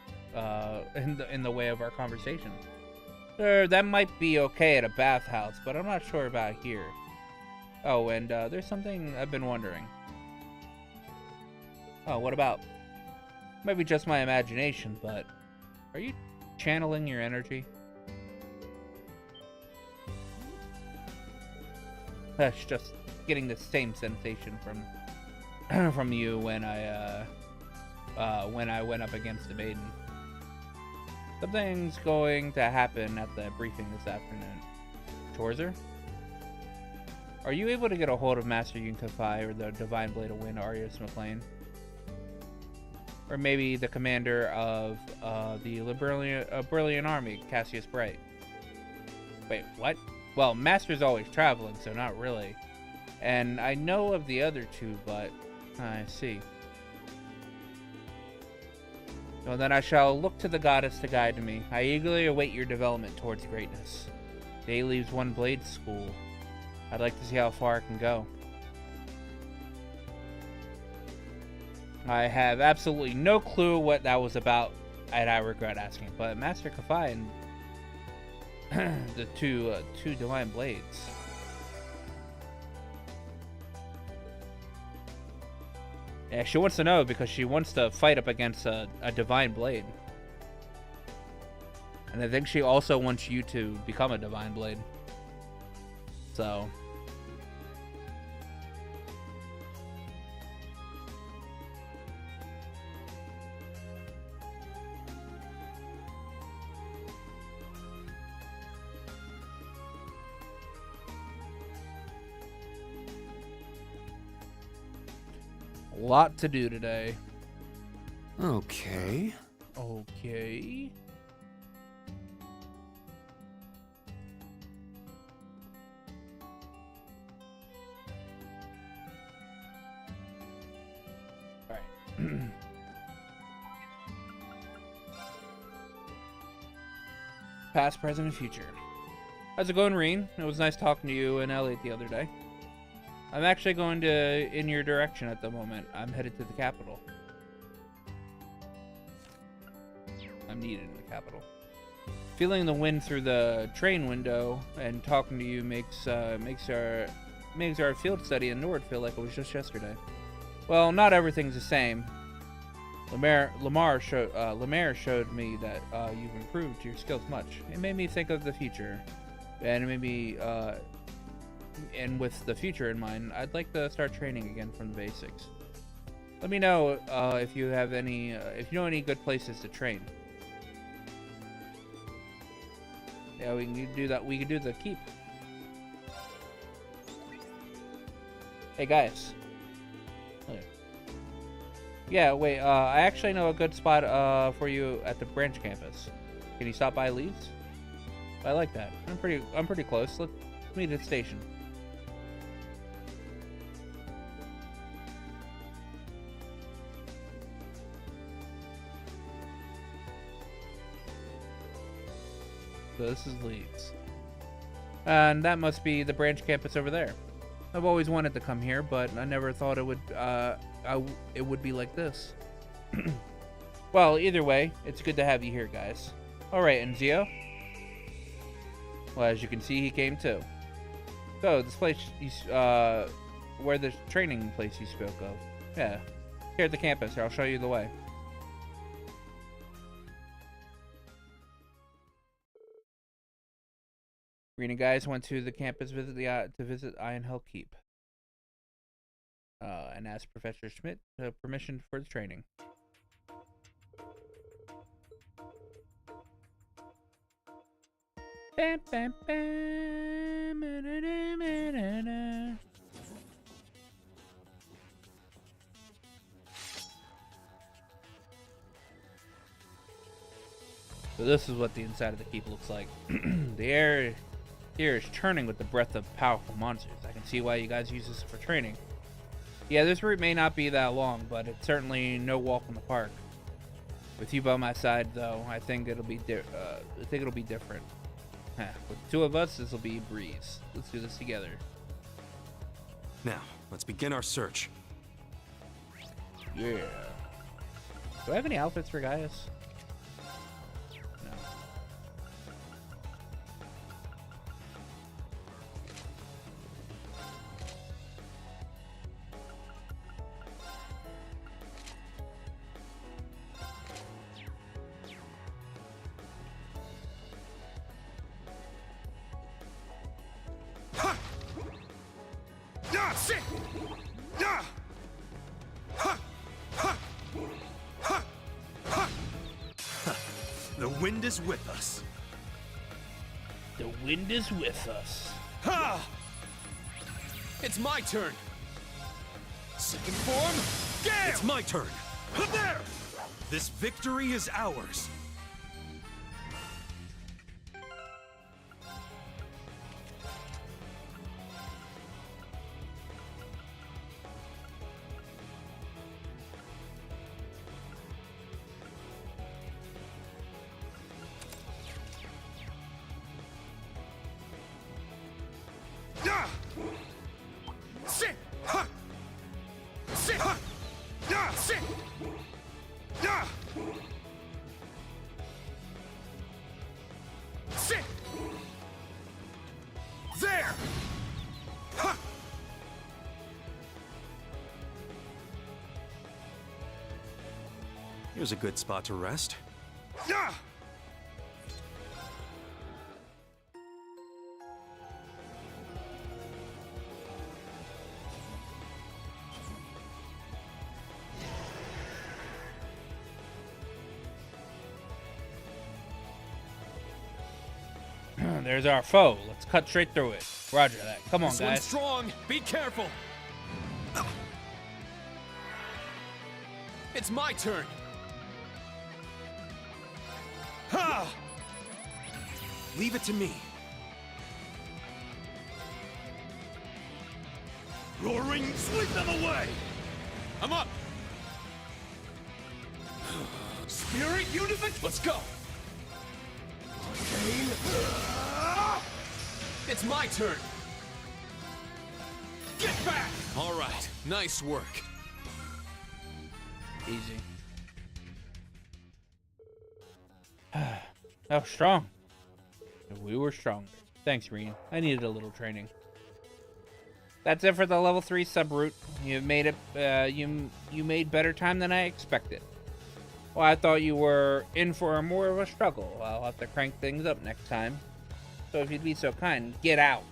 in the way of our conversation. That might be okay at a bathhouse, but I'm not sure about here. Oh, and there's something I've been wondering. Oh, what about? Maybe just my imagination, but are you channeling your energy? That's just getting the same sensation from you when I went up against the maiden. Something's going to happen at the briefing this afternoon. Chorzer? Are you able to get a hold of Master Yunkafai or the Divine Blade of Wind, Arius McLean? Or maybe the commander of the Brilliant Army, Cassius Bright? Wait, what? Well, Master's always traveling, so not really. And I know of the other two, but I see. Well, then I shall look to the goddess to guide me. I eagerly await your development towards greatness. Day leaves one blade school. I'd like to see how far it can go. I have absolutely no clue what that was about, and I regret asking. But Master Kafai and the two divine blades. Yeah, she wants to know because she wants to fight up against a divine blade. And I think she also wants you to become a divine blade. So... lot to do today. Okay. Okay. Alright. Past, present, and future. How's it going, Reen? It was nice talking to you and Elliot the other day. I'm actually going in your direction at the moment. I'm headed to the capital. I'm needed in the capital. Feeling the wind through the train window and talking to you makes our field study in Nord feel like it was just yesterday. Well, not everything's the same. Lemaire showed me that you've improved your skills much. It made me think of the future, and it made me and with the future in mind, I'd like to start training again from the basics. Let me know if you have any, if you know any good places to train. Yeah, we can do that. We can do the keep. Hey guys. Okay. Yeah, wait. I actually know a good spot for you at the branch campus. Can you stop by Leeds? I like that. I'm pretty close. Let's meet at the station. So this is Leeds. And that must be the branch campus over there. I've always wanted to come here, but I never thought it would be like this. Well, either way, it's good to have you here, guys. Alright, and Zio? Well, as you can see, he came too. So, this place, where the training place you spoke of. Yeah. Here at the campus, here, I'll show you the way. Rena guys went to the campus to visit Ironhill Keep. And asked Professor Schmidt permission for the training. Bam, bam, bam, So this is what the inside of the keep looks like. The air here is churning with the breath of powerful monsters. I can see why you guys use this for training. Yeah, this route may not be that long, but it's certainly no walk in the park. With you by my side, though, I think it'll be different. With the two of us, this will be a breeze. Let's do this together. Now, let's begin our search. Yeah. Do I have any outfits for Gaius? No. The wind is with us. The wind is with us. Ha! It's my turn. Second form, Gale! It's my turn. There! This victory is ours. There! Ha! Here's a good spot to rest. Yeah! There's our foe. Let's cut straight through it. Roger that. Come on, this guys. One's strong. Be careful. It's my turn. Ha! Leave it to me. Roaring, sweep them away. I'm up. Spirit unification. Let's go. Arcane It's my turn! Get back! Alright, nice work. Easy. Oh, strong. We were stronger. Thanks, Reen. I needed a little training. That's it for the level 3 sub-route. You made it. You made better time than I expected. Well, I thought you were in for more of a struggle. I'll have to crank things up next time. So if you'd be so kind, get out.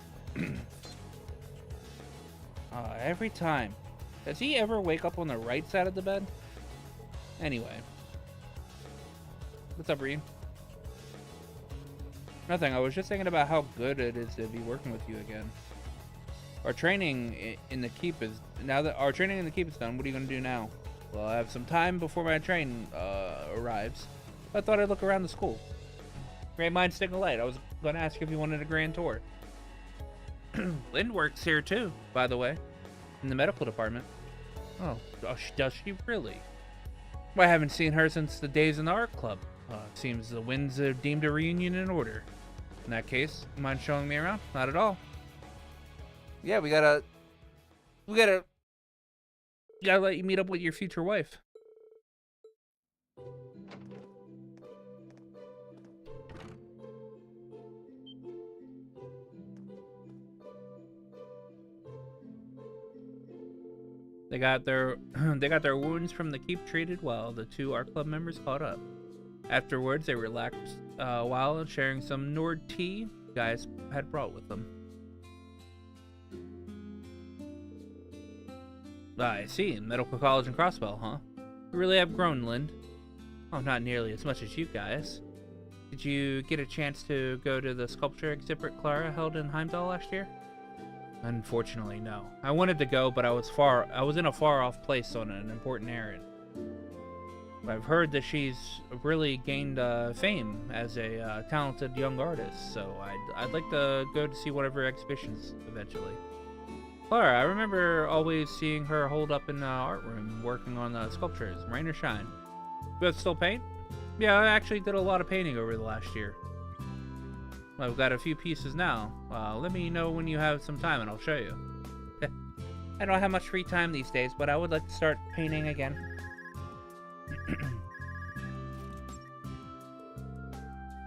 Every time. Does he ever wake up on the right side of the bed? Anyway. What's up, Reen? Nothing. I was just thinking about how good it is to be working with you again. Our training in the keep is... Now that our training in the keep is done, what are you going to do now? Well, I have some time before my train arrives. I thought I'd look around the school. Great minds think alike. I was going to ask if you wanted a grand tour. Lynn works here too, by the way. In the medical department. Oh, does she really? Well, I haven't seen her since the days in the art club. Seems the winds have deemed a reunion in order. In that case, mind showing me around? Not at all. Yeah, we gotta let you meet up with your future wife. They got their wounds from the keep treated well. The two art club members caught up. Afterwards, they relaxed a while, sharing some Nord tea guys had brought with them. I see. Medical college in Crossbell, huh? You really have grown, Lind. Oh, not nearly as much as you guys. Did you get a chance to go to the sculpture exhibit Clara held in Heimdallr last year? Unfortunately, no. I wanted to go, but I was in a far-off place on an important errand. I've heard that she's really gained fame as a talented young artist, so I'd like to go to see one of her exhibitions eventually. Clara, I remember always seeing her holed up in the art room working on the sculptures, rain or shine. You both still paint? Yeah, I actually did a lot of painting over the last year. I've got a few pieces now. Let me know when you have some time and I'll show you. I don't have much free time these days, but I would like to start painting again.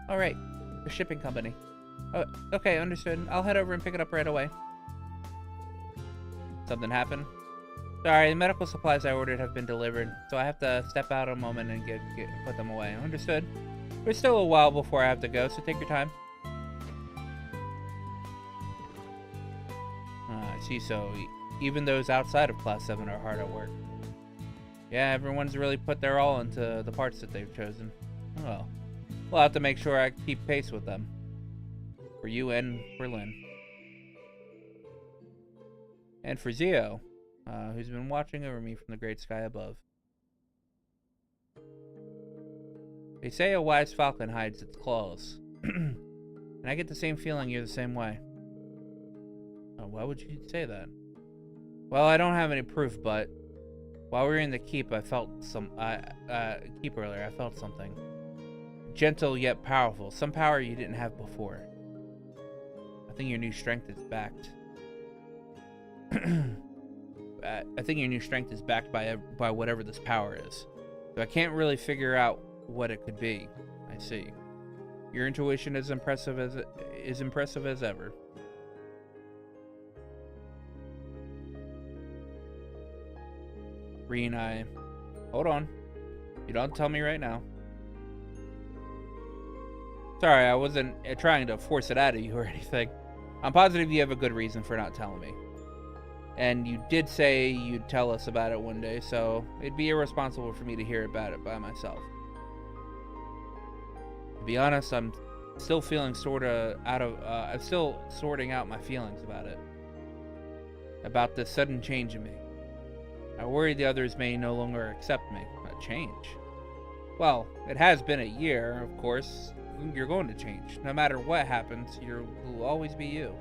Alright, the shipping company. Oh, okay, understood. I'll head over and pick it up right away. Something happened? Sorry, the medical supplies I ordered have been delivered, so I have to step out a moment and put them away. Understood. There's still a while before I have to go, so take your time. I see, so even those outside of Class 7 are hard at work. Yeah, everyone's really put their all into the parts that they've chosen. Well, we'll have to make sure I keep pace with them. For you and for Lynn. And for Zio, who's been watching over me from the great sky above. They say a wise falcon hides its claws. And I get the same feeling you're the same way. Oh, why would you say that? Well, I don't have any proof, but while we were in the keep, I felt earlier, I felt something. Gentle yet powerful. Some power you didn't have before. I think your new strength is backed. I think your new strength is backed by whatever this power is. So I can't really figure out what it could be. I see. Your intuition is impressive as ever. Reen, hold on. You don't tell me right now. Sorry, I wasn't trying to force it out of you or anything. I'm positive you have a good reason for not telling me. And you did say you'd tell us about it one day, so it'd be irresponsible for me to hear about it by myself. To be honest, I'm still feeling I'm still sorting out my feelings about it. About this sudden change in me. I worry the others may no longer accept me. A change? Well, it has been a year, of course. You're going to change. No matter what happens, you'll always be you.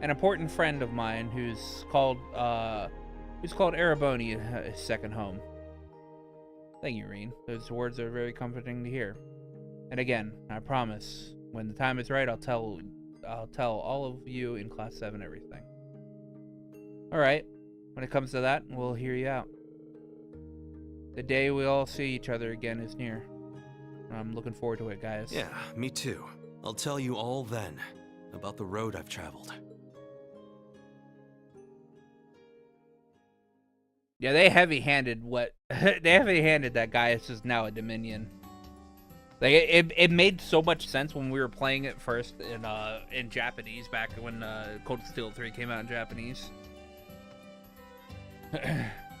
An important friend of mine who's called Ereboni his second home. Thank you, Reen. Those words are very comforting to hear. And again, I promise, when the time is right, I'll tell all of you in Class 7 everything. Alright, when it comes to that, we'll hear you out. The day we all see each other again is near. I'm looking forward to it, guys. Yeah, me too. I'll tell you all then, about the road I've traveled. Yeah, they heavy-handed that guy is just now a Dominion. Like it made so much sense when we were playing it first in Japanese back when Cold Steel 3 came out in Japanese.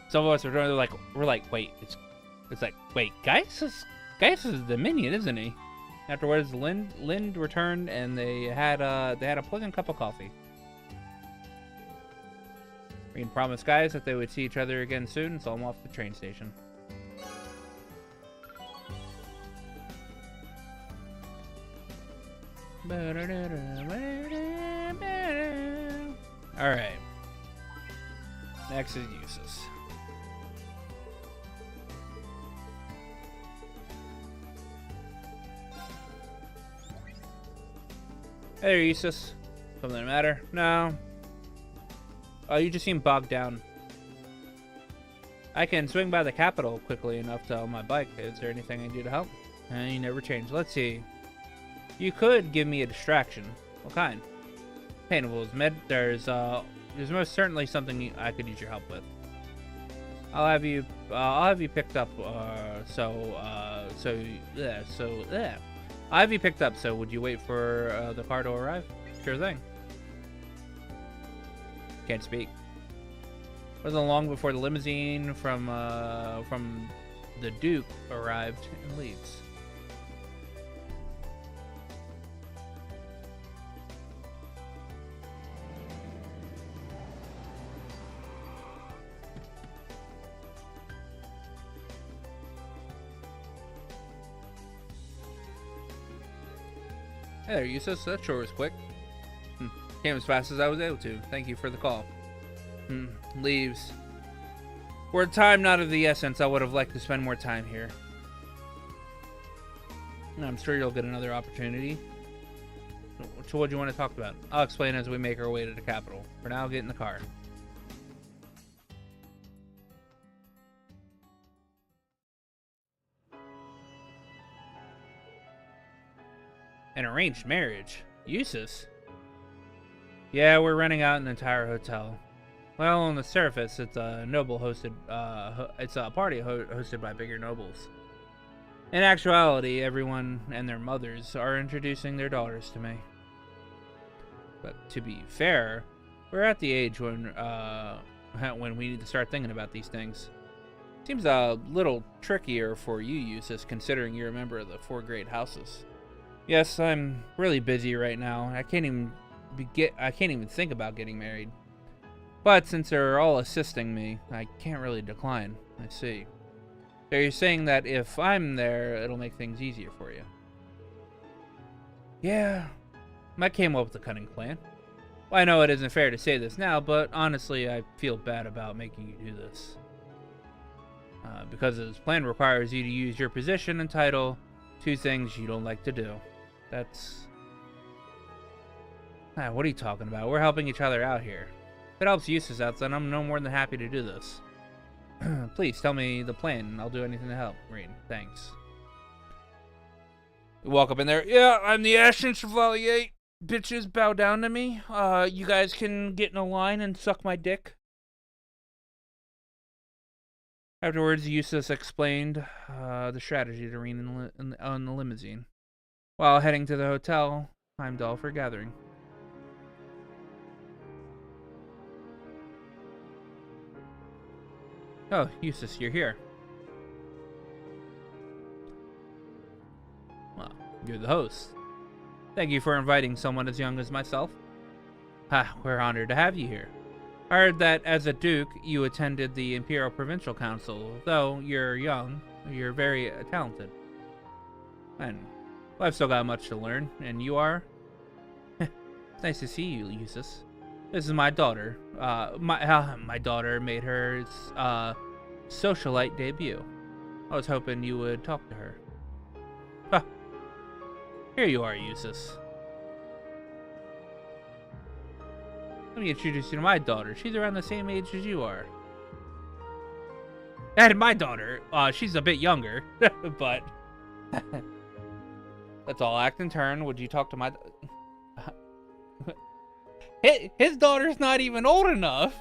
Some of us were like, wait, it's like, wait, Gaius is Dominion, isn't he? Afterwards, Lind returned and they had a pleasant cup of coffee. Reed promised guys that they would see each other again soon and saw him off the train station. Alright. Next is Eustace. Hey there, Eustace. Something the matter? No. Oh, you just seem bogged down. I can swing by the capital quickly enough to on my bike. Is there anything I can do to help? You never change. Let's see. You could give me a distraction. What kind? Paintables. There's most certainly something I could use your help with. I'll have you picked up. I'll have you picked up. So would you wait for the car to arrive? Sure thing. Can't speak. Wasn't long before the limousine from the Duke arrived and leaves. Hey there, Eustace. That sure was quick. Came as fast as I was able to. Thank you for the call. Leaves. Were time not of the essence, I would have liked to spend more time here. I'm sure you'll get another opportunity. So what do you want to talk about? I'll explain as we make our way to the capital. For now, get in the car. An arranged marriage? Eustace? Yeah, we're renting out an entire hotel. Well, on the surface, it's a it's a party hosted by bigger nobles. In actuality, everyone and their mothers are introducing their daughters to me. But to be fair, we're at the age when we need to start thinking about these things. Seems a little trickier for you, Eustace, considering you're a member of the 4 great houses. Yes, I'm really busy right now. I can't even think about getting married. But since they're all assisting me, I can't really decline. I see. So you're saying that if I'm there, it'll make things easier for you? Yeah, I came up with a cunning plan. Well, I know it isn't fair to say this now, but honestly, I feel bad about making you do this. Because this plan requires you to use your position and title to things you don't like to do. That's... what are you talking about? We're helping each other out here. If it helps Eustace out, then I'm no more than happy to do this. Please, tell me the plan, and I'll do anything to help. Reed, thanks. You walk up in there. Yeah, I'm the Ashen Chevalier. Bitches, bow down to me. You guys can get in a line and suck my dick. Afterwards, Eustace explained the strategy to Reed on the limousine. While heading to the hotel, Heimdallr for gathering. Oh, Eustace, you're here. Well, you're the host. Thank you for inviting someone as young as myself. We're honored to have you here. I heard that as a duke, you attended the Imperial Provincial Council. Though you're young, you're very talented. And well, I've still got much to learn, and you are? It's nice to see you, Eustace. This is my daughter. My daughter made her socialite debut. I was hoping you would talk to her. Here you are, Eustace. Let me introduce you to my daughter. She's around the same age as you are. And my daughter, she's a bit younger, but let's all act in turn. Would you talk to my... His daughter's not even old enough.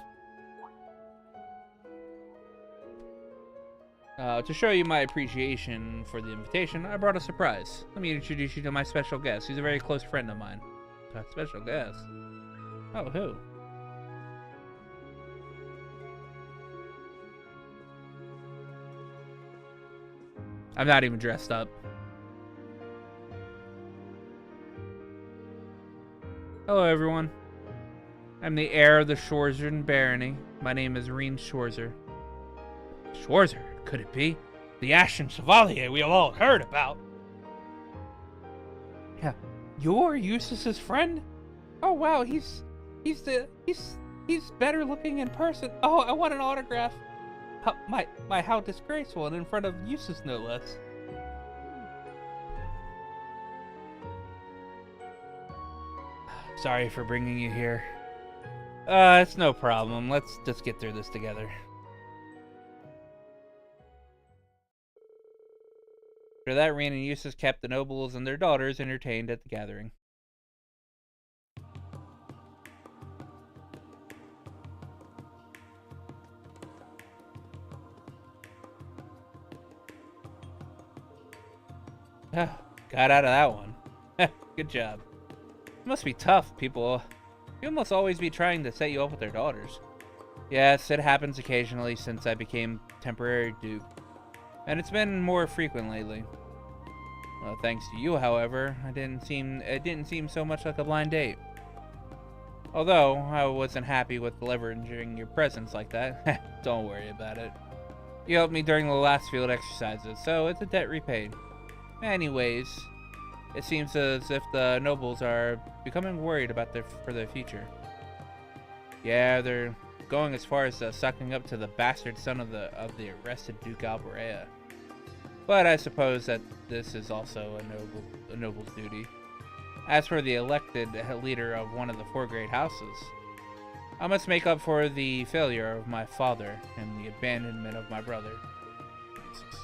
To show you my appreciation for the invitation, I brought a surprise. Let me introduce you to my special guest. He's a very close friend of mine. A special guest? Oh, who? I'm not even dressed up. Hello, everyone. I'm the heir of the Schwarzer barony. My name is Reen Schwarzer. Schwarzer? Could it be? The Ashen Chevalier we have all heard about. Yeah, you're Eustace's friend? Oh wow, he's better looking in person. Oh, I want an autograph. How disgraceful, and in front of Eustace no less. Sorry for bringing you here. It's no problem. Let's just get through this together. After that, Reen and Eustace kept the nobles and their daughters entertained at the gathering. Oh, got out of that one. Good job. It must be tough. People must always be trying to set you up with their daughters. Yes, it happens occasionally since I became temporary duke. And it's been more frequent lately. Well, thanks to you, however, it didn't seem so much like a blind date. Although, I wasn't happy with leveraging your presence like that. Don't worry about it. You helped me during the last field exercises, so it's a debt repaid. Anyways, it seems as if the nobles are becoming worried about for their future. Yeah, they're going as far as sucking up to the bastard son of the arrested Duke Alberea. But I suppose that this is also a noble's duty. As for the elected leader of one of the 4 great houses, I must make up for the failure of my father and the abandonment of my brother. Jesus.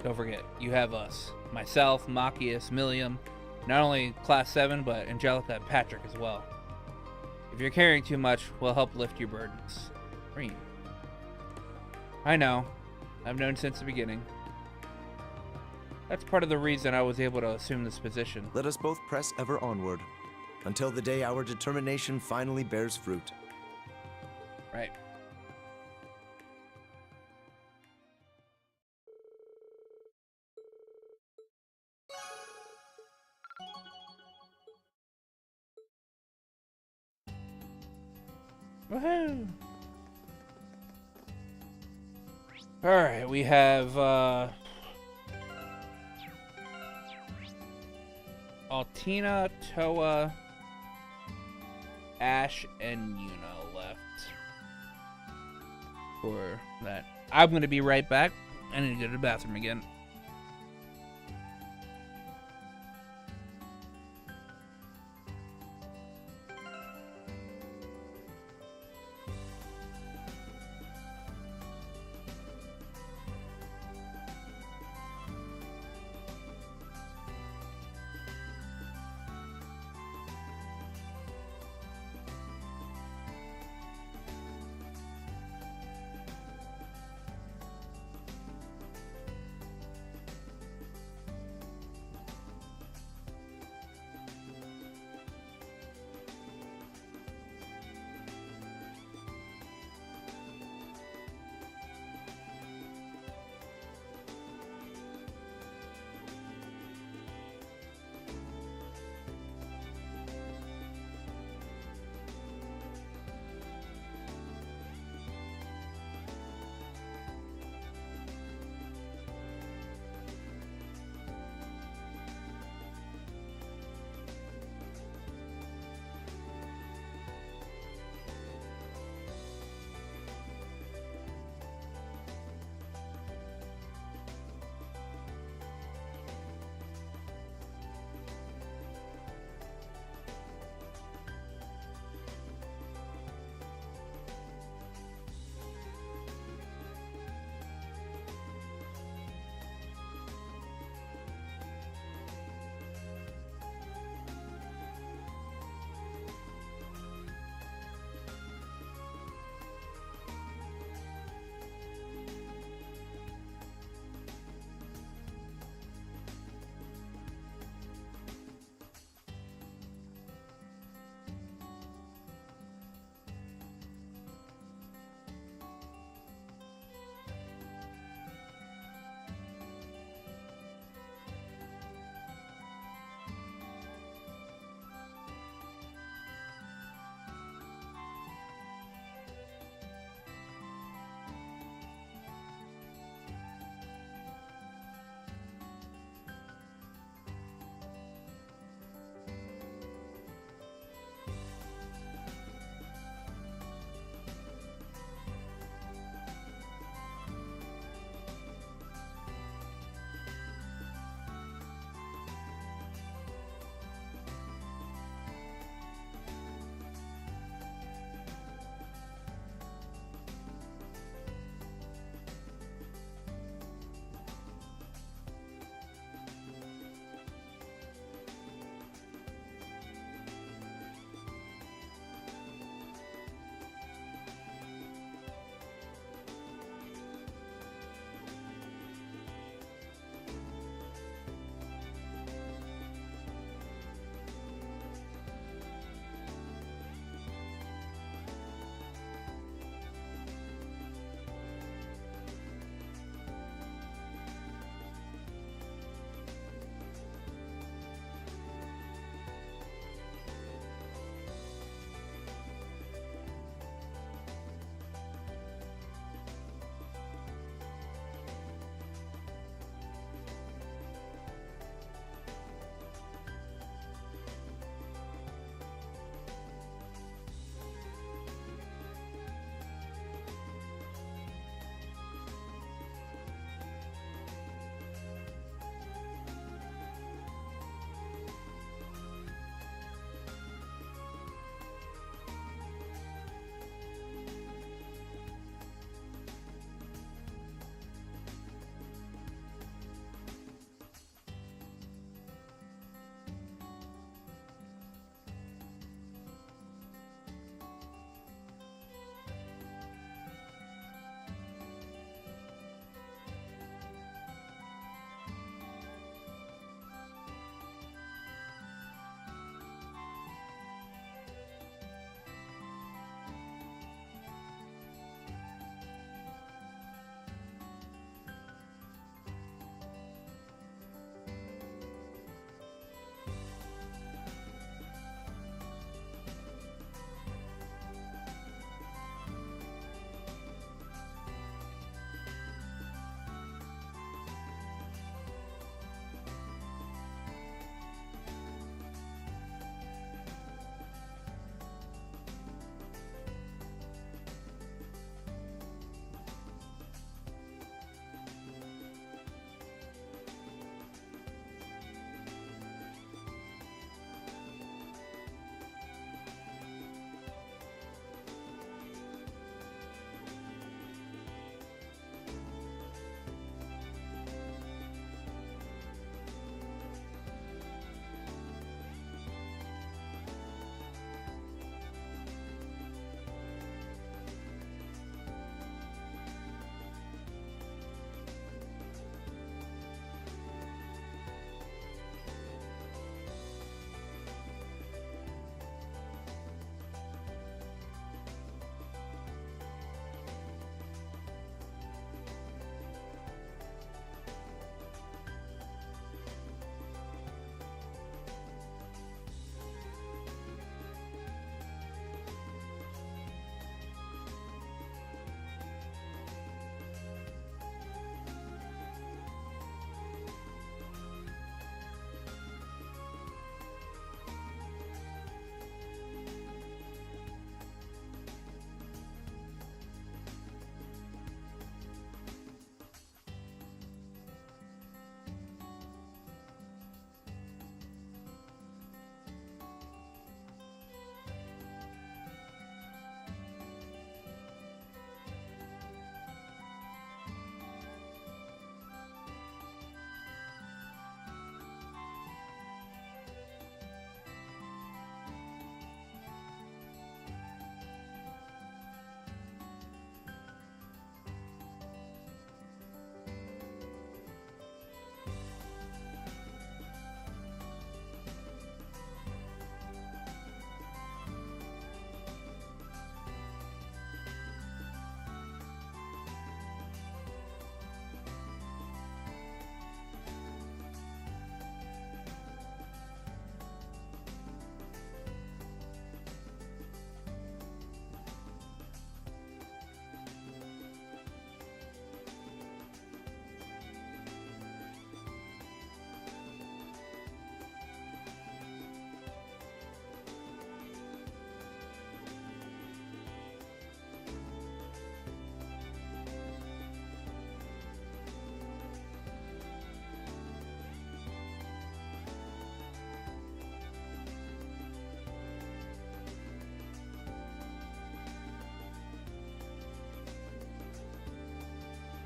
Don't forget, you have us. Myself, Machias, Millium, not only Class 7, but Angelica and Patrick as well. If you're carrying too much, we'll help lift your burdens. Reen. I know. I've known since the beginning. That's part of the reason I was able to assume this position. Let us both press ever onward, until the day our determination finally bears fruit. Right. Woohoo! Alright, we have, Altina, Toa, Ash, and Yuna left for that. I'm gonna be right back. I need to go to the bathroom again.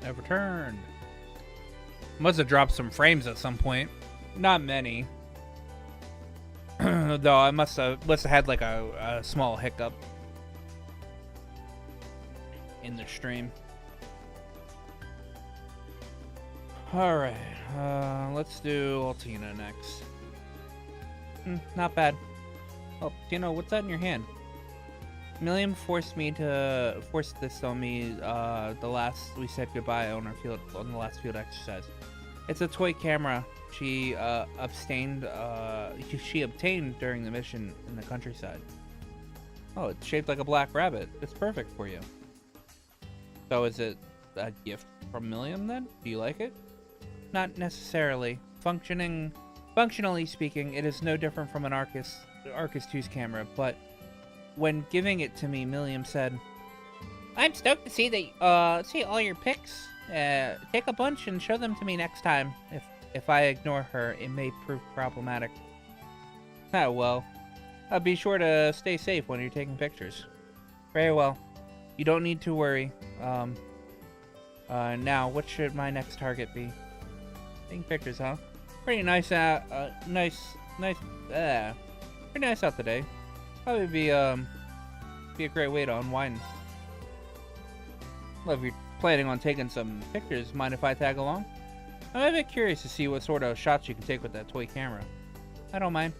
I've returned. Must have dropped some frames at some point. Not many. Though I must have had like a small hiccup in the stream. Alright, let's do Altina next. Not bad. Oh, Tino, what's that in your hand? Milliam forced this on me the last we said goodbye on the last field exercise. It's a toy camera she obtained during the mission in the countryside. Oh, it's shaped like a black rabbit. It's perfect for you. So is it a gift from Milliam then? Do you like it? Not necessarily. Functionally speaking, it is no different from an Arcus 2's camera, but when giving it to me, Milliam said, "I'm stoked to see all your pics. Take a bunch and show them to me next time. If I ignore her, it may prove problematic." Ah, well. Be sure to stay safe when you're taking pictures. Very well. You don't need to worry. Now, what should my next target be? Taking pictures, huh? Pretty nice pretty nice out today. Probably be a great way to unwind. Well, if you're planning on taking some pictures, mind if I tag along? I'm a bit curious to see what sort of shots you can take with that toy camera. I don't mind.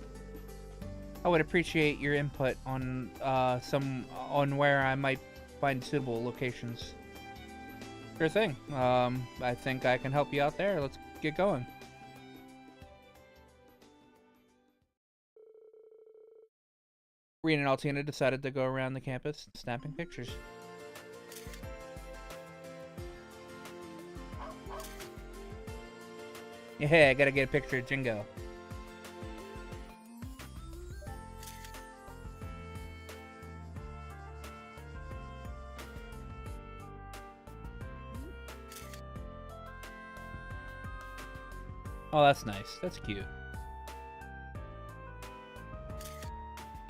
I would appreciate your input on where I might find suitable locations. Sure thing. I think I can help you out there. Let's get going. Reen and Altina decided to go around the campus snapping pictures. Yeah, I gotta get a picture of Jingo. Oh, that's nice. That's cute.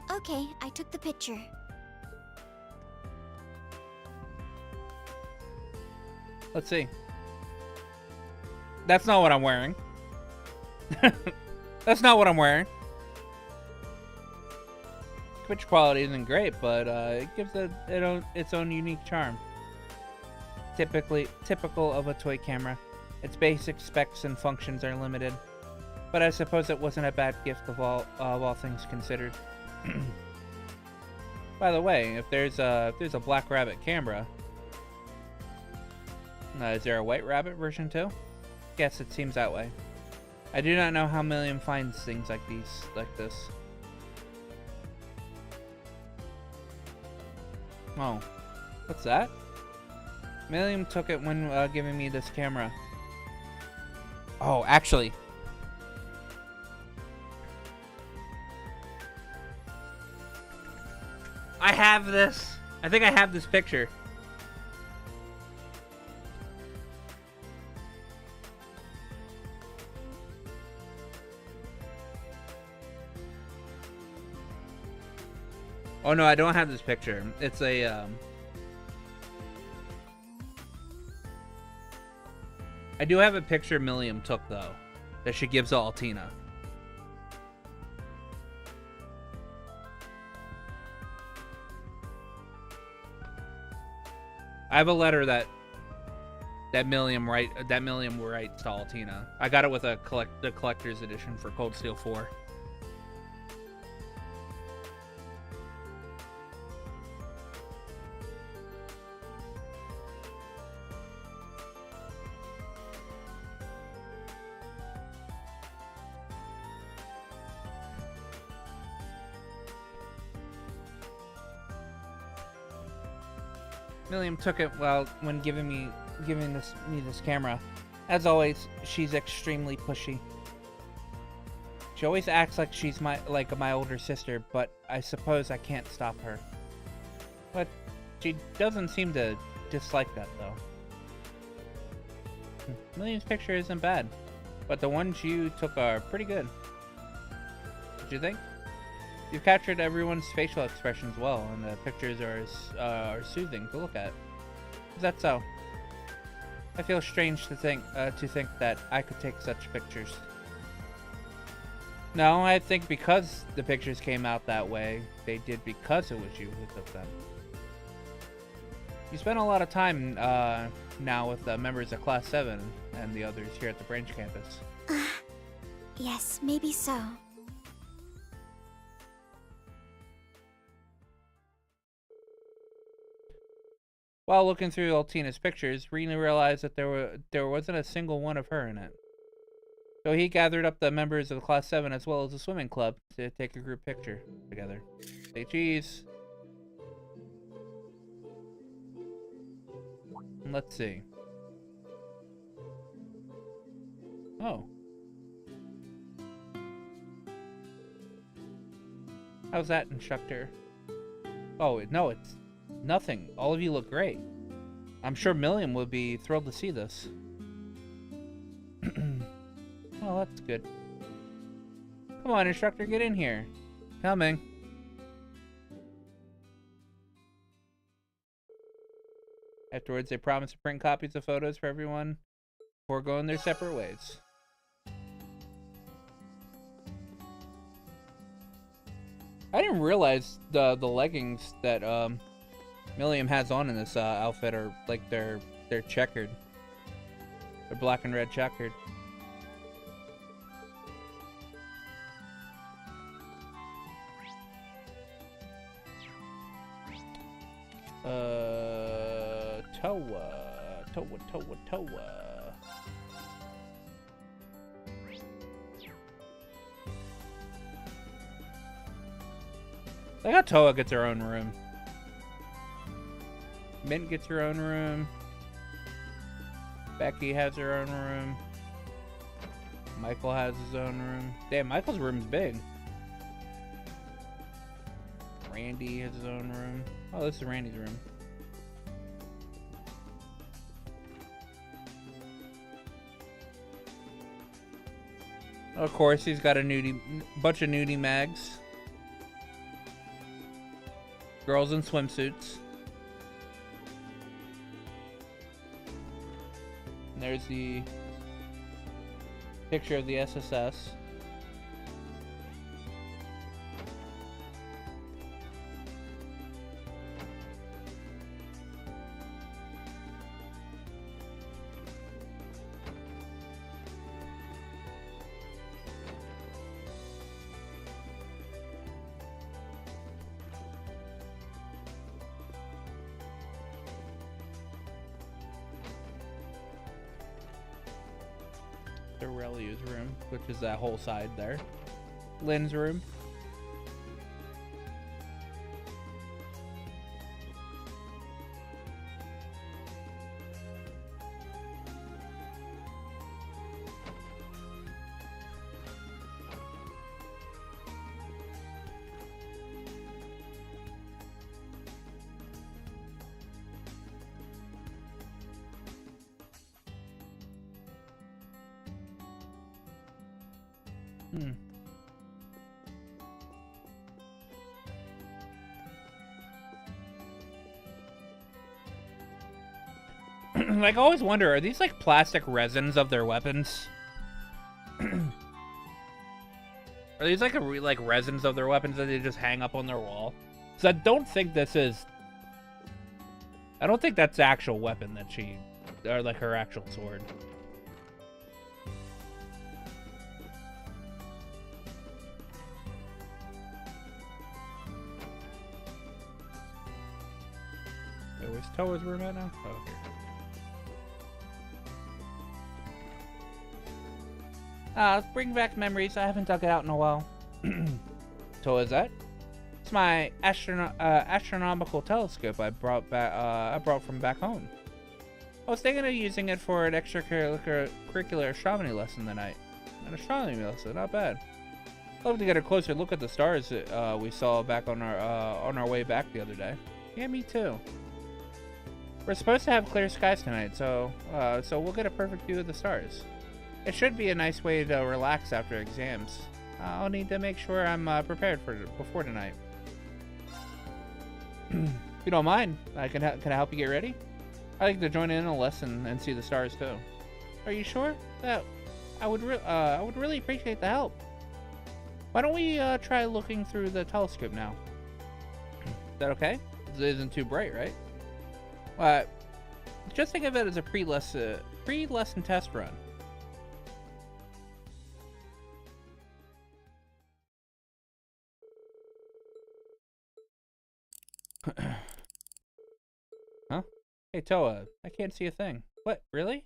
Okay, I took the picture. Let's see. That's not what I'm wearing. That's not what I'm wearing. Picture quality isn't great, but it gives it its own unique charm. Typical of a toy camera. Its basic specs and functions are limited, but I suppose it wasn't a bad gift of all things considered. By the way, if there's a black rabbit camera, is there a white rabbit version too? Yes, it seems that way. I do not know how Milliam finds things like this. Oh, what's that? Milliam took it when giving me this camera. Oh, actually. I have this. I think I have this picture. Oh no, I don't have this picture. It's a I do have a picture Milliam took though, that she gives to Altina. I have a letter that Milliam writes to Altina. I got it with the collector's edition for Cold Steel 4. Milliam took it when giving me this camera. As always, she's extremely pushy. She always acts like she's my older sister, but I suppose I can't stop her. But she doesn't seem to dislike that though. Milliam's picture isn't bad, but the ones you took are pretty good. What do you think? You've captured everyone's facial expressions well, and the pictures are soothing to look at. Is that so? I feel strange to think that I could take such pictures. No, I think because the pictures came out that way, they did because it was you who took them. You spend a lot of time now with the members of Class 7 and the others here at the branch campus. Yes, maybe so. While looking through Altina's pictures, Rena realized that there wasn't a single one of her in it. So he gathered up the members of Class 7 as well as the swimming club to take a group picture together. Say cheese. Let's see. Oh. How's that, instructor? Oh, no, it's nothing. All of you look great. I'm sure Milliam would be thrilled to see this. Oh, that's good. Come on, instructor, get in here. Coming. Afterwards, they promised to print copies of photos for everyone before going their separate ways. I didn't realize the leggings that Milliam has on in this outfit are like they're checkered. They're black and red checkered. Toa. I got Toa gets her own room. Mint gets her own room. Becky has her own room. Michael has his own room. Damn, Michael's room's big. Randy has his own room. Oh, this is Randy's room. Of course, he's got a bunch of nudie mags. Girls in swimsuits. And there's the picture of the SSS. Aurelia's room, which is that whole side there. Lynn's room. Like, I always wonder, are these like plastic resins of their weapons? Are these like resins of their weapons that they just hang up on their wall? Because I don't think this is. I don't think that's the actual weapon that she, or like her actual sword. Wait, where's Toa's room at now? Oh, here. Bring back memories. I haven't dug it out in a while. So is that? It's my astronomical telescope I brought from back home. I was thinking of using it for an extracurricular astronomy lesson tonight. An astronomy lesson, not bad. I'd love to get a closer look at the stars we saw back on our way back the other day. Yeah, me too. We're supposed to have clear skies tonight, so we'll get a perfect view of the stars. It should be a nice way to relax after exams. I'll need to make sure I'm prepared for before tonight. If you don't mind, can I help you get ready? I'd like to join in a lesson and see the stars too. Are you sure? That I would really appreciate the help. Why don't we try looking through the telescope now? Is that okay? It isn't too bright, right? Just think of it as a pre-lesson test run. Huh? Hey, Toa, I can't see a thing. What, really?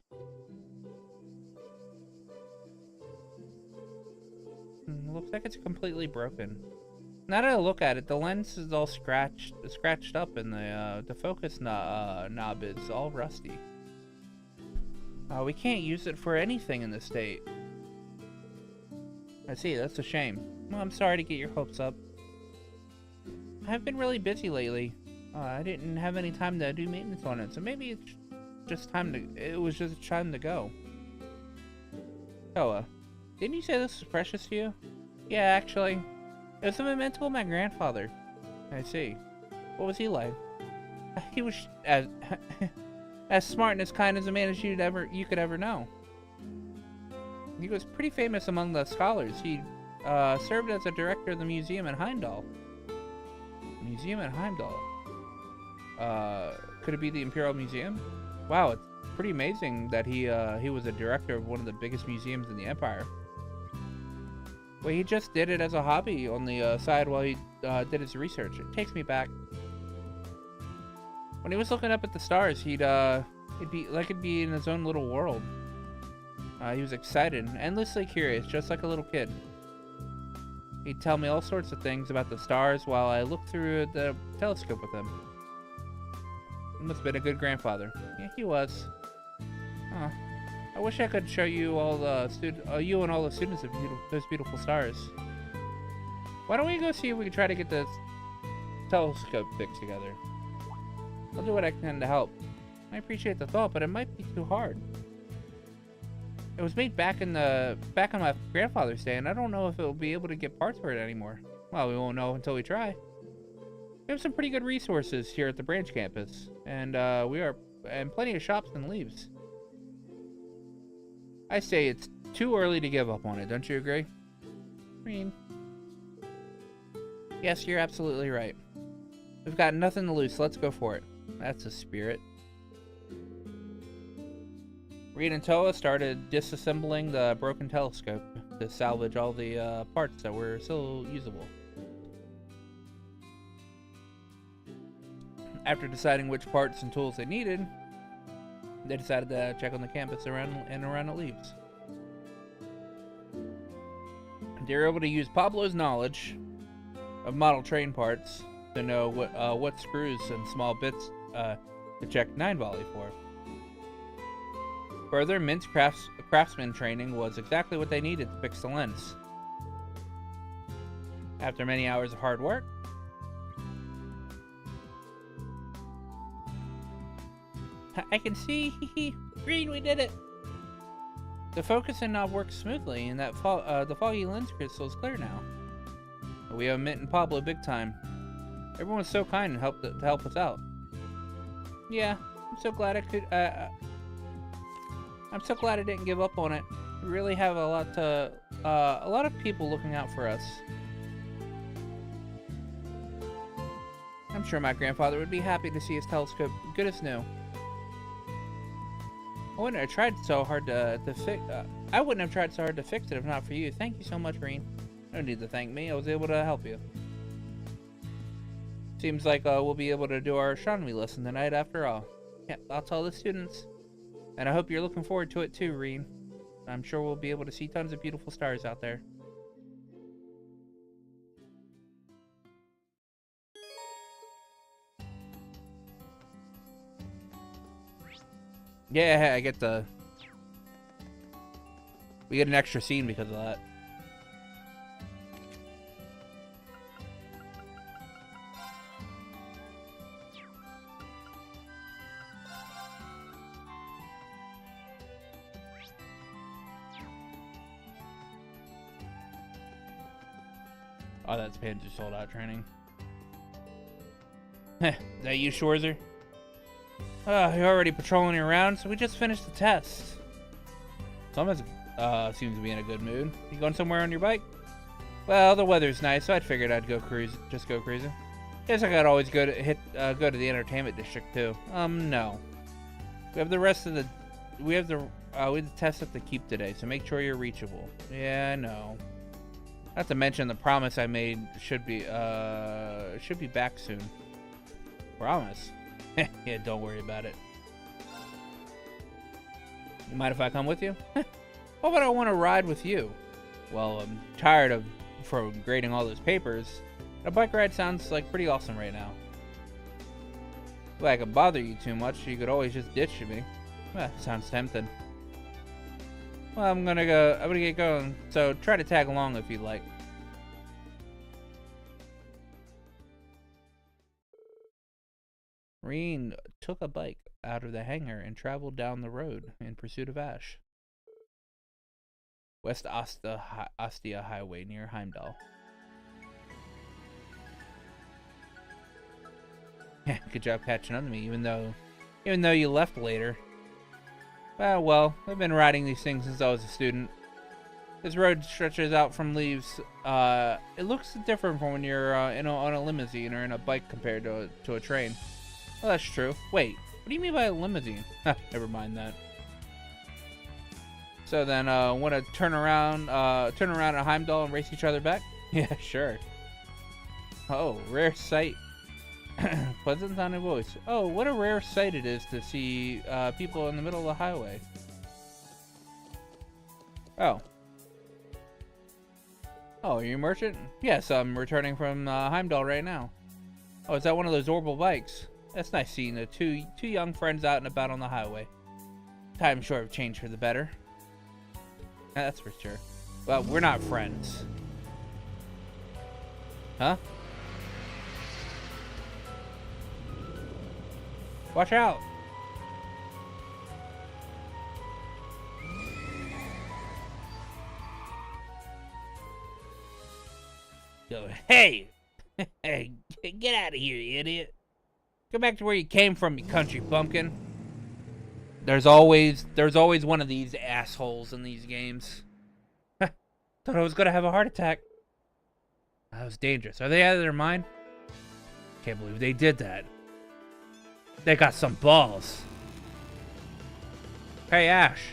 Looks like it's completely broken. Now that I look at it, the lens is all scratched up, and the focus knob is all rusty. We can't use it for anything in this state. I see, that's a shame. Well, I'm sorry to get your hopes up. I've been really busy lately. I didn't have any time to do maintenance on it, so maybe it's just time to. It was just time to go. Toa, didn't you say this was precious to you? Yeah, actually, it was a memento of my grandfather. I see. What was he like? He was as smart and as kind as a man as you could ever know. He was pretty famous among the scholars. He served as a director of the museum in Heimdallr. Museum in Heimdallr. Could it be the Imperial Museum? Wow, it's pretty amazing that he was a director of one of the biggest museums in the Empire. Well, he just did it as a hobby on the side while he did his research. It takes me back. When he was looking up at the stars, he'd be in his own little world. He was excited and endlessly curious, just like a little kid. He'd tell me all sorts of things about the stars while I looked through the telescope with him. He must have been a good grandfather. Yeah, he was. Huh. I wish I could show you all the you and all the students of those beautiful stars. Why don't we go see if we can try to get this telescope fixed together? I'll do what I can to help. I appreciate the thought, but it might be too hard. It was made back on my grandfather's day, and I don't know if it will be able to get parts for it anymore. Well, we won't know until we try. We have some pretty good resources here at the branch campus, and plenty of shops and leaves. I say it's too early to give up on it, don't you agree? Green. Yes, you're absolutely right. We've got nothing to lose, so let's go for it. That's the spirit. Reed and Toa started disassembling the broken telescope to salvage all the parts that were still usable. After deciding which parts and tools they needed, they decided to check on the campus around the leaves. They were able to use Pablo's knowledge of model train parts to know what screws and small bits to check 9 volley for. Further, Mint's craftsman training was exactly what they needed to fix the lens. After many hours of hard work, I can see, Green, we did it! The focusing knob works smoothly, and that the foggy lens crystal is clear now. We owe Mint and Pablo big time. Everyone was so kind and helped to help us out. Yeah, I'm so glad I could. I'm so glad I didn't give up on it. We really have a lot of people looking out for us. I'm sure my grandfather would be happy to see his telescope good as new. I wouldn't have tried so hard to fix it if not for you. Thank you so much, Green. No need to thank me. I was able to help you. Seems like we'll be able to do our astronomy lesson tonight after all. Yeah, I'll tell the students. And I hope you're looking forward to it too, Reen. I'm sure we'll be able to see tons of beautiful stars out there. Yeah, we get an extra scene because of that. Oh, that's Panzer sold out training. Is that you, Schwarzer? You're already patrolling around, so we just finished the test. Thomas seems to be in a good mood. You going somewhere on your bike? Well, the weather's nice, so I figured I'd go cruising. Guess I could always go to the entertainment district too. No. We have the test at the keep today, so make sure you're reachable. Yeah, I know. Not to mention the promise I made should be back soon. Promise? Yeah, don't worry about it. You mind if I come with you? How about I want to ride with you? Well, I'm tired of grading all those papers. A bike ride sounds like pretty awesome right now. If I could bother you too much, you could always just ditch me. Sounds tempting. Well, I'm gonna get going, so try to tag along if you'd like. Reen took a bike out of the hangar and traveled down the road in pursuit of Ash. West Ostia Highway near Heimdallr. Good job catching up to me, even though you left later. Well, I've been riding these things since I was a student. This road stretches out from Leaves. It looks different from when you're on a limousine or in a bike compared to a train. Well, that's true. Wait, what do you mean by a limousine? Never mind that. So then, want to turn around at Heimdallr and race each other back? Yeah, sure. Oh, rare sight. Pleasant sounding voice. Oh, what a rare sight it is to see people in the middle of the highway. Oh. Oh, are you a merchant? Yes, I'm returning from Heimdallr right now. Oh, is that one of those orbital bikes? That's nice seeing the two young friends out and about on the highway. Time's sure have changed for the better. Yeah, that's for sure. Well, we're not friends. Huh? Watch out! Go, hey! Hey, get out of here, you idiot! Go back to where you came from, you country bumpkin. There's always one of these assholes in these games. Thought I was gonna have a heart attack. That was dangerous. Are they out of their mind? Can't believe they did that. They got some balls. Hey, Ash.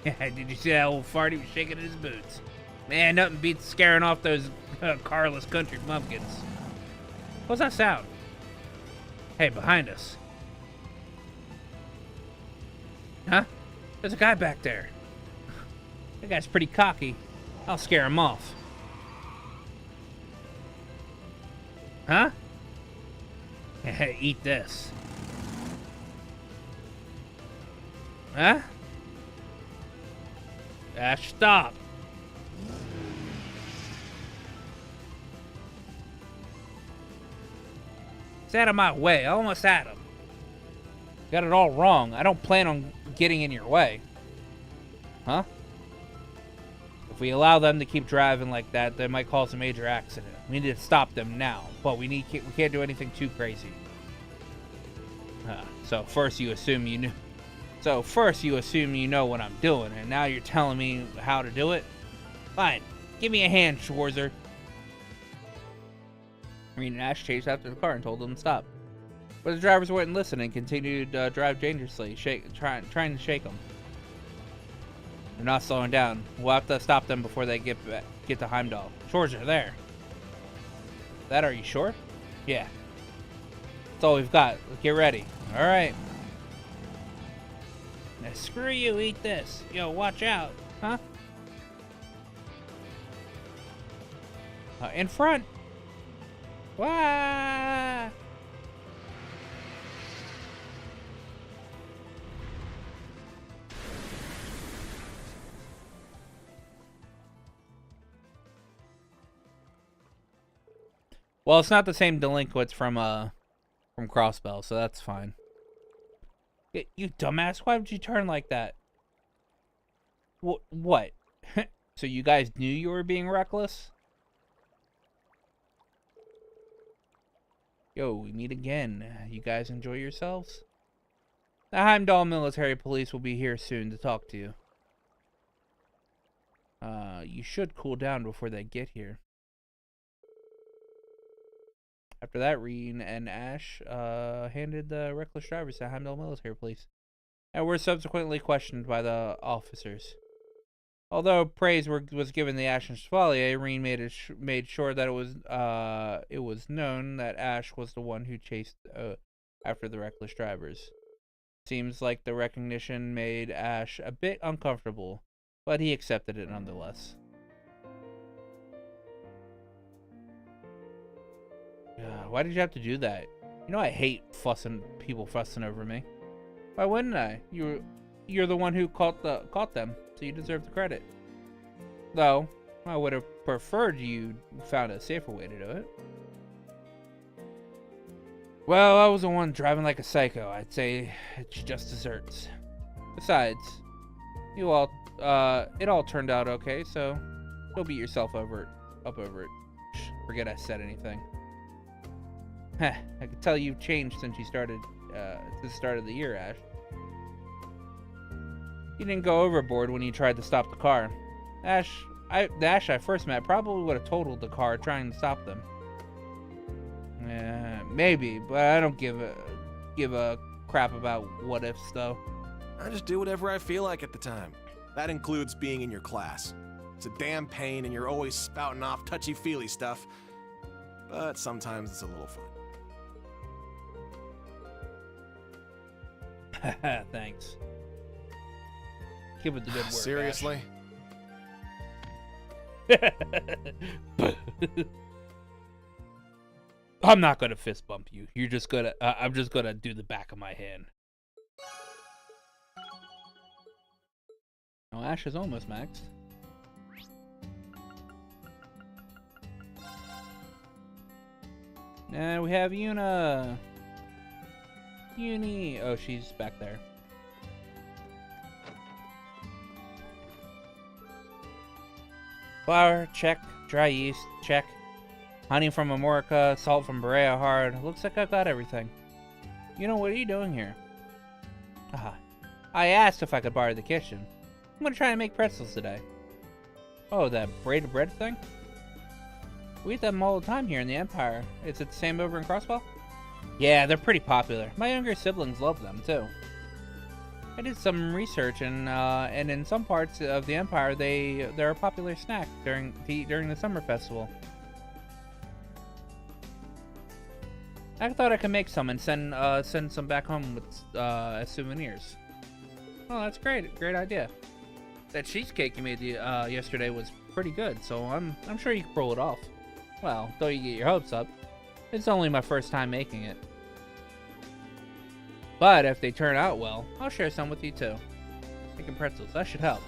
Yeah, did you see that old fart? He was shaking in his boots. Man, nothing beats scaring off those carless country bumpkins. What's that sound? Hey, behind us. Huh? There's a guy back there. That guy's pretty cocky. I'll scare him off. Huh? Eat this. Huh? Ash, stop. It's out of my way. I almost had him. Got it all wrong. I don't plan on getting in your way. Huh? If we allow them to keep driving like that, they might cause a major accident. We need to stop them now, but we can't do anything too crazy. So first you assume you know what I'm doing, and now you're telling me how to do it? Fine. Give me a hand, Schwarzer. Reen and Ash chased after the car and told them to stop. But the drivers wouldn't listen and continued to drive dangerously, trying to shake them. They're not slowing down. We'll have to stop them before they get to Heimdallr. Schwarzer, there. That, are you sure? Yeah. That's all we've got. Get ready. All right. Now screw you, eat this. Yo, watch out. Huh? In front. Wah! Well, it's not the same delinquents from Crossbell, so that's fine. You dumbass, why would you turn like that? What? So you guys knew you were being reckless? Yo, we meet again. You guys enjoy yourselves? The Heimdallr military police will be here soon to talk to you. You should cool down before they get here. After that, Reen and Ash handed the reckless drivers to Heimdallr military police, and were subsequently questioned by the officers. Although praise was given the Ash and Chevalier, Reen made sure that it was known that Ash was the one who chased after the reckless drivers. Seems like the recognition made Ash a bit uncomfortable, but he accepted it nonetheless. Why did you have to do that? You know I hate people fussing over me. Why wouldn't I? You're the one who caught them, so you deserve the credit. Though, I would have preferred you found a safer way to do it. Well, I was the one driving like a psycho. I'd say it's just desserts. Besides, it all turned out okay, so don't beat yourself up over it. Forget I said anything. I can tell you've changed since you started, the start of the year, Ash. You didn't go overboard when you tried to stop the car. The Ash I first met probably would have totaled the car trying to stop them. Maybe, but I don't give a crap about what ifs, though. I just do whatever I feel like at the time. That includes being in your class. It's a damn pain and you're always spouting off touchy-feely stuff, but sometimes it's a little fun. Thanks. Keep it the good work. Seriously? I'm not gonna fist bump you. You're just gonna. I'm just gonna do the back of my hand. Oh, Ash is almost maxed. Now we have Yuna. Oh, she's back there. Flour, check. Dry yeast, check. Honey from Amorica, salt from Berea Hard. Looks like I've got everything. You know, what are you doing here? I asked if I could borrow the kitchen. I'm gonna try to make pretzels today. Oh, that braided bread thing? We eat them all the time here in the Empire. Is it the same over in Crosswell? Yeah, they're pretty popular. My younger siblings love them, too. I did some research, and in some parts of the Empire, they're a popular snack during the summer festival. I thought I could make some and send some back home with as souvenirs. Oh, that's great! Great idea. That cheesecake you made yesterday was pretty good, so I'm sure you can pull it off. Well, don't you get your hopes up. It's only my first time making it. But if they turn out well, I'll share some with you too. Making pretzels, that should help.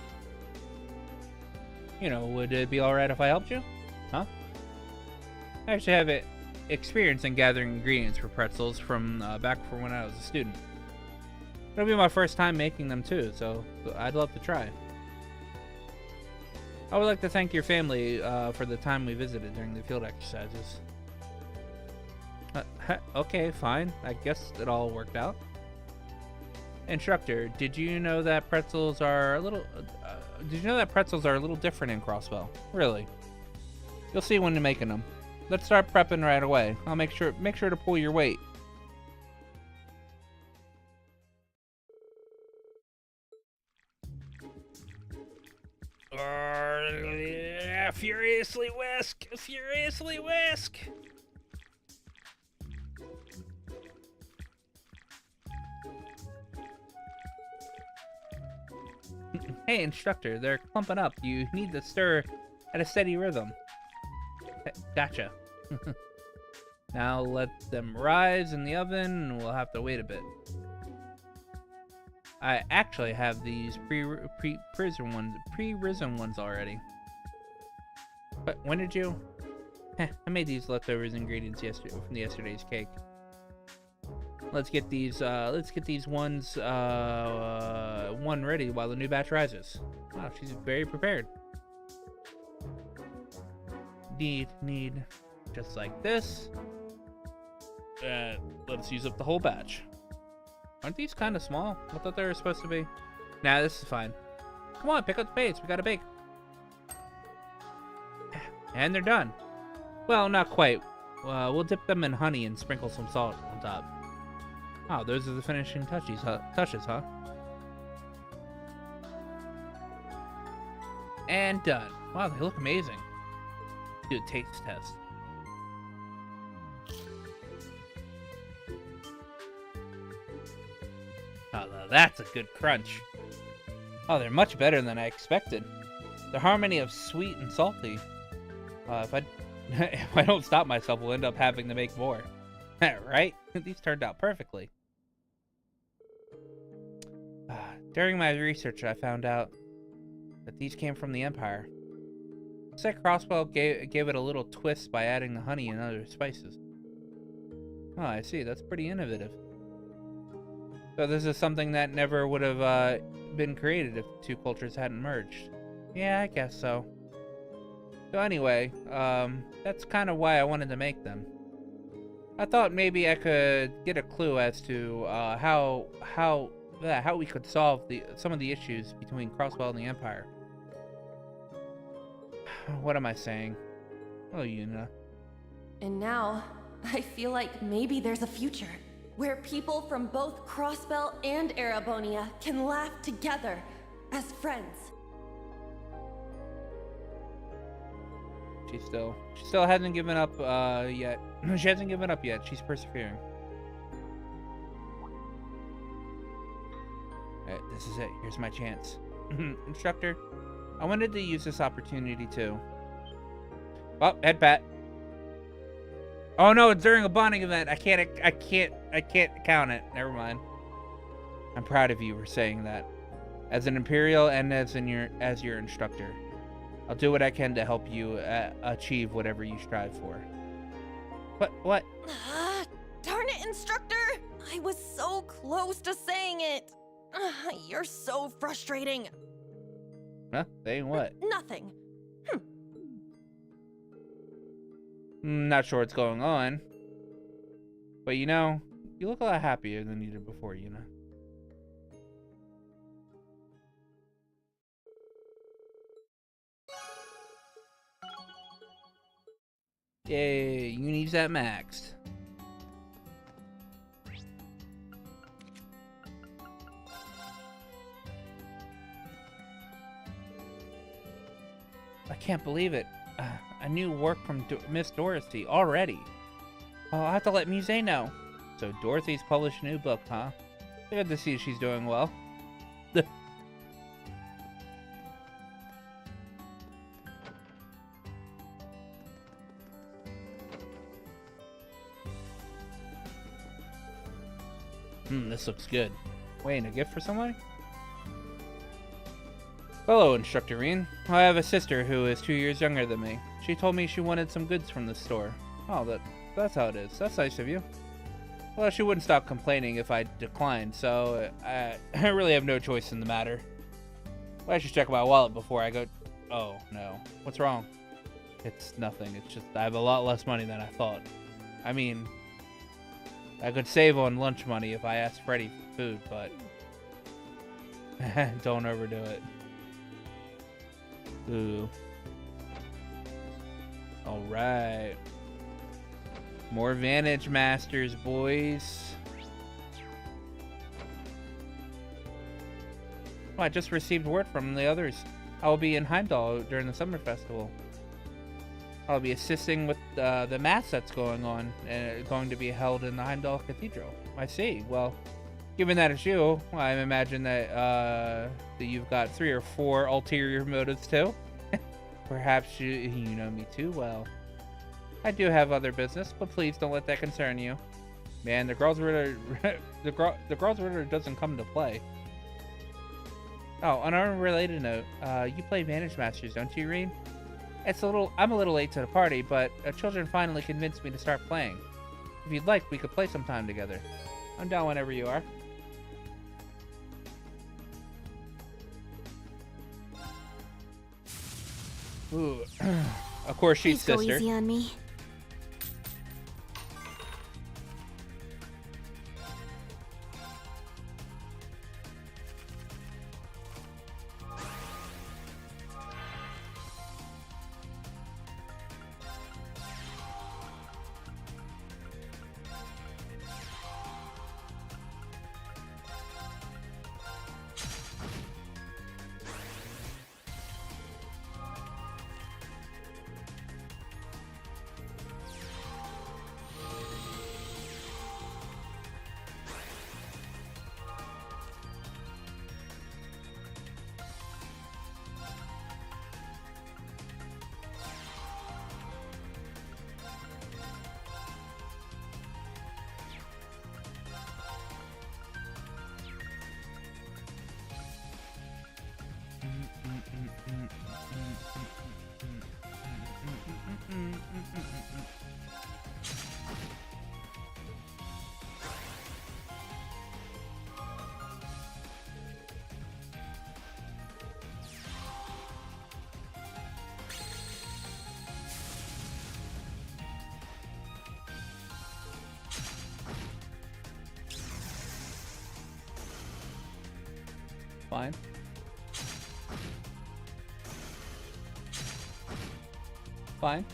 You know, would it be alright if I helped you? Huh? I actually have experience in gathering ingredients for pretzels from back from when I was a student. It'll be my first time making them too, so I'd love to try. I would like to thank your family for the time we visited during the field exercises. Okay, fine. I guess it all worked out. Instructor, did you know that pretzels are a little different in Crosswell? Really? You'll see when you're making them. Let's start prepping right away. I'll make sure to pull your weight. Furiously whisk! Furiously whisk! Hey, instructor, they're clumping up. You need to stir at a steady rhythm. Gotcha. Now let them rise in the oven, and we'll have to wait a bit. I actually have these pre-risen ones already. But when did you? I made these leftovers ingredients yesterday from yesterday's cake. Let's get these ones one ready while the new batch rises. Wow, she's very prepared. Need just like this. let us use up the whole batch. Aren't these kind of small? I thought they were supposed to be. Nah, this is fine. Come on, pick up the pace. We gotta bake. And they're done. Well, not quite. We'll dip them in honey and sprinkle some salt on top. Oh, those are the finishing touches, huh? And done. Wow, they look amazing. Do a taste test. Oh, now that's a good crunch. Oh, they're much better than I expected. The harmony of sweet and salty. If I don't stop myself, we'll end up having to make more. Right? These turned out perfectly. During my research, I found out that these came from the Empire. Looks like Crossbow gave it a little twist by adding the honey and other spices. Oh, I see. That's pretty innovative. So this is something that never would have been created if the two cultures hadn't merged. Yeah, I guess so. So anyway, that's kind of why I wanted to make them. I thought maybe I could get a clue as to how we could solve some of the issues between Crossbow and the Empire. What am I saying? Oh, Yuna. And now, I feel like maybe there's a future where people from both Crossbell and Erebonia can laugh together as friends. She still hasn't given up yet. She hasn't given up yet. She's persevering. Alright, this is it. Here's my chance. Instructor, I wanted to use this opportunity too. Oh, head pat. Oh no, it's during a bonding event. I can't count it. Never mind. I'm proud of you for saying that. As an Imperial and as your instructor. I'll do what I can to help you achieve whatever you strive for. What? Darn it, instructor! I was so close to saying it! You're so frustrating. Huh? Saying what? Nothing. Not sure what's going on. But you know, you look a lot happier than you did before, you know. Yay, Uni's at maxed. I can't believe it. A new work from Miss Dorothy already. Oh, I'll have to let Muse know. So Dorothy's published a new book, huh? Good to see she's doing well. This looks good. Wait, a gift for someone? Hello, Instructor Reen. I have a sister who is 2 years younger than me. She told me she wanted some goods from the store. Oh, that's how it is. That's nice of you. Well, she wouldn't stop complaining if I declined, so I really have no choice in the matter. Well, I should check my wallet before I go... Oh, no. What's wrong? It's nothing. It's just I have a lot less money than I thought. I mean... I could save on lunch money if I asked Freddy for food, but... Don't overdo it. Ooh. Alright. More Vantage Masters, boys. Oh, I just received word from the others. I will be in Heimdallr during the summer festival. I'll be assisting with the mass that's going on, and going to be held in the Heimdallr Cathedral. I see. Well, given that it's you, I imagine that you've got 3 or 4 ulterior motives too. Perhaps you know me too well. I do have other business, but please don't let that concern you. Man, the girls' ritter, the girls' ritter doesn't come to play. Oh, on an unrelated note, you play Vantage Masters, don't you, Reen? I'm a little late to the party, but children finally convinced me to start playing. If you'd like, we could play sometime together. I'm down whenever you are. Ooh. Of course, she's Please sister. Go easy on me. Fine. Fine.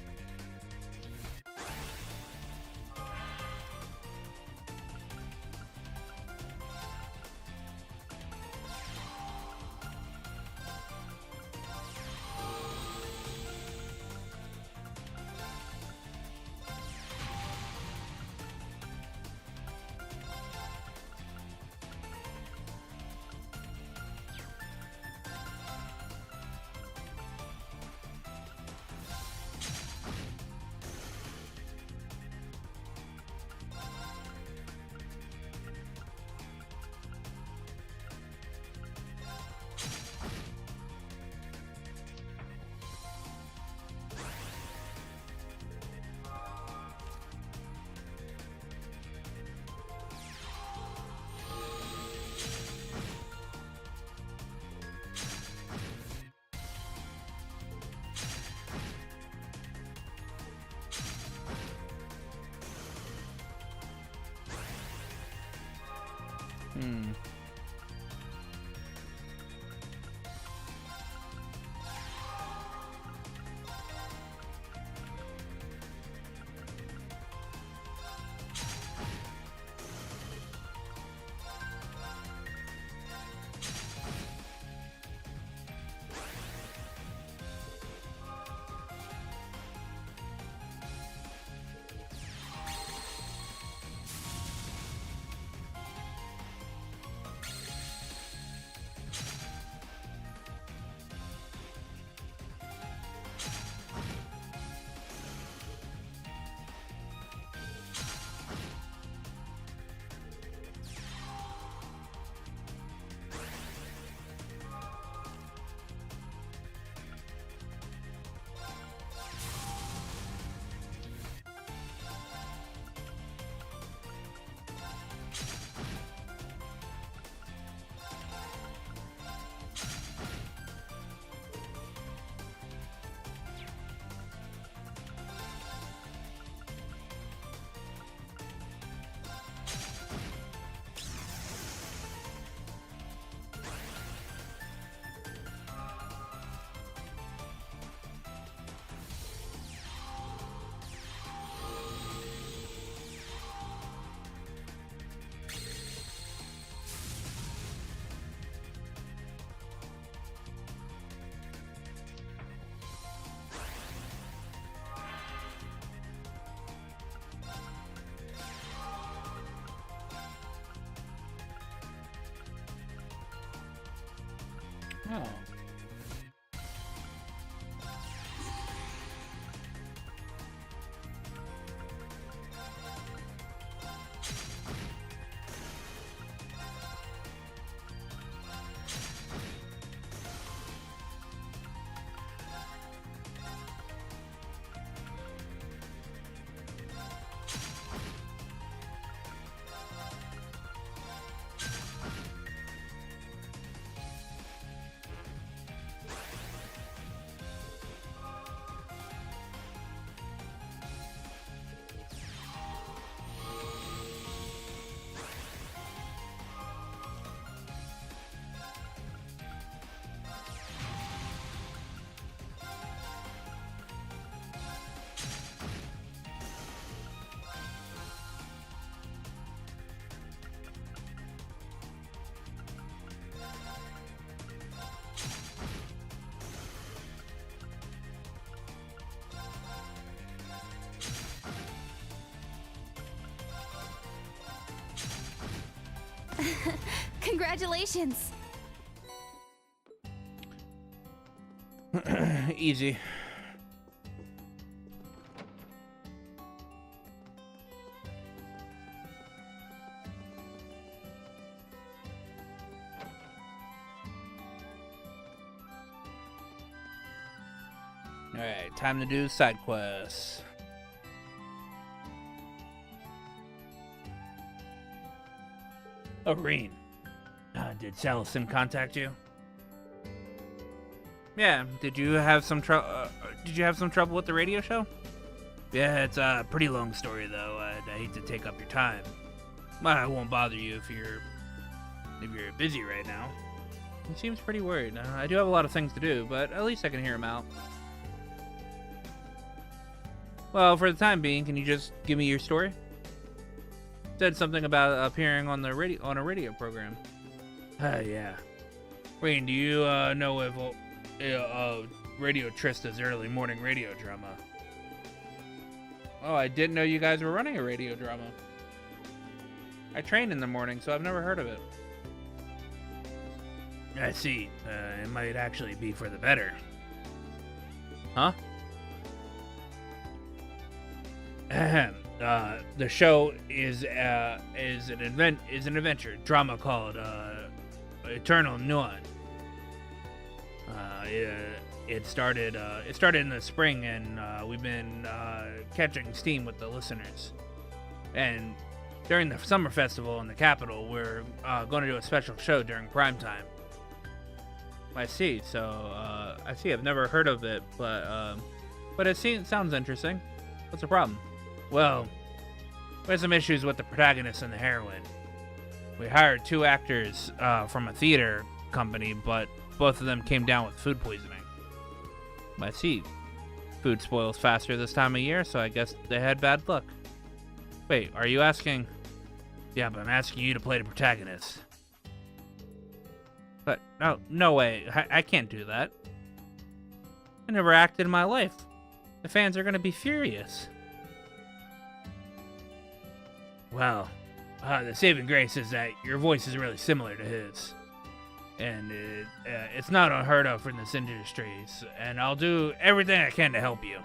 Hmm. Oh. Congratulations! Easy. Alright, time to do side quests. Oh, Reen. Did Salison contact you? Yeah. Did you have some trouble with the radio show? Yeah, it's a pretty long story though. I hate to take up your time. I won't bother you if you're busy right now. He seems pretty worried. I do have a lot of things to do, but at least I can hear him out. Well, for the time being, can you just give me your story? Said something about appearing on the radio program. Yeah. Wayne, do you know if Radio Trista's early morning radio drama? Oh, I didn't know you guys were running a radio drama. I train in the morning, so I've never heard of it. I see. It might actually be for the better. Huh? The show is an adventure drama called Eternal Nuan. It started in the spring, and we've been catching steam with the listeners. And during the summer festival in the capital, we're going to do a special show during prime time. I see. So I see. I've never heard of it, but it sounds interesting. What's the problem? Well, we had some issues with the protagonist and the heroine. We hired 2 actors from a theater company, but both of them came down with food poisoning. I see. Food spoils faster this time of year, so I guess they had bad luck. Wait, are you asking? Yeah, but I'm asking you to play the protagonist. But no way. I can't do that. I never acted in my life. The fans are gonna be furious. Well, the saving grace is that your voice is really similar to his. And it's not unheard of in this industry, and I'll do everything I can to help you.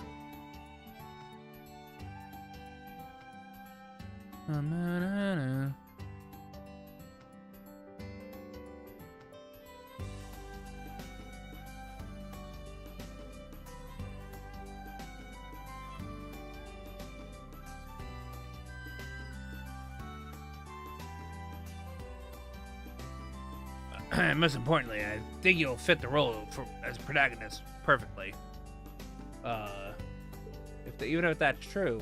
And most importantly, I think you'll fit the role as protagonist perfectly. Even if that's true,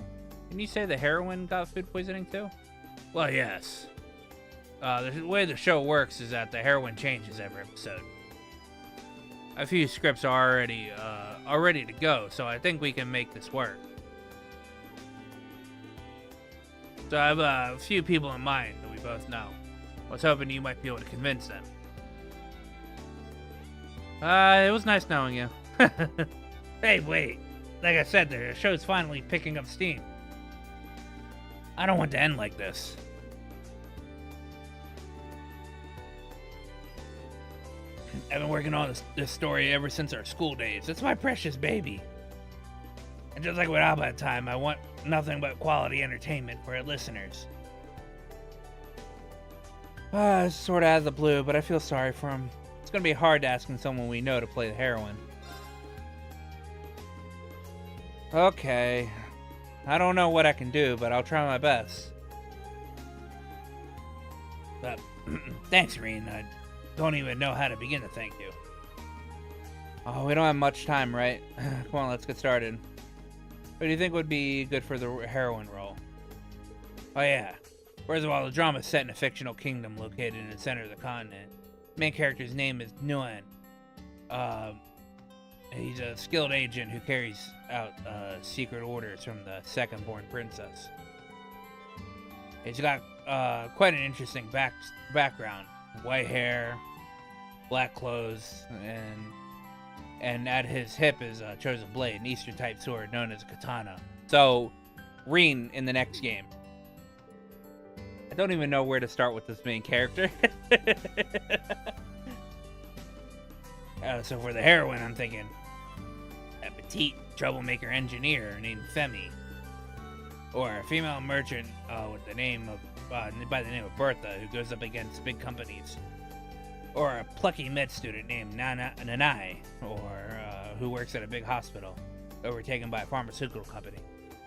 can you say the heroine got food poisoning too? Well, yes. The way the show works is that the heroine changes every episode. A few scripts are already ready to go, so I think we can make this work. So I have a few people in mind that we both know. I was hoping you might be able to convince them. It was nice knowing you. Hey, wait. Like I said, the show's finally picking up steam. I don't want to end like this. I've been working on this story ever since our school days. It's my precious baby. And just like with Alba Time, I want nothing but quality entertainment for our listeners. It's sort of out of the blue, but I feel sorry for him. It's going to be hard asking someone we know to play the heroine. Okay. I don't know what I can do, but I'll try my best. But, thanks, Reen. I don't even know how to begin to thank you. Oh, we don't have much time, right? Come on, let's get started. What do you think would be good for the heroine role? Oh, yeah. First of all, the drama is set in a fictional kingdom located in the center of the continent. The main character's name is Nguyen. He's a skilled agent who carries out secret orders from the second-born princess. He's got quite an interesting background. White hair, black clothes, and at his hip is a chosen blade, an Easter-type sword known as a katana. So, Reen in the next game. I don't even know where to start with this main character. So for the heroine, I'm thinking a petite troublemaker engineer named Femi, or a female merchant with the name of by the name of Bertha, who goes up against big companies, or a plucky med student named Nanai, or who works at a big hospital overtaken by a pharmaceutical company,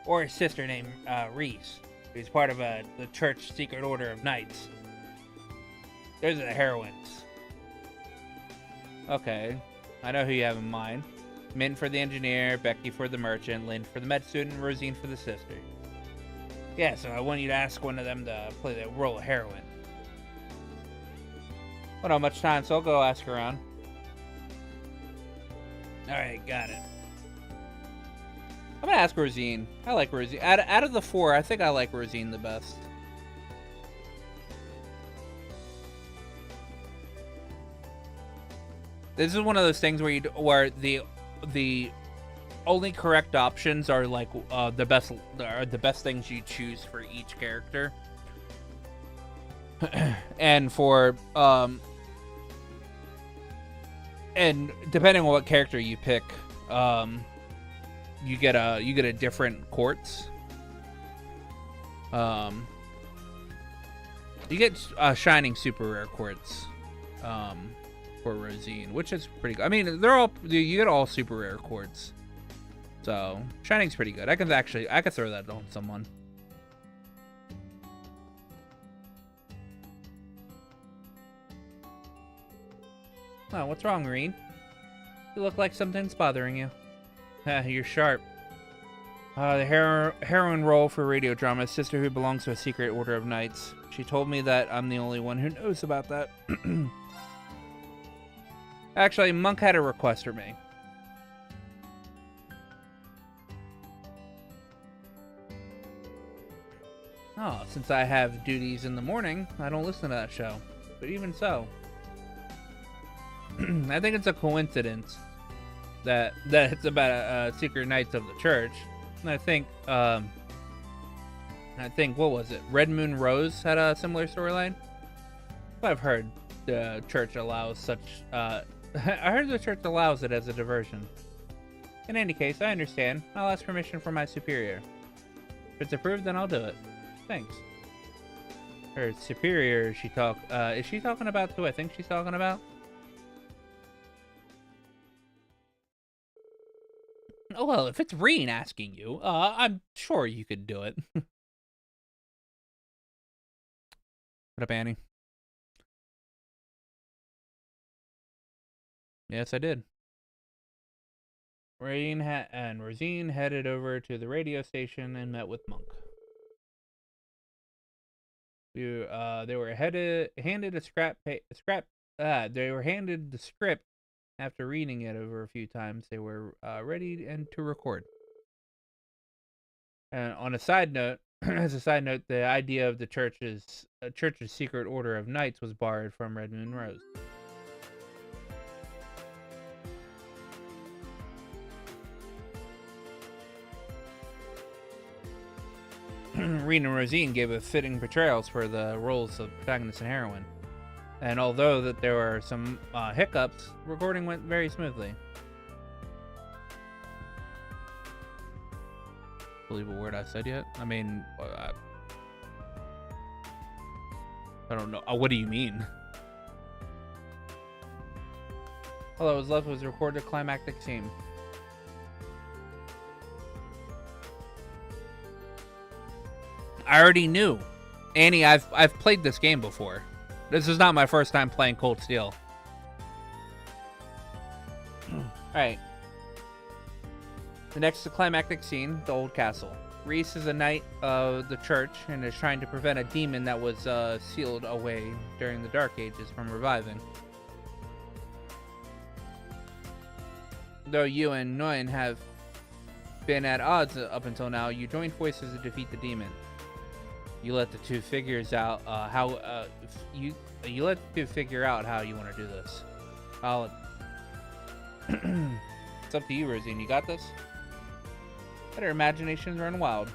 or a sister named Reese, who's part of the church secret order of knights. Those are the heroines. Okay, I know who you have in mind. Min for the engineer, Becky for the merchant, Lynn for the med student, and Rosine for the sister. Yeah, so I want you to ask one of them to play the role of heroine. Well, not much time, so I'll go ask around. Alright, got it. I'm gonna ask Rosine. I like Rosine. Out of the 4, I think I like Rosine the best. This is one of those things where the only correct options are like the best things you choose for each character. And for and depending on what character you pick, you get a different quartz. You get shining super rare quartz for Rosine, which is pretty good. I mean, you get all super rare quartz, so shining's pretty good. I could throw that on someone. Oh, what's wrong, Reen? You look like something's bothering you. You're sharp. The heroine role for radio drama, sister who belongs to a secret order of knights. She told me that I'm the only one who knows about that. Actually, Monk had a request for me. Oh, since I have duties in the morning, I don't listen to that show. But even so, I think it's a coincidence that it's about secret knights of the church. And I think what was it? Red Moon Rose had a similar storyline. I've heard the church allows such. I heard the church allows it as a diversion. In any case, I understand. I'll ask permission from my superior. If it's approved, then I'll do it. Thanks. Her superior, is she talking about who I think she's talking about? Oh, well, if it's Reen asking you, I'm sure you could do it. What up, Annie? Yes, I did. Rosine headed over to the radio station and met with Monk. They were handed the script. After reading it over a few times, they were ready to record. And on a side note, the idea of the church's secret order of knights was borrowed from Red Moon Rose. Reen and Rosine gave a fitting portrayals for the roles of protagonist and heroine. And although that there were some hiccups, recording went very smoothly. Believe a word I said yet? I mean, I don't know. What do you mean? All that was left was to record the climactic scene. I already knew. Annie, I've played this game before. This is not my first time playing Cold Steel. Alright. The next climactic scene, the old castle. Reese is a knight of the church and is trying to prevent a demon that was sealed away during the Dark Ages from reviving. Though you and Nguyen have been at odds up until now, you joined forces to defeat the demon. You let the two figures out you let the two figure out how you want to do this. It's up to you, Rosine. You got this? Let our imaginations run wild.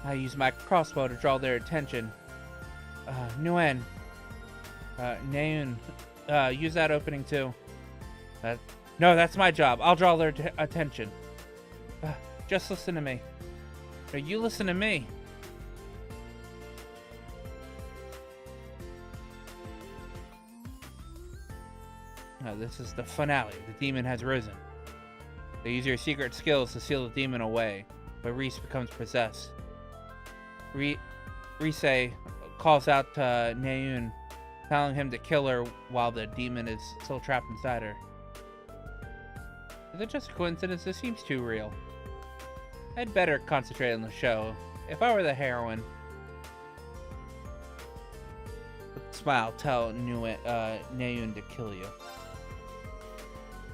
I use my crossbow to draw their attention. Nguyen. Naeun. Use that opening too. No, that's my job. I'll draw their attention. Just listen to me. No, you listen to me. This is the finale. The demon has risen. They use your secret skills to seal the demon away, but Reese becomes possessed. Reese calls out to Naeun, telling him to kill her while the demon is still trapped inside her. Is it just a coincidence? This seems too real. I'd better concentrate on the show. If I were the heroine... Smile, tell Nayun to kill you.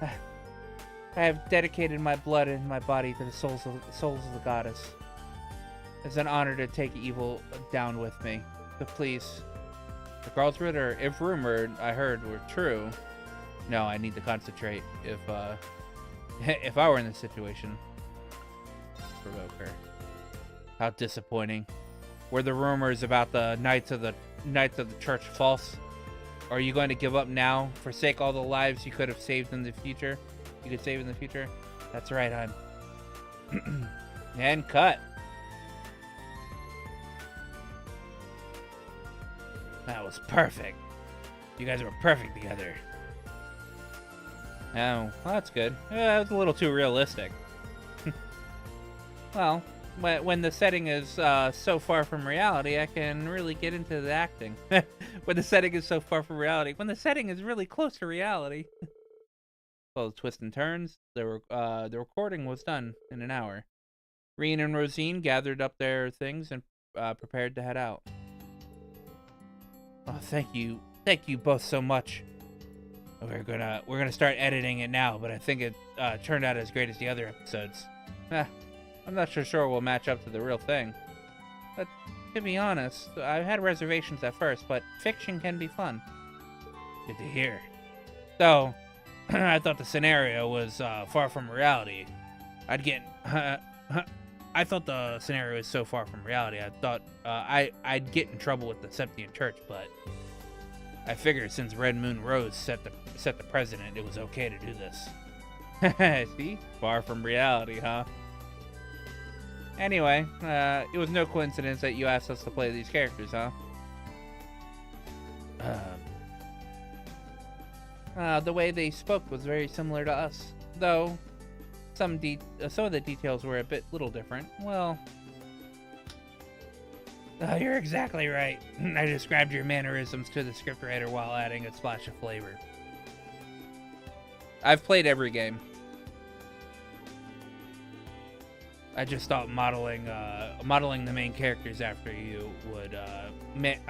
I have dedicated my blood and my body to the souls of the goddess. It's an honor to take evil down with me. But please, regardless whether if rumored I heard were true, no, I need to concentrate. If if I were in this situation, provoke her. How disappointing. Were the rumors about the Knights of the Church false? Or are you going to give up now? Forsake all the lives you could have saved in the future? You could save in the future? That's right, hon. And cut. That was perfect. You guys were perfect together. Oh, well, that's good. Yeah, that was a little too realistic. Well, when the setting is so far from reality, I can really get into the acting. When the setting is so far from reality. When the setting is really close to reality. Well, the twists and turns. The recording was done in an hour. Reen and Rosine gathered up their things and prepared to head out. Oh, thank you both so much. We're gonna start editing it now, but I think it turned out as great as the other episodes. I'm not so sure we'll match up to the real thing. But to be honest, I had reservations at first, but fiction can be fun. Good to hear. So, I thought the scenario was far from reality. I thought the scenario was so far from reality. I thought I'd get in trouble with the Septian Church, but I figured since Red Moon Rose set the precedent, it was okay to do this. See? Far from reality, huh? Anyway, it was no coincidence that you asked us to play these characters, huh? The way they spoke was very similar to us, though some of the details were a little different. Well, you're exactly right. I described your mannerisms to the scriptwriter while adding a splash of flavor. I've played every game. I just thought modeling the main characters after you would make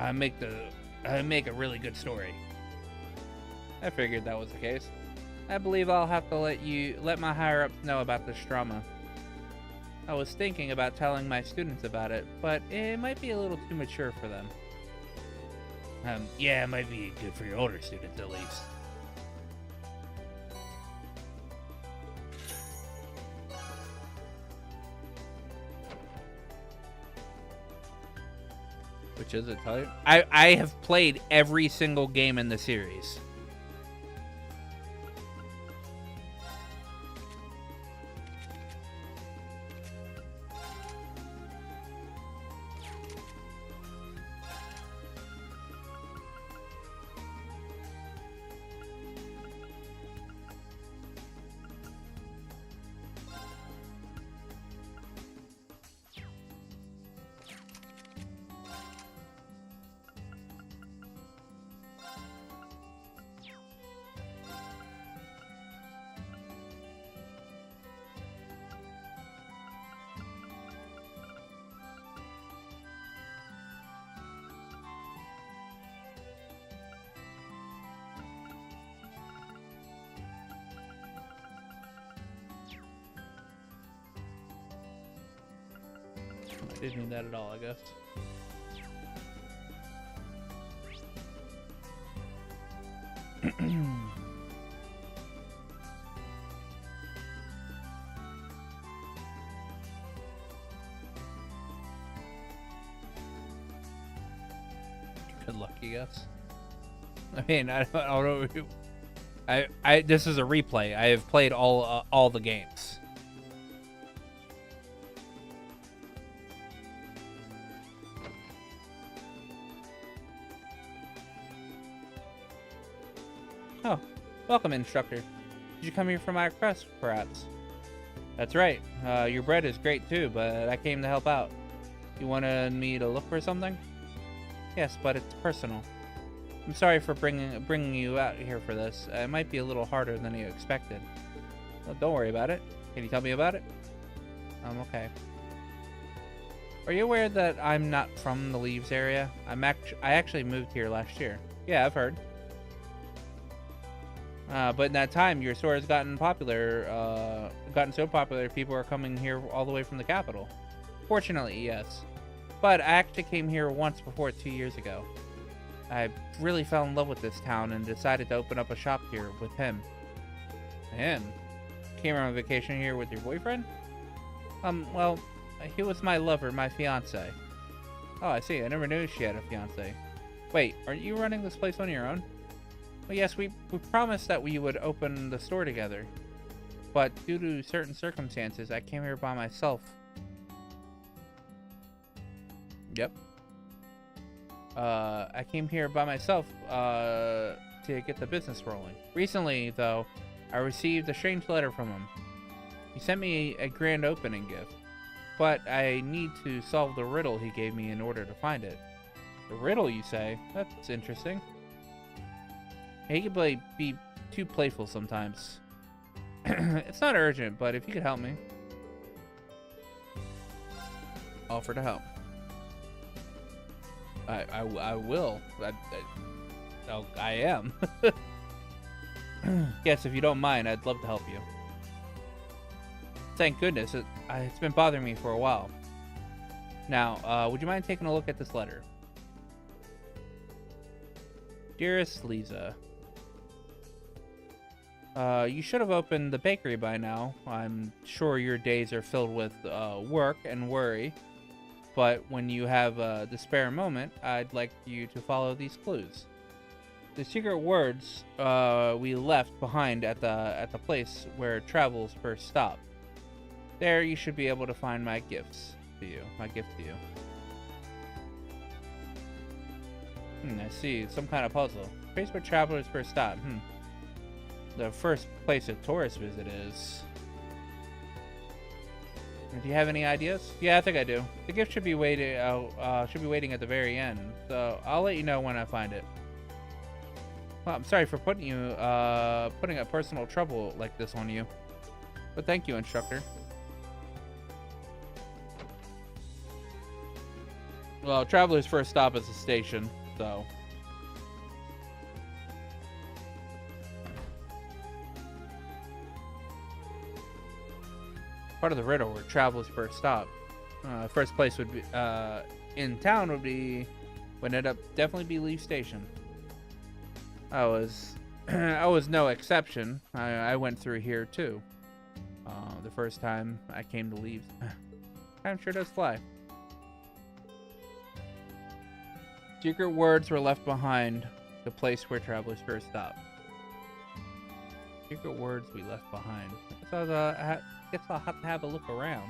a really good story. I figured that was the case. I believe I'll have to let my higher-ups know about this drama. I was thinking about telling my students about it, but it might be a little too mature for them. Yeah, it might be good for your older students at least. Which is it, tell you? I have played every single game in the series. I didn't mean that at all, I guess. Good luck, I guess. I mean, I don't know. This is a replay. I have played all the games. Oh, welcome, instructor. Did you come here for my request, perhaps? That's right. Your bread is great too, but I came to help out. You wanted me to look for something? Yes, but it's personal. I'm sorry for bringing you out here for this. It might be a little harder than you expected. Well, don't worry about it. Can you tell me about it? Okay. Are you aware that I'm not from the Leaves area? I actually moved here last year. Yeah, I've heard. But in that time, your store has gotten popular, gotten so popular, people are coming here all the way from the capital. Fortunately, yes. But I actually came here once before 2 years ago. I really fell in love with this town and decided to open up a shop here with him. Him? Came on vacation here with your boyfriend? Well, he was my lover, my fiance. Oh, I see. I never knew she had a fiance. Wait, aren't you running this place on your own? Well, yes, we promised that we would open the store together. But due to certain circumstances, I came here by myself. Yep. I came here by myself, to get the business rolling. Recently, though, I received a strange letter from him. He sent me a grand opening gift, but I need to solve the riddle he gave me in order to find it. The riddle, you say? That's interesting. He can be too playful sometimes. It's not urgent, but if you could help me. Offer to help. I will. I am. Yes, if you don't mind, I'd love to help you. Thank goodness. It's been bothering me for a while. Now, would you mind taking a look at this letter? Dearest Lisa, you should have opened the bakery by now. I'm sure your days are filled with work and worry. But when you have the spare moment, I'd like you to follow these clues. The secret words we left behind at the place where travels first stopped. There, you should be able to find my gifts to you. My gift to you. I see. Some kind of puzzle. Place where travelers first stop. The first place a tourist visit is. Do you have any ideas? Yeah, I think I do. The gift should be waiting. Should be waiting at the very end. So I'll let you know when I find it. Well, I'm sorry for putting a personal trouble like this on you, but thank you, instructor. Well, traveler's first stop is the station, so. Part of the riddle where travelers first stop. First place would be in town would definitely be Leaf Station. I was no exception. I went through here too. The first time I came to Leaf. Time sure does fly. Secret words were left behind. The place where travelers first stop. Secret words we left behind. So guess I'll have to have a look around.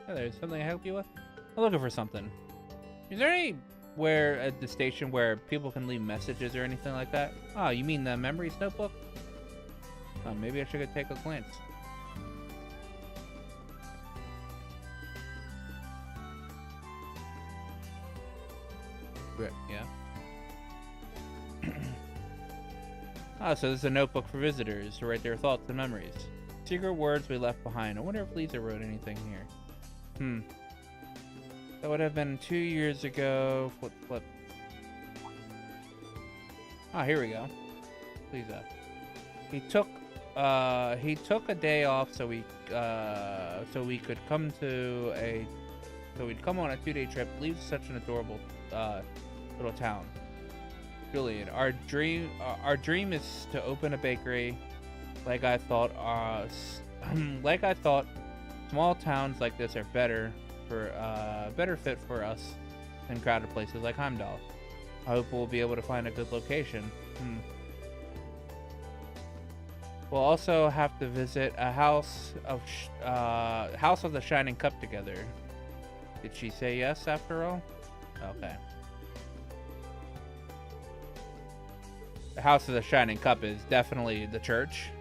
Hey, there's something I help you with? I'm looking for something. Is there anywhere at the station where people can leave messages or anything like that? Oh, you mean the memories notebook? Oh, maybe I should go take a glance. Yeah. So this is a notebook for visitors to write their thoughts and memories. Secret words we left behind. I wonder if Lisa wrote anything here. That would have been 2 years ago. Flip. Ah, here we go. Lisa. He took a day off so we could come we'd come on a 2-day trip. Leaves such an adorable little town. Julian, our dream is to open a bakery. Like I thought, small towns like this are better fit for us than crowded places like Heimdallr. I hope we'll be able to find a good location. We'll also have to visit a house of the Shining Cup together. Did she say yes after all? Okay. The House of the Shining Cup is definitely the church.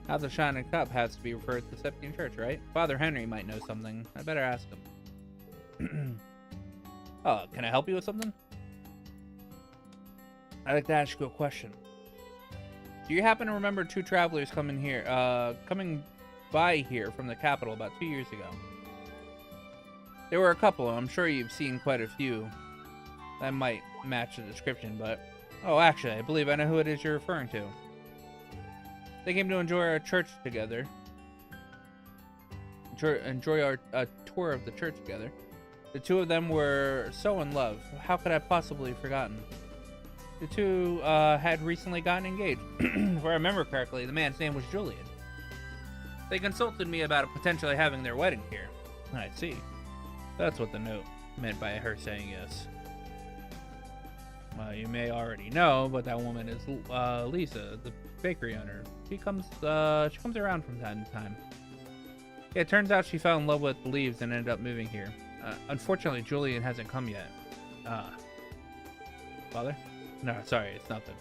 Half the Shining Cup has to be referred to Septian Church, right? Father Henry might know something. I better ask him. Oh, can I help you with something? I'd like to ask you a question. Do you happen to remember two travelers coming by here from the capital about 2 years ago? There were a couple, and I'm sure you've seen quite a few that might match the description, but... Oh, actually, I believe I know who it is you're referring to. They came to enjoy our church together. Enjoy our tour of the church together. The two of them were so in love. How could I possibly have forgotten? The two had recently gotten engaged. If I remember correctly, the man's name was Julian. They consulted me about potentially having their wedding here. I see. That's what the note meant by her saying yes. Well, you may already know, but that woman is Lisa, the bakery owner. She comes around from time to time. Yeah, it turns out she fell in love with Leaves and ended up moving here. Unfortunately, Julian hasn't come yet. Father? No, sorry, it's nothing.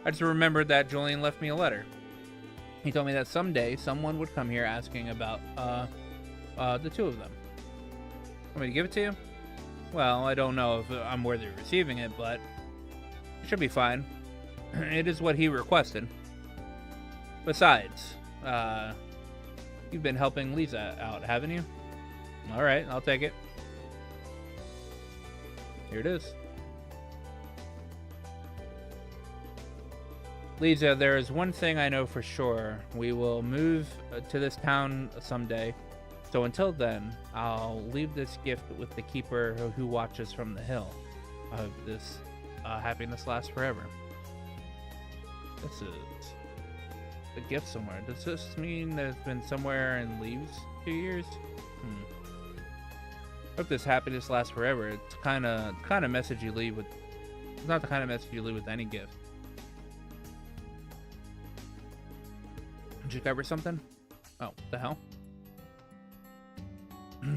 I just remembered that Julian left me a letter. He told me that someday someone would come here asking about the two of them. Want me to give it to you? Well, I don't know if I'm worthy of receiving it, but it should be fine. It is what he requested. Besides, you've been helping Lisa out, haven't you? Alright, I'll take it. Here it is. Lisa, there is one thing I know for sure. We will move to this town someday. So until then, I'll leave this gift with the keeper who watches from the hill. I hope this happiness lasts forever. This is a gift somewhere. Does this mean that it's been somewhere and leaves 2 years? Hope this happiness lasts forever. It's kind of message you leave with. It's not the kind of message you leave with any gift. Did you cover something? Oh, what the hell?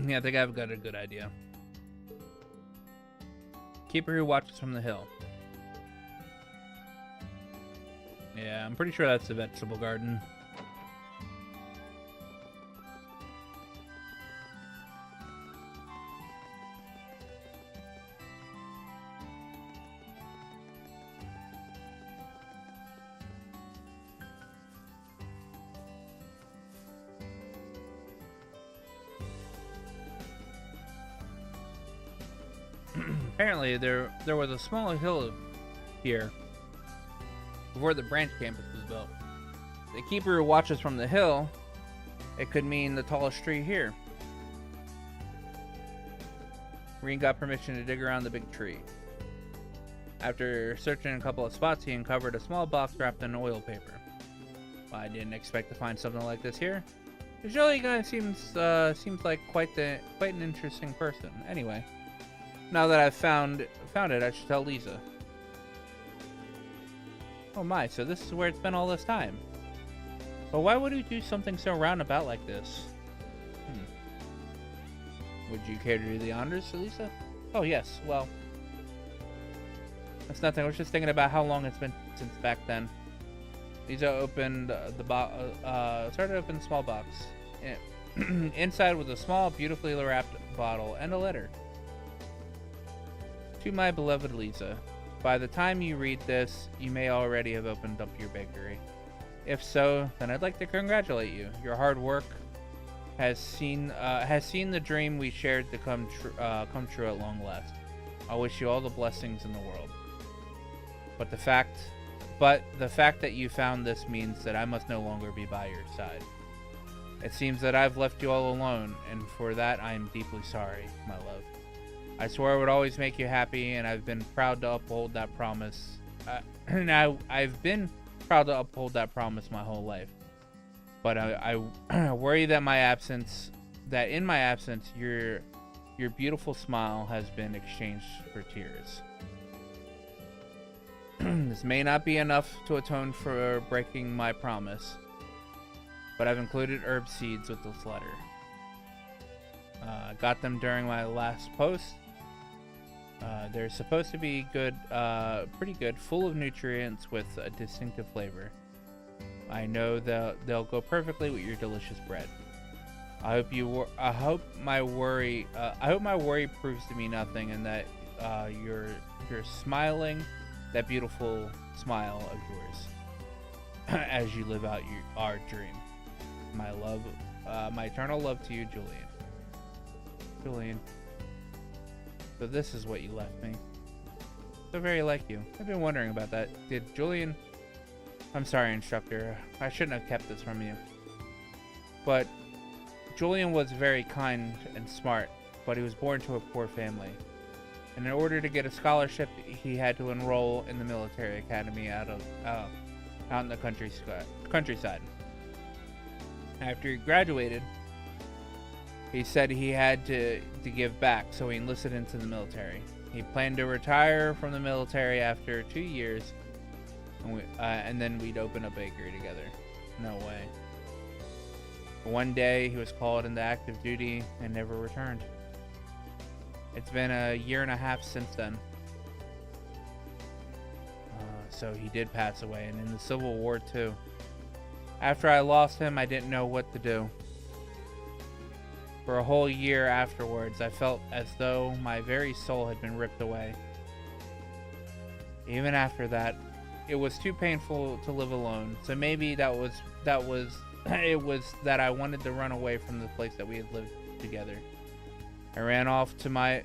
Yeah, I think I've got a good idea. Keeper who watches from the hill. Yeah, I'm pretty sure that's the vegetable garden. Apparently, there was a small hill here before the branch campus was built. The keeper who watches from the hill, it could mean the tallest tree here. Reen got permission to dig around the big tree. After searching a couple of spots, he uncovered a small box wrapped in oil paper. Well, I didn't expect to find something like this here. The Jolly guy seems like quite an interesting person. Anyway. Now that I've found it, I should tell Lisa. Oh my, so this is where it's been all this time. But why would you do something so roundabout like this? Would you care to do the honors, Lisa? Oh yes, well... That's nothing, I was just thinking about how long it's been since back then. Lisa opened started to open the small box. Inside was a small, beautifully wrapped bottle and a letter. To my beloved Lisa, by the time you read this, you may already have opened up your bakery. If so, then I'd like to congratulate you. Your hard work has seen the dream we shared to come true at long last. I wish you all the blessings in the world. But the fact that you found this means that I must no longer be by your side. It seems that I've left you all alone, and for that I am deeply sorry, my love. I swore I would always make you happy, and I've been proud to uphold that promise. I've been proud to uphold that promise my whole life. But I worry that in my absence, your beautiful smile has been exchanged for tears. This may not be enough to atone for breaking my promise, but I've included herb seeds with this letter. I got them during my last post. They're supposed to be good, pretty good, full of nutrients with a distinctive flavor. I know they'll go perfectly with your delicious bread. I hope my worry proves to me nothing, and that you're smiling that beautiful smile of yours as you live out our dream. My love, my eternal love to you, Julian. Julian. So this is what you left me. So very like you. I've been wondering about that. Did Julian... I'm sorry, instructor. I shouldn't have kept this from you. But Julian was very kind and smart, but he was born to a poor family. And in order to get a scholarship, he had to enroll in the military academy out in the countryside. After he graduated, he said he had to give back, so he enlisted into the military. He planned to retire from the military after 2 years, and then we'd open a bakery together. No way. One day, he was called into active duty and never returned. It's been a year and a half since then. So he did pass away, and in the Civil War too. After I lost him, I didn't know what to do. For a whole year afterwards, I felt as though my very soul had been ripped away. Even after that, it was too painful to live alone. So maybe it was that I wanted to run away from the place that we had lived together. I ran off my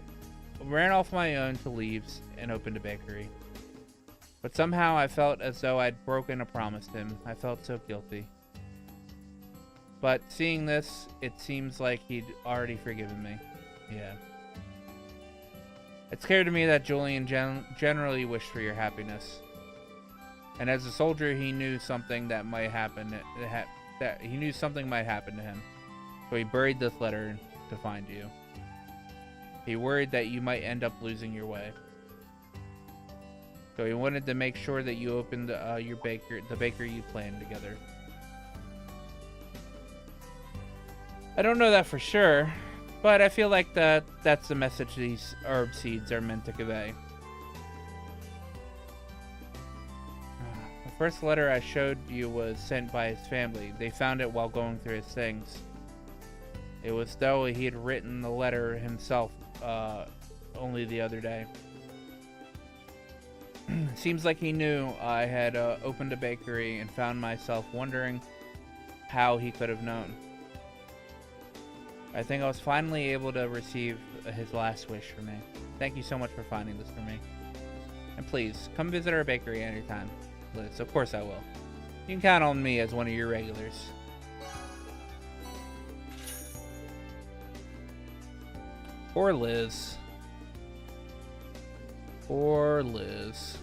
own to Leaves and opened a bakery. But somehow I felt as though I'd broken a promise to him. I felt so guilty. But seeing this, it seems like he'd already forgiven me. Yeah. It's clear to me that Julian generally wished for your happiness. And as a soldier, he knew something that might happen. He knew something might happen to him. So he buried this letter to find you. He worried that you might end up losing your way. So he wanted to make sure that you opened the bakery you planned together. I don't know that for sure, but I feel like that's the message these herb seeds are meant to convey. The first letter I showed you was sent by his family. They found it while going through his things. It was though he had written the letter himself only the other day. Seems like he knew I had opened a bakery and found myself wondering how he could have known. I think I was finally able to receive his last wish for me. Thank you so much for finding this for me. And please, come visit our bakery anytime, Liz. Of course I will. You can count on me as one of your regulars. Poor Liz. Poor Liz.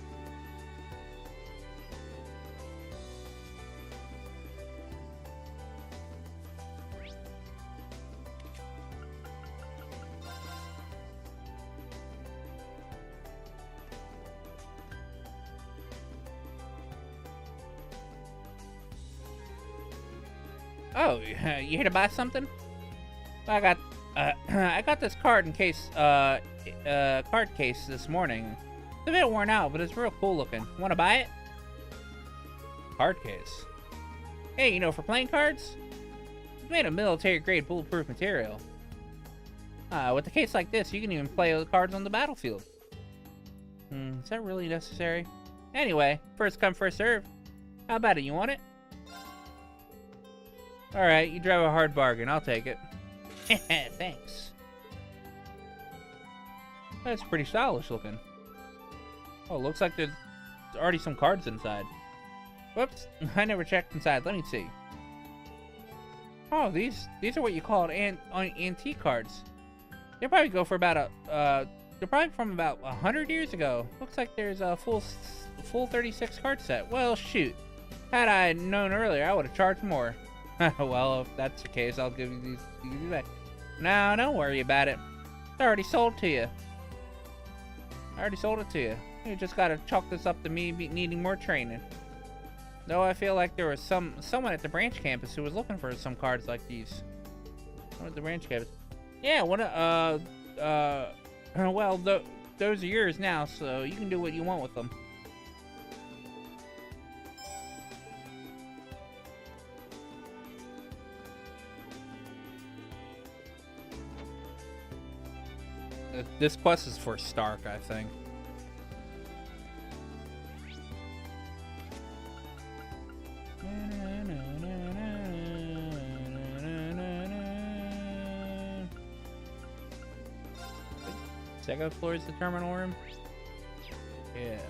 Oh, you here to buy something? I got this card case this morning. It's a bit worn out, but it's real cool looking. Want to buy it? Card case. Hey, you know, for playing cards, it's made of military-grade bulletproof material. With a case like this, you can even play the cards on the battlefield. Is that really necessary? Anyway, first come, first serve. How about it? You want it? Alright, you drive a hard bargain. I'll take it. Thanks. That's pretty stylish looking. Oh, looks like there's already some cards inside. Whoops, I never checked inside. Let me see. Oh, these are what you call antique cards. They probably go for about they're probably from about 100 years ago. Looks like there's a full 36 card set. Well, shoot. Had I known earlier, I would have charged more. Well, if that's the case, I'll give you these back. No, don't worry about it. It's already sold to you. I already sold it to you. You just gotta chalk this up to me needing more training. Though I feel like there was someone at the branch campus who was looking for some cards like these. What at the branch campus? Yeah, well, those are yours now, so you can do what you want with them. This quest is for Stark, I think. Second floor is the terminal room? Yeah.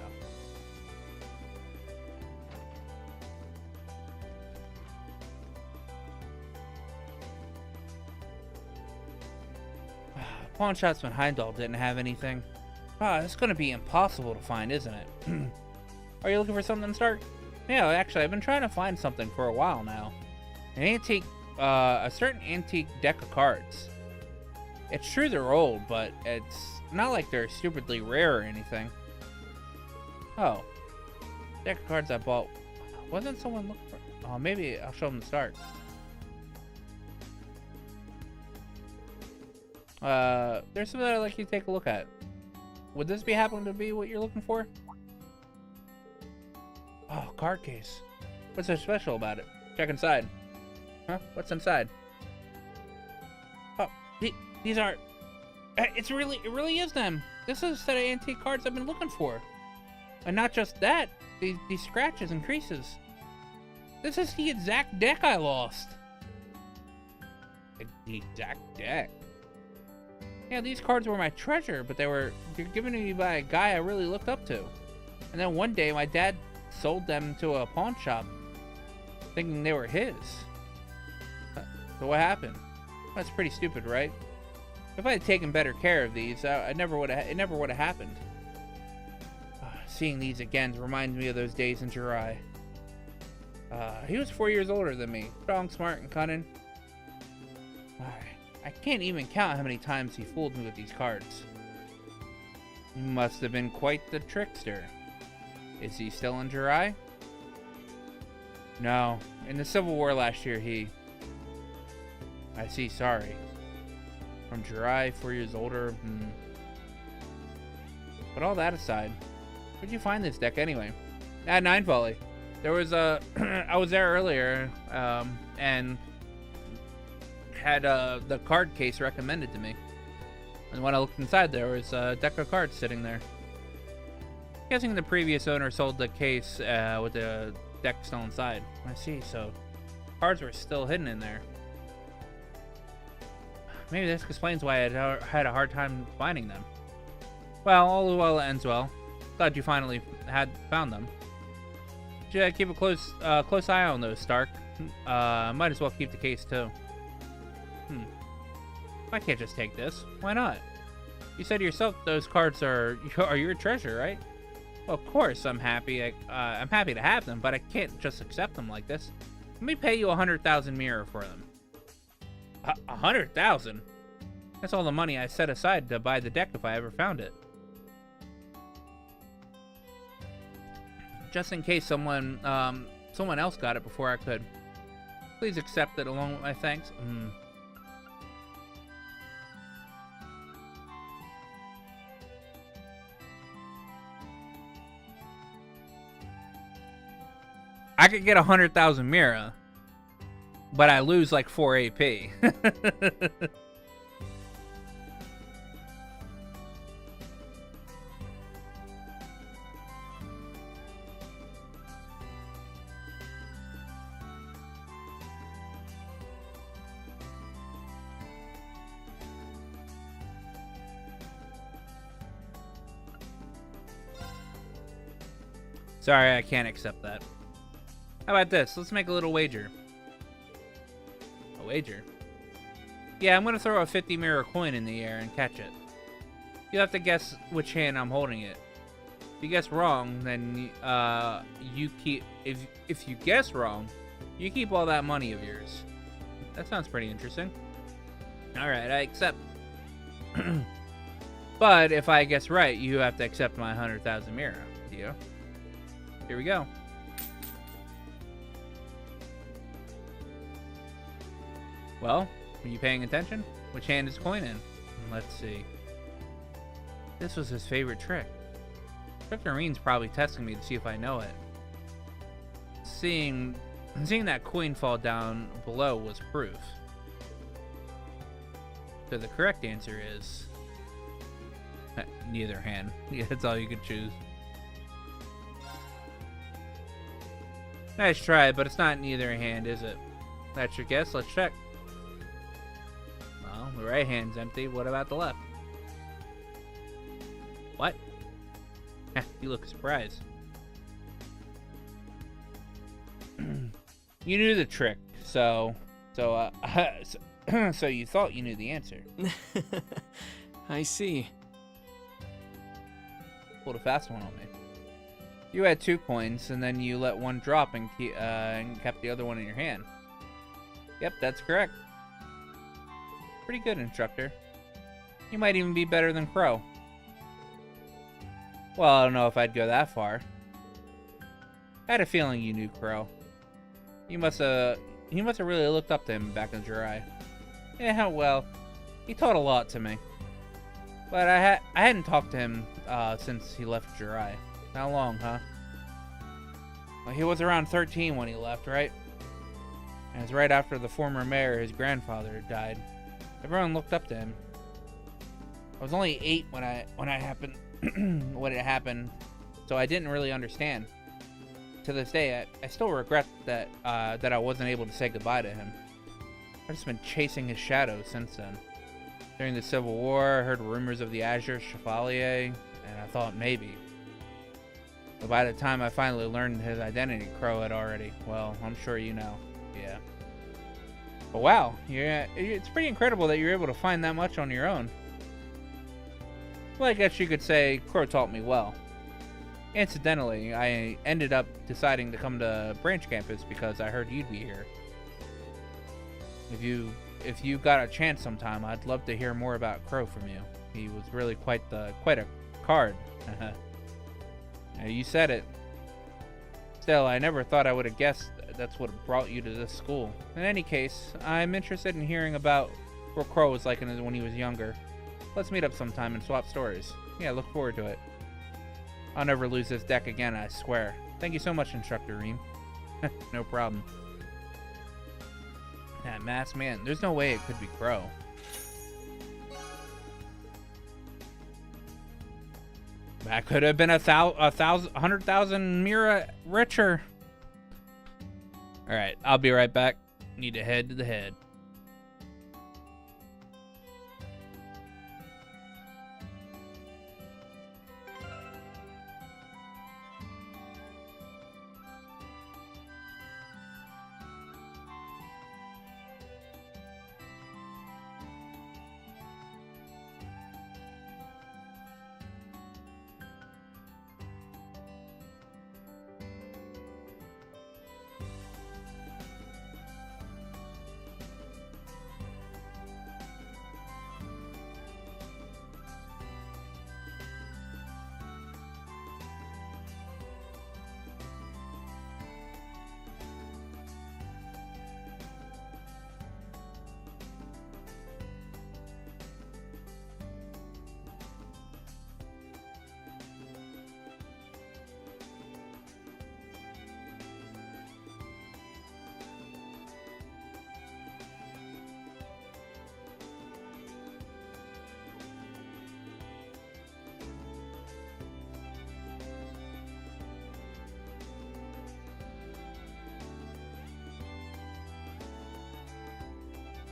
Pawn shops when Heimdallr didn't have anything. Ah, it's gonna be impossible to find, isn't it? Are you looking for something, Stark? Yeah, actually, I've been trying to find something for a while now. An antique, a certain antique deck of cards. It's true they're old, but it's not like they're stupidly rare or anything. Oh. Deck of cards I bought. Wasn't someone looking for... Oh, maybe I'll show them the Stark. There's something I'd like you to take a look at. Would this happen to be what you're looking for? Oh, card case. What's so special about it? Check inside. Huh? What's inside? Oh, these aren't... it really is them. This is a set of antique cards I've been looking for. And not just that, these scratches and creases. This is the exact deck I lost. The exact deck? Yeah, these cards were my treasure, but they're given to me by a guy I really looked up to. And then one day, my dad sold them to a pawn shop, thinking they were his. So what happened? That's pretty stupid, right? If I had taken better care of these, it never would have happened. Seeing these again reminds me of those days in Jirai. He was 4 years older than me, strong, smart, and cunning. I can't even count how many times he fooled me with these cards. He must have been quite the trickster. Is he still in Jirai? No. In the Civil War last year, he... I see, sorry. From Jirai, 4 years older, But all that aside, where'd you find this deck anyway? At Nine Volley. There was a... I was there earlier, and... had the card case recommended to me, and when I looked inside, there was a deck of cards sitting there. I'm guessing the previous owner sold the case with the deck still inside. I see, so cards were still hidden in there. Maybe this explains why I had a hard time finding them. Well, all well ends well. Glad you finally had found them. Should keep a close eye on those, Stark. Might as well keep the case too. I can't just take this. Why not? You said yourself those cards are your treasure, right? Well, of course, I'm happy to have them, but I can't just accept them like this. Let me pay you 100,000 mirror for them. 100,000? That's all the money I set aside to buy the deck if I ever found it. Just in case someone else got it before I could. Please accept it along with my thanks. I could get 100,000 Mira, but I lose like 4 AP. Sorry, I can't accept that. How about this? Let's make a little wager. A wager? Yeah, I'm gonna throw a 50 mirror coin in the air and catch it. You'll have to guess which hand I'm holding it. If you guess wrong, then you keep... If you guess wrong, you keep all that money of yours. That sounds pretty interesting. Alright, I accept. But if I guess right, you have to accept my 100,000 mirror. Deal? Here we go. Well, are you paying attention? Which hand is the coin in? Let's see. This was his favorite trick. Dr. Reen's probably testing me to see if I know it. Seeing that coin fall down below was proof. So the correct answer is Neither hand. Yeah, that's all you could choose. Nice try, but it's not neither hand, is it? That's your guess? Let's check. Well, the right hand's empty. What about the left? What? You look surprised. You knew the trick, so you thought you knew the answer. I see. Pulled a fast one on me. You had 2 coins, and then you let one drop and kept the other one in your hand. Yep, that's correct. Pretty good, instructor. You might even be better than Crow. Well, I don't know if I'd go that far. I had a feeling you knew Crow. You must have really looked up to him back in Jirai. Yeah, well, he taught a lot to me. But I hadn't talked to him since he left Jirai. How long, huh? Well, he was around 13 when he left, right? And it's right after the former mayor, his grandfather, died. Everyone looked up to him. I was only 8 when it happened, so I didn't really understand. To this day, I still regret that I wasn't able to say goodbye to him. I've just been chasing his shadow since then. During the Civil War, I heard rumors of the Azure Chevalier, and I thought maybe. But by the time I finally learned his identity, Crow had already, well, I'm sure you know. Yeah. But wow, it's pretty incredible that you're able to find that much on your own. Well, I guess you could say Crow taught me well. Incidentally, I ended up deciding to come to Branch Campus because I heard you'd be here. If you got a chance sometime, I'd love to hear more about Crow from you. He was really quite a card. You said it. Still, I never thought I would have guessed that's what brought you to this school. In any case, I'm interested in hearing about what Crow was like when he was younger. Let's meet up sometime and swap stories. Yeah, look forward to it. I'll never lose this deck again, I swear. Thank you so much, Instructor Reem. No problem. That masked man, there's no way it could be Crow. That could have been 100,000 Mira richer. Alright, I'll be right back. Need to head to the head.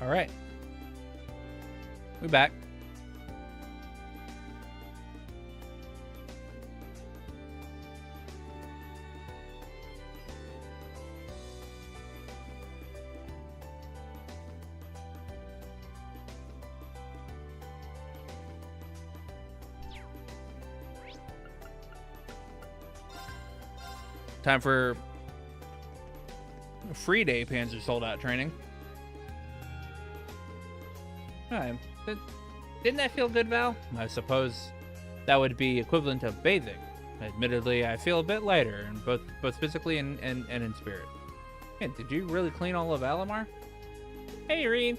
All right. We're back. Time for a free day Panzer Soldat training. Didn't that feel good, Val? I suppose that would be equivalent of bathing. Admittedly, I feel a bit lighter, both physically and in spirit. Hey, did you really clean all of Alamar? Hey, Reem.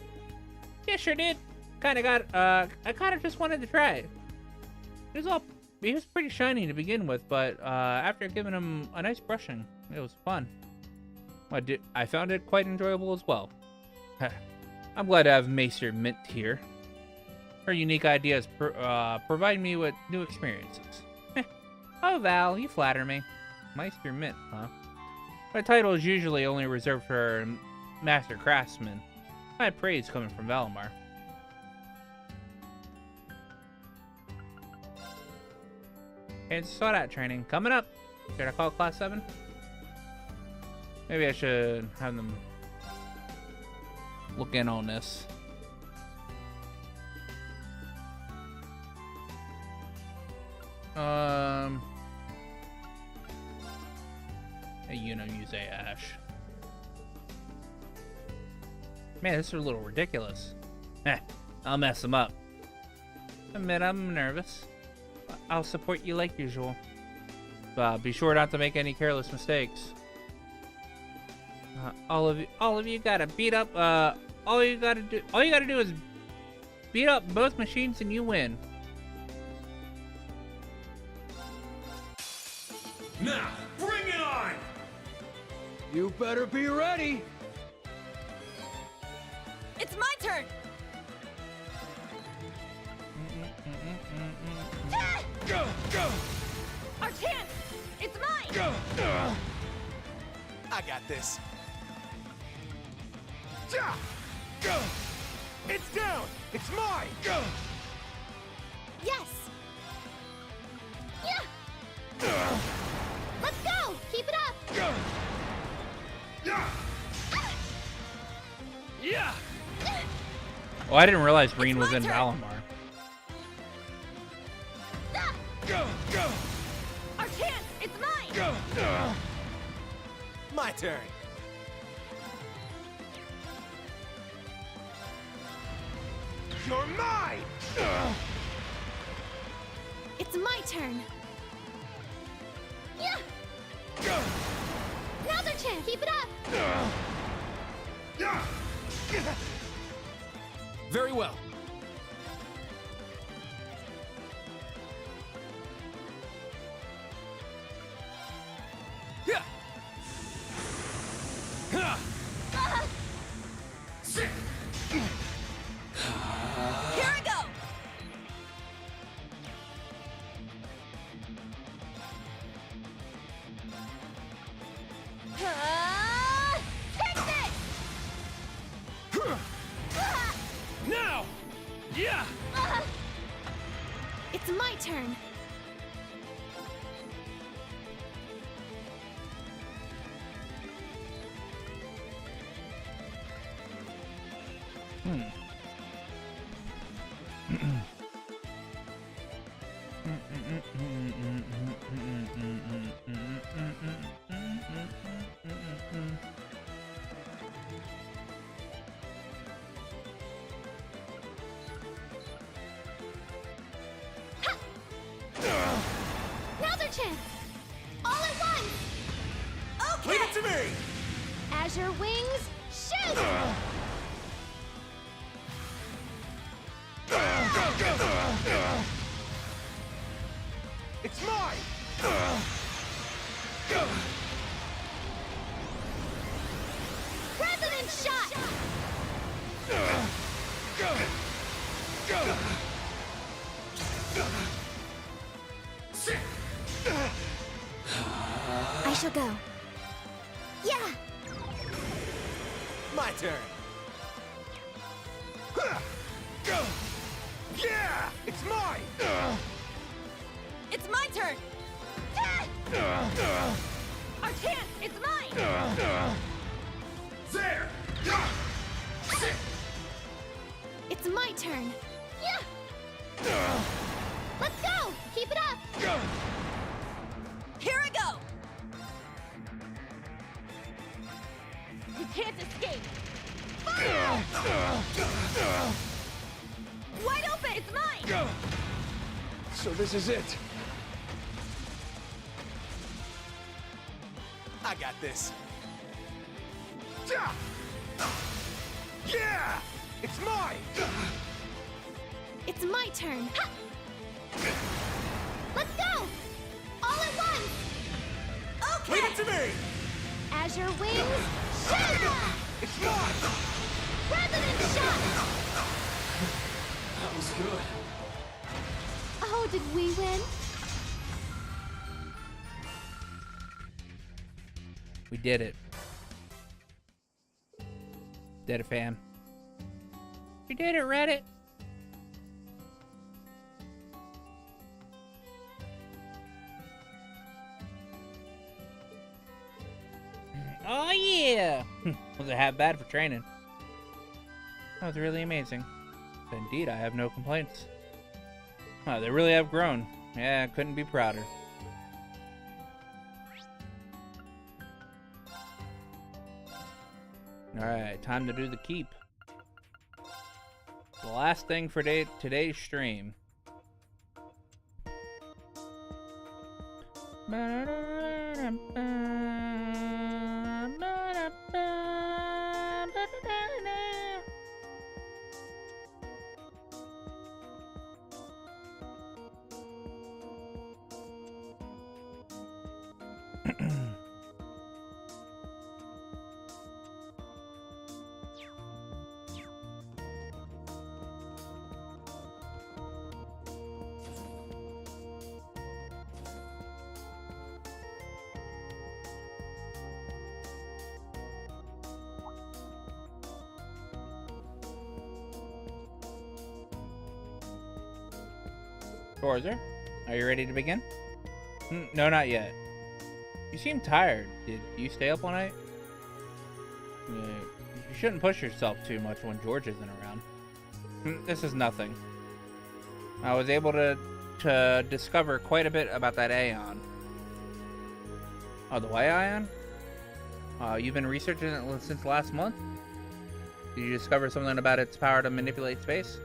Yeah, sure did. I kinda just wanted to try it. He was pretty shiny to begin with, but after giving him a nice brushing, it was fun. I found it quite enjoyable as well. I'm glad to have Maester Mint here. Her unique ideas provide me with new experiences. Oh, Val, you flatter me. Meister Mint, huh? My title is usually only reserved for Master Craftsman. My praise coming from Valimar. And saw that training coming up. Should I call it Class 7? Maybe I should have them look in on this. Use Ash. Man, this is a little ridiculous. I'll mess them up. Admit I'm nervous. I'll support you like usual. Be sure not to make any careless mistakes. All of you gotta beat up. All you gotta do is beat up both machines and you win. Now, bring it on! You better be ready. It's my turn! Go! Go! Our chance! It's mine! Go! I got this. Go! It's down! It's mine! Go! Yes! Yeah! Let's go! Keep it up! Go! Yeah! Yeah! Oh, I didn't realize Reen was in Valimar. Go! Go! Our chance! It's mine! Go! My turn. You're mine! It's my turn. Yeah! Go! Now's our chance! Keep it up! Yeah! Very well. Yeah! Here I go! Take this! Now! Yeah! It's my turn. Now's our chance. All at once. Okay! Leave it to me! Azure wings, shoot! It's mine! President shot! I shall go. Yeah! My turn. Go! Yeah! It's mine! It's my turn! Our chance! It's mine! There! It's my turn. Yeah! Let's go! Keep it up! Go! Here I go! You can't escape! Fire! Wide open! It's mine! Go! So this is it. I got this. Yeah! It's mine! It's my turn. Ha! Let's go! All at once! Okay! Leave it to me! Azure wings, shoot! It's mine! President shot! good. Oh, did we win? We did it. Did it, fam. We did it, Reddit. Oh yeah! Wasn't half bad for training. That was really amazing. Indeed, I have no complaints. Oh, they really have grown. Yeah, couldn't be prouder. Alright, time to do the keep. The last thing for today's stream. Forza, are you ready to begin? No, not yet. You seem tired. Did you stay up all night? Yeah, you shouldn't push yourself too much when George isn't around. This is nothing. I was able to discover quite a bit about that Aeon. Oh, the Y Ion? You've been researching it since last month? Did you discover something about its power to manipulate space?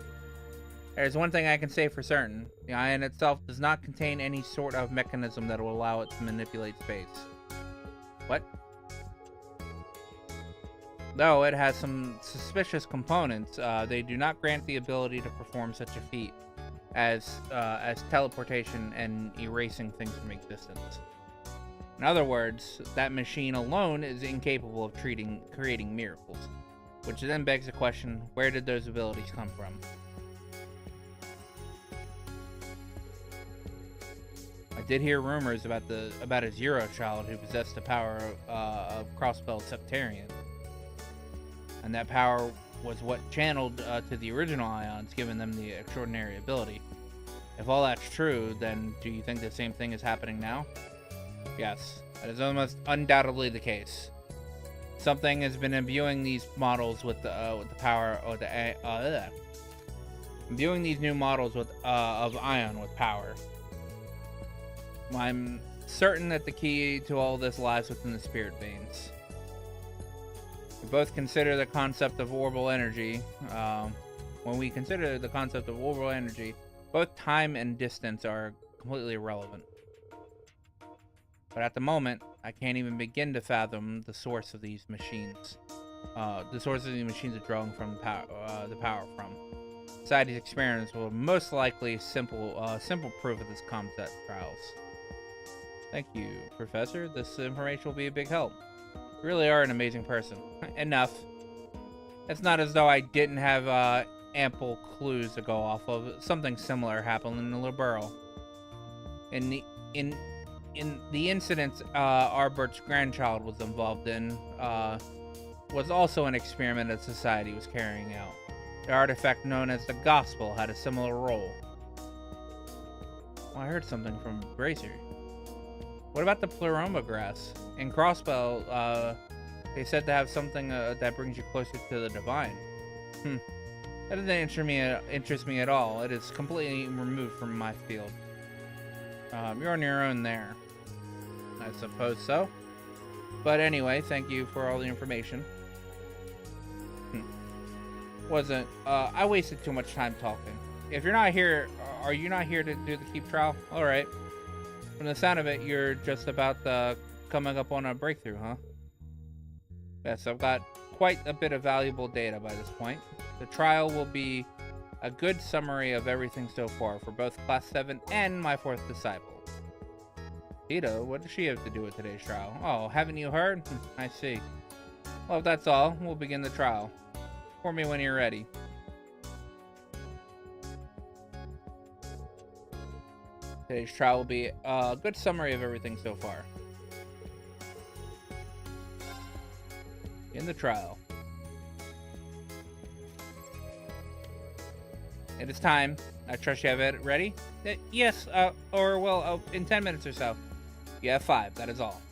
There's one thing I can say for certain. The ion itself does not contain any sort of mechanism that will allow it to manipulate space. What? Though it has some suspicious components, they do not grant the ability to perform such a feat as teleportation and erasing things from existence. In other words, that machine alone is incapable of creating miracles. Which then begs the question, where did those abilities come from? I did hear rumors about a Zero child who possessed the power of Crossbell Septarian. And that power was what channeled to the original Ions, giving them the extraordinary ability. If all that's true, then do you think the same thing is happening now? Yes, that is almost undoubtedly the case. Something has been imbuing these models with the power of imbuing these new models with of Ion with power. I'm certain that the key to all this lies within the spirit veins. We both consider the concept of orbital energy. When we consider the concept of orbital energy, both time and distance are completely irrelevant. But at the moment, I can't even begin to fathom the source of these machines. The source of these machines are drawing from the power from. Society's experiments will most likely simple proof of this concept trials. Thank you, Professor. This information will be a big help. You really are an amazing person. Enough. It's not as though I didn't have ample clues to go off of. Something similar happened in the Liberal. In the incident Arbert's grandchild was involved in, was also an experiment that society was carrying out. The artifact known as the Gospel had a similar role. Well, I heard something from Bracer. What about the Pleroma grass? In Crossbell, they said to have something that brings you closer to the divine. That doesn't interest me at all. It is completely removed from my field. You're on your own there. I suppose so. But anyway, thank you for all the information. I wasted too much time talking. If you're not here, are you not here to do the keep trial? Alright. From the sound of it, you're just about coming up on a breakthrough, huh? Yes, I've got quite a bit of valuable data by this point. The trial will be a good summary of everything so far for both Class 7 and my 4th disciple. Tito, what does she have to do with today's trial? Oh, haven't you heard? I see. Well, if that's all, we'll begin the trial. Inform me when you're ready. Today's trial will be a good summary of everything so far. In the trial. It is time. I trust you have it ready? Yes, in 10 minutes or so. You have 5, that is all.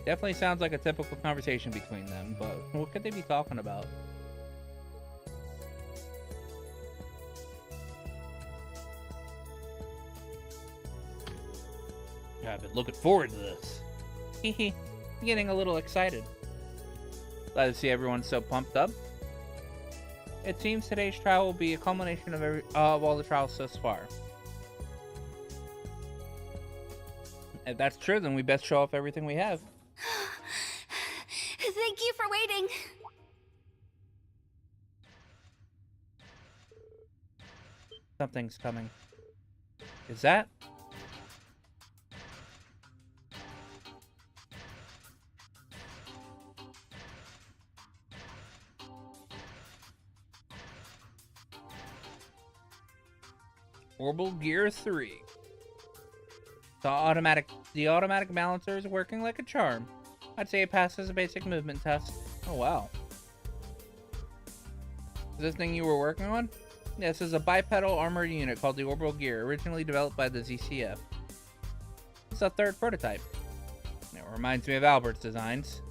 Definitely sounds like a typical conversation between them, but what could they be talking about? I've been looking forward to this. Hehe, getting a little excited. Glad to see everyone so pumped up. It seems today's trial will be a culmination of all the trials thus far. If that's true, then we best show off everything we have. Thank you for waiting. Something's coming. Is that? Orbital Gear 3. The automatic balancer is working like a charm. I'd say it passes a basic movement test. Oh wow. Is this thing you were working on? This is a bipedal armored unit called the Orbital Gear, originally developed by the ZCF. It's a 3rd prototype. It reminds me of Albert's designs.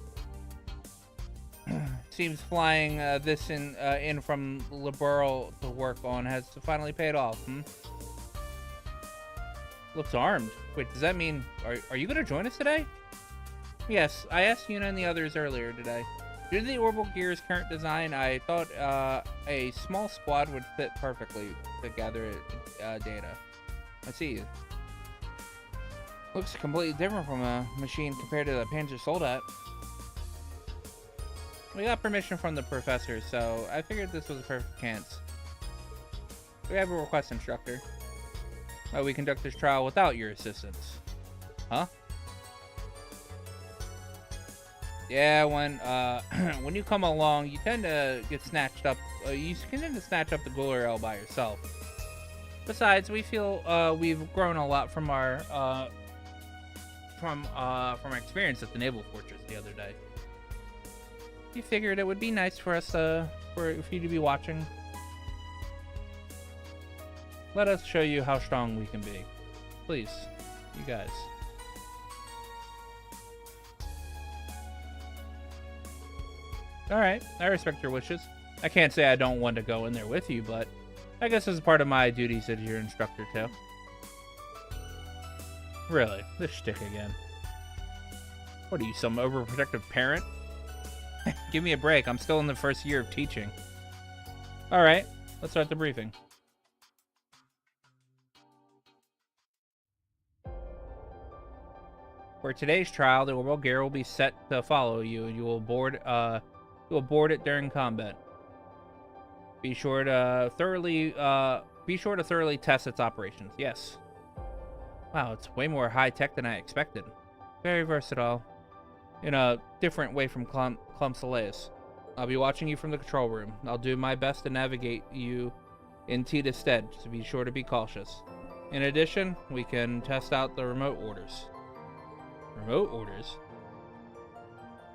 Seems flying this in from Liberal to work on has finally paid off, Looks armed. Wait, does that mean... Are you going to join us today? Yes, I asked Yuna and the others earlier today. Due to the Orbital Gear's current design, I thought a small squad would fit perfectly to gather data. I see. Looks completely different from a machine compared to the Panzer Soldat. We got permission from the professor, so I figured this was a perfect chance. We have a request, instructor. We conduct this trial without your assistance. Huh? Yeah, when you come along, you tend to get snatched up. You tend to snatch up the Gulurel by yourself. Besides, we feel we've grown a lot from our experience at the naval fortress the other day. We figured it would be nice for us for you to be watching. Let us show you how strong we can be. Please, you guys. Alright, I respect your wishes. I can't say I don't want to go in there with you, but I guess it's part of my duties as your instructor, too. Really? This shtick again. What are you, some overprotective parent? Give me a break, I'm still in the first year of teaching. Alright, let's start the briefing. For today's trial, the Orbital Gear will be set to follow you, and you will board it during combat. Be sure to thoroughly test its operations. Yes. Wow, it's way more high tech than I expected. Very versatile. In a different way from Clump Soleus. I'll be watching you from the control room. I'll do my best to navigate you in Tita's stead, so be sure to be cautious. In addition, we can test out the remote orders. Remote orders?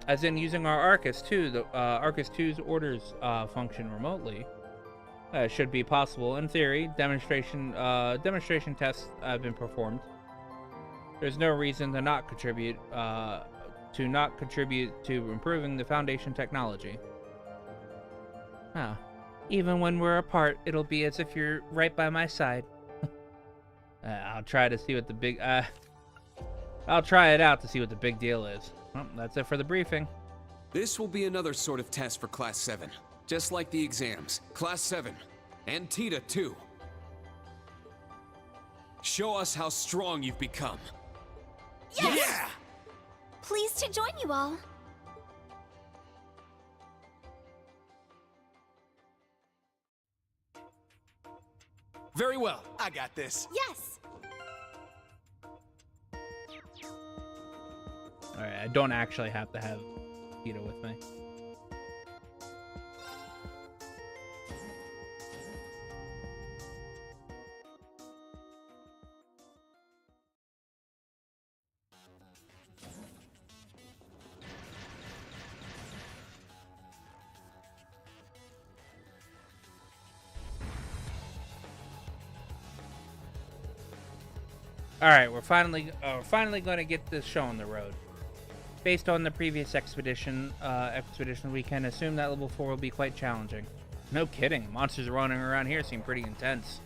As in using our Arcus 2, the Arcus 2's orders function remotely. Should be possible. In theory, demonstration tests have been performed. There's no reason to not contribute to improving the Foundation technology. Even when we're apart, it'll be as if you're right by my side. I'll try to see what the big I'll try it out to see what the big deal is. Well, that's it for the briefing. This will be another sort of test for Class 7. Just like the exams. Class 7. And Tita, too. Show us how strong you've become. Yes! Yeah! Pleased to join you all. Very well. I got this. Yes! Alright, I don't actually have to have Tita with me. All right, we're finally going to get this show on the road. Based on the previous expedition, we can assume that level 4 will be quite challenging. No kidding. Monsters running around here seem pretty intense.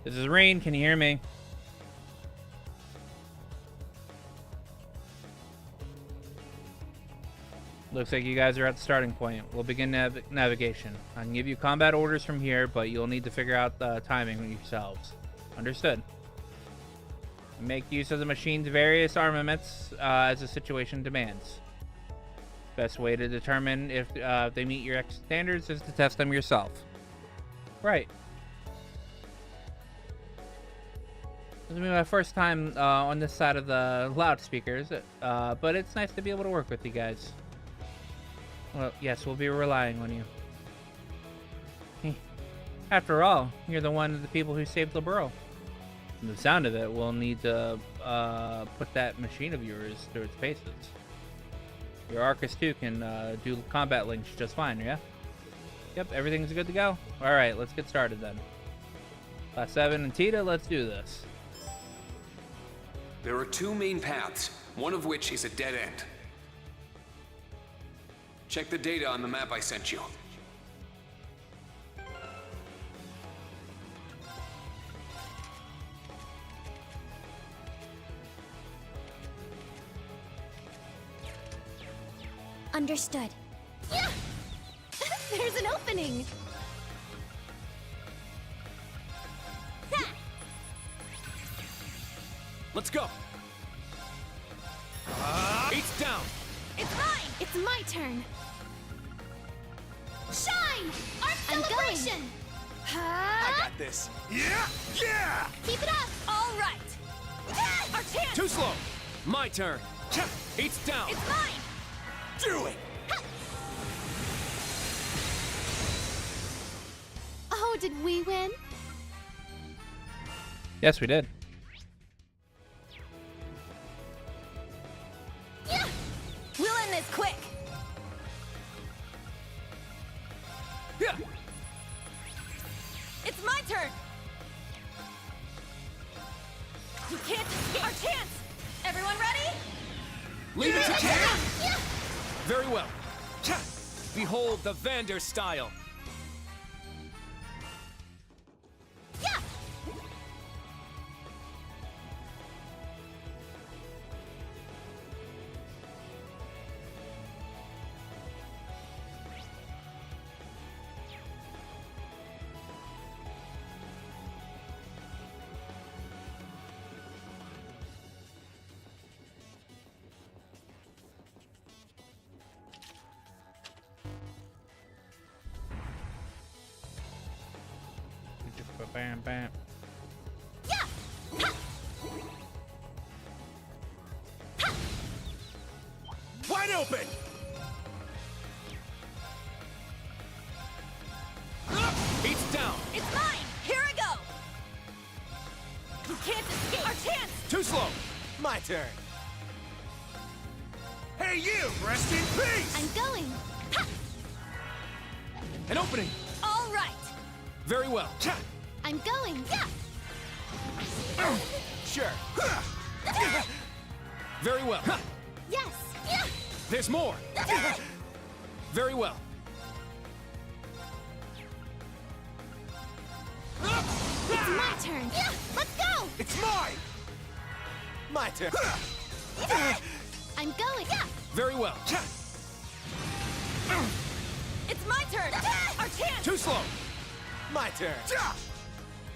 This is Rain. Can you hear me? Looks like you guys are at the starting point. We'll begin navigation. I can give you combat orders from here, but you'll need to figure out the timing yourselves. Understood. Make use of the machine's various armaments as the situation demands. Best way to determine if they meet your standards is to test them yourself. Right. This will be my first time on this side of the loudspeakers, but it's nice to be able to work with you guys. Well, yes, we'll be relying on you. After all, you're the one of the people who saved the borough. From the sound of it, we'll need to put that machine of yours through its paces. Your Arcus 2 can do combat links just fine, yeah? Yep, everything's good to go. Alright, let's get started then. Class 7 and Tita, let's do this. There are 2 main paths, one of which is a dead end. Check the data on the map I sent you. Understood. Yeah! There's an opening! Let's go! It's down! It's mine! It's my turn! Shine! Our celebration! I got this. Yeah! Yeah! Keep it up! All right! Our chance! Too slow! My turn! It's down! It's mine! Do it! Oh, did we win? Yes, we did. Yeah! We'll end this quick! Yeah! It's my turn! You can't escape our chance! Everyone ready? Leave it to chance! Yeah! Very well. Behold the Vander style. Yeah! Bam, bam. Yeah! Wide open! It's down! It's mine! Here I go! You can't escape our chance! Too slow! My turn. Hey, you! Rest in peace! I'm going! An opening! All right! Very well. I'm going! Yeah! Sure. Very well. Yes! Yeah! There's more! Very well. It's my turn! Yeah! Let's go! It's mine! My turn. I'm going! Yeah! Very well. It's my turn! Our chance! Too slow! My turn.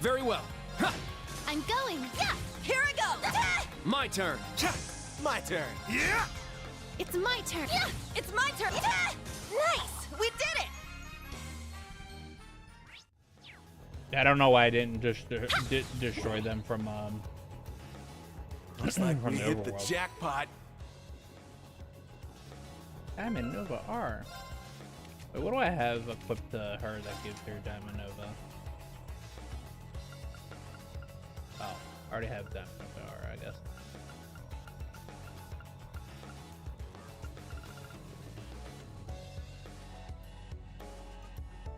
Very well. I'm going! Yeah! Here I go! My turn. My turn. Yeah! It's my turn! Yeah! It's my turn! Nice! We did it! I don't know why I didn't just destroy them from Looks like from we the hit the overworld. jackpot. Diamond Nova R. Wait, what do I have equipped to her that gives her Diamond Nova? Oh, I already have Diamond Nova R, I guess.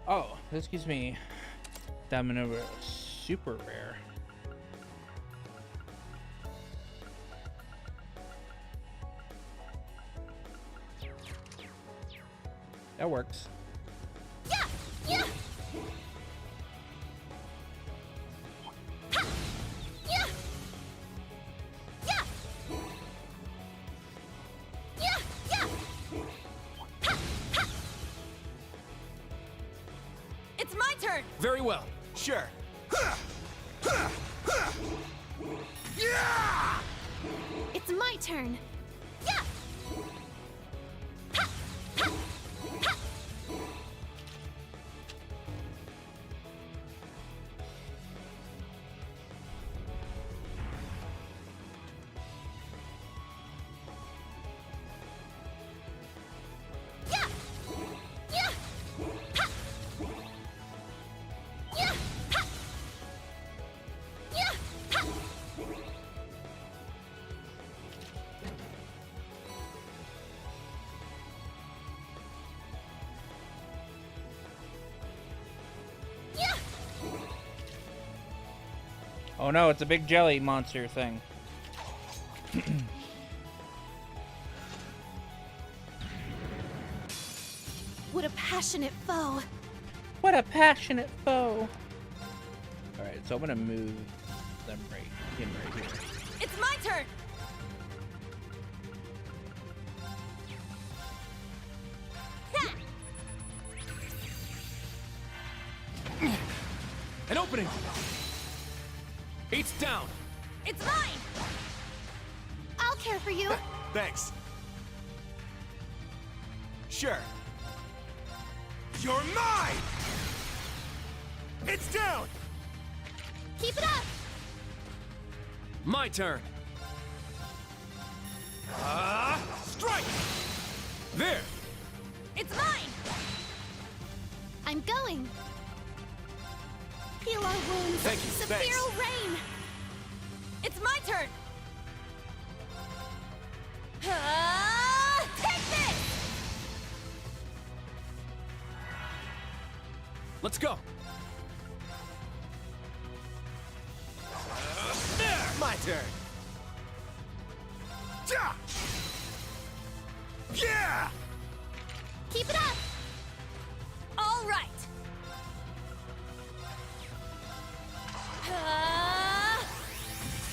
Oh, this gives me Diamond Nova Super Rare. That works. Yeah! Yeah! Ha! Yeah! Yeah! Yeah! Yeah! Ha! Ha! It's my turn! Very well. Sure. Yeah! It's my turn. Yeah! Ha! Ha! Ha! Yeah! Yeah! Ha! Yeah! Ha! Yeah! Ha! Yeah! Oh no, it's a big jelly monster thing. What a passionate foe. What a passionate foe. Alright, so I'm gonna move them right here. It's my turn! An opening! 8's down! It's mine! I'll care for you. Thanks. Sure. You're mine! It's down! Keep it up. My turn! Strike! There! It's mine! I'm going. Heal our wounds. Thank you, Sephiral rain. It's my turn! Take this! Let's go! There! My turn. Ja! Yeah! Keep it up. All right!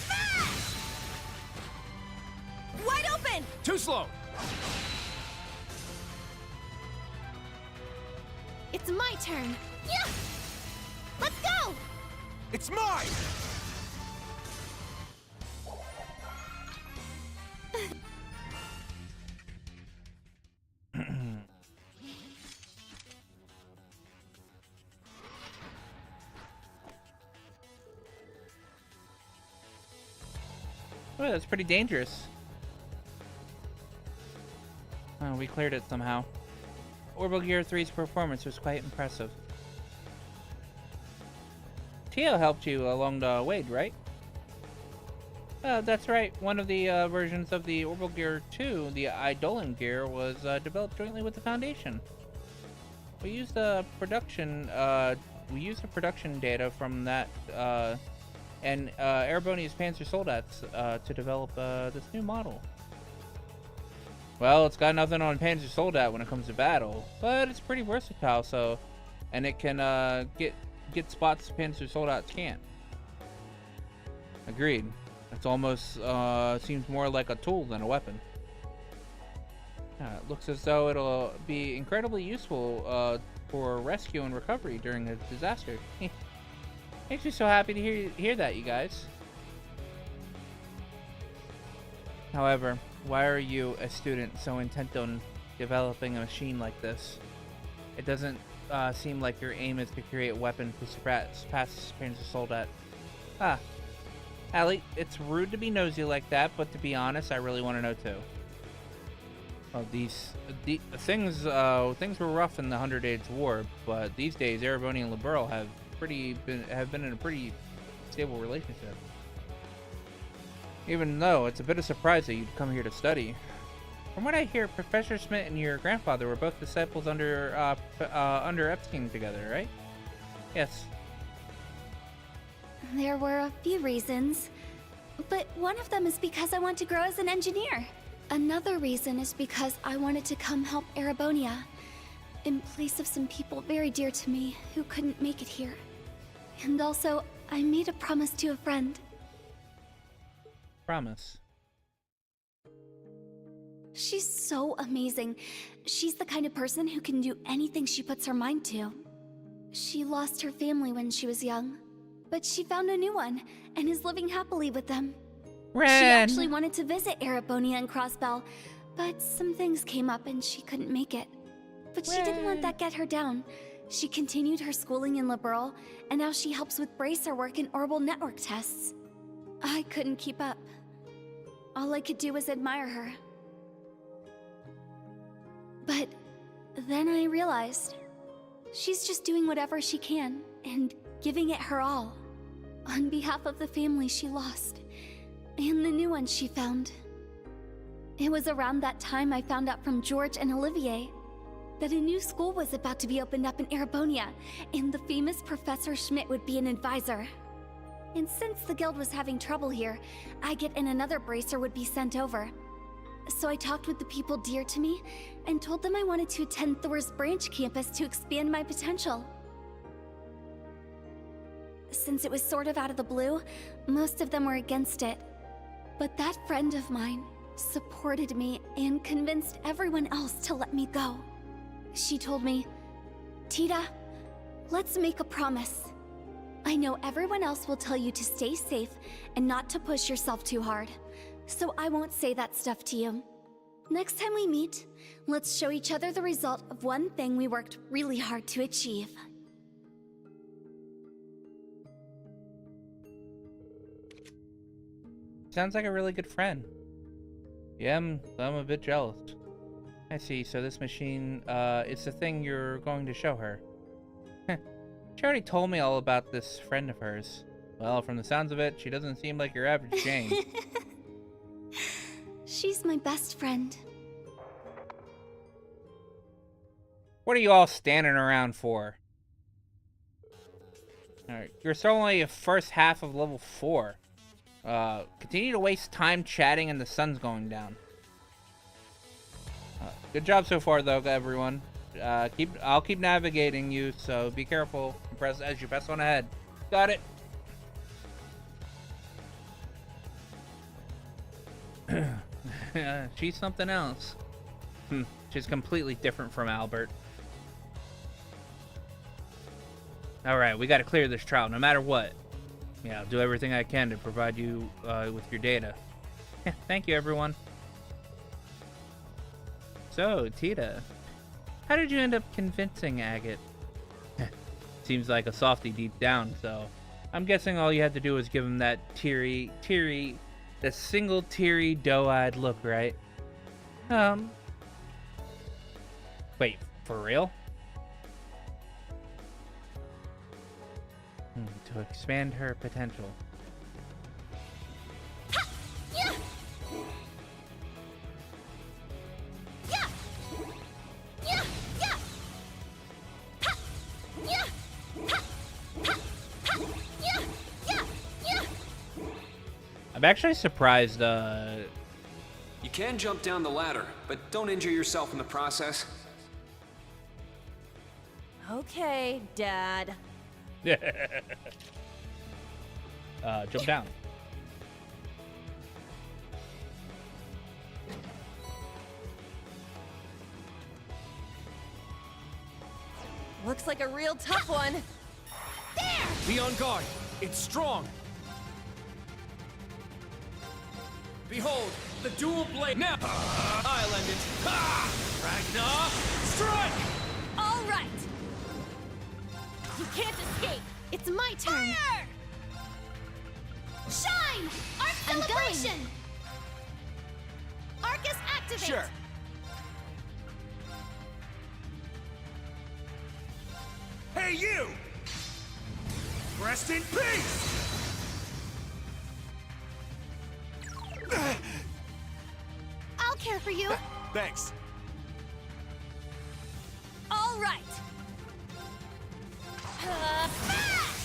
Smash! Wide open! Too slow! It's my turn. Yeah. Let's go. It's mine! Oh, that's pretty dangerous. Oh, we cleared it somehow. Orbital Gear 3's performance was quite impressive. Tio helped you along the way, right? That's right. One of the versions of the Orbital Gear 2, the Eidolon Gear, was developed jointly with the Foundation. We used the production data from that and Erebonia's Panzer Soldats to develop this new model. Well, it's got nothing on Panzer Soldat when it comes to battle, but it's pretty versatile. So, and it can get spots Panzer Soldats can't. Agreed. It's almost seems more like a tool than a weapon. It looks as though it'll be incredibly useful for rescue and recovery during a disaster. Makes me so happy to hear that, you guys. However, why are you, a student, so intent on developing a machine like this? It doesn't seem like your aim is to create a weapon to surpass Panzer Soldat. Ah. Allie, it's rude to be nosy like that, but to be honest, I really want to know too. Well, things were rough in the 100 Days War, but these days, Ereboni and Liberl have been in a pretty stable relationship. Even though it's a bit of a surprise that you'd come here to study. From what I hear, Professor Smith and your grandfather were both disciples under Epstein together, right? Yes. There were a few reasons, but one of them is because I want to grow as an engineer. Another reason is because I wanted to come help Erebonia. in place of some people very dear to me who couldn't make it here. And also, I made a promise to a friend. Promise. She's so amazing. She's the kind of person who can do anything she puts her mind to. She lost her family when she was young, but she found a new one and is living happily with them. Ren. She actually wanted to visit Erebonia and Crossbell, but some things came up and she couldn't make it. But she didn't let that get her down. She continued her schooling in Liberl, and now she helps with bracer work and orbital network tests. I couldn't keep up. All I could do was admire her. But then I realized she's just doing whatever she can and giving it her all on behalf of the family she lost and the new one she found. It was around that time I found out from George and Olivier that a new school was about to be opened up in Erebonia, and the famous Professor Schmidt would be an advisor. And since the guild was having trouble here, Agate and another bracer would be sent over. So I talked with the people dear to me and told them I wanted to attend Thor's branch campus to expand my potential. Since it was sort of out of the blue, most of them were against it. But that friend of mine supported me and convinced everyone else to let me go. She told me, "Tita, let's make a promise. I know everyone else will tell you to stay safe and not to push yourself too hard, so I won't say that stuff to you. Next time we meet, let's show each other the result of one thing we worked really hard to achieve." Sounds like a really good friend. Yeah, I'm a bit jealous. I see, so this machine, it's the thing you're going to show her. She already told me all about this friend of hers. Well, from the sounds of it, she doesn't seem like your average Jane. She's my best friend. What are you all standing around for? Alright, you're still only the first half of level 4. Continue to waste time chatting and the sun's going down. Good job so far, though, everyone. I'll keep navigating you, so be careful. Press as you press on ahead. Got it. She's something else. She's completely different from Albert. Alright, we gotta clear this trial, no matter what. Yeah, I'll do everything I can to provide you with your data. Thank you, everyone. So, Tita, how did you end up convincing Agate? Seems like a softie deep down, so I'm guessing all you had to do was give him that that single teary, doe-eyed look, right? Wait, for real? To expand her potential. I'm actually surprised, You can jump down the ladder, but don't injure yourself in the process. Okay, Dad. Jump down. Looks like a real tough one. There! Be on guard. It's strong. Behold, the dual blade. Now, I'll end it. Ha! Ragnar, strike! All right. You can't escape. It's my turn. Fire! Shine! Arc celebration! Arcus activate! Sure. Hey, you! Rest in peace! I'll care for you. Thanks. All right.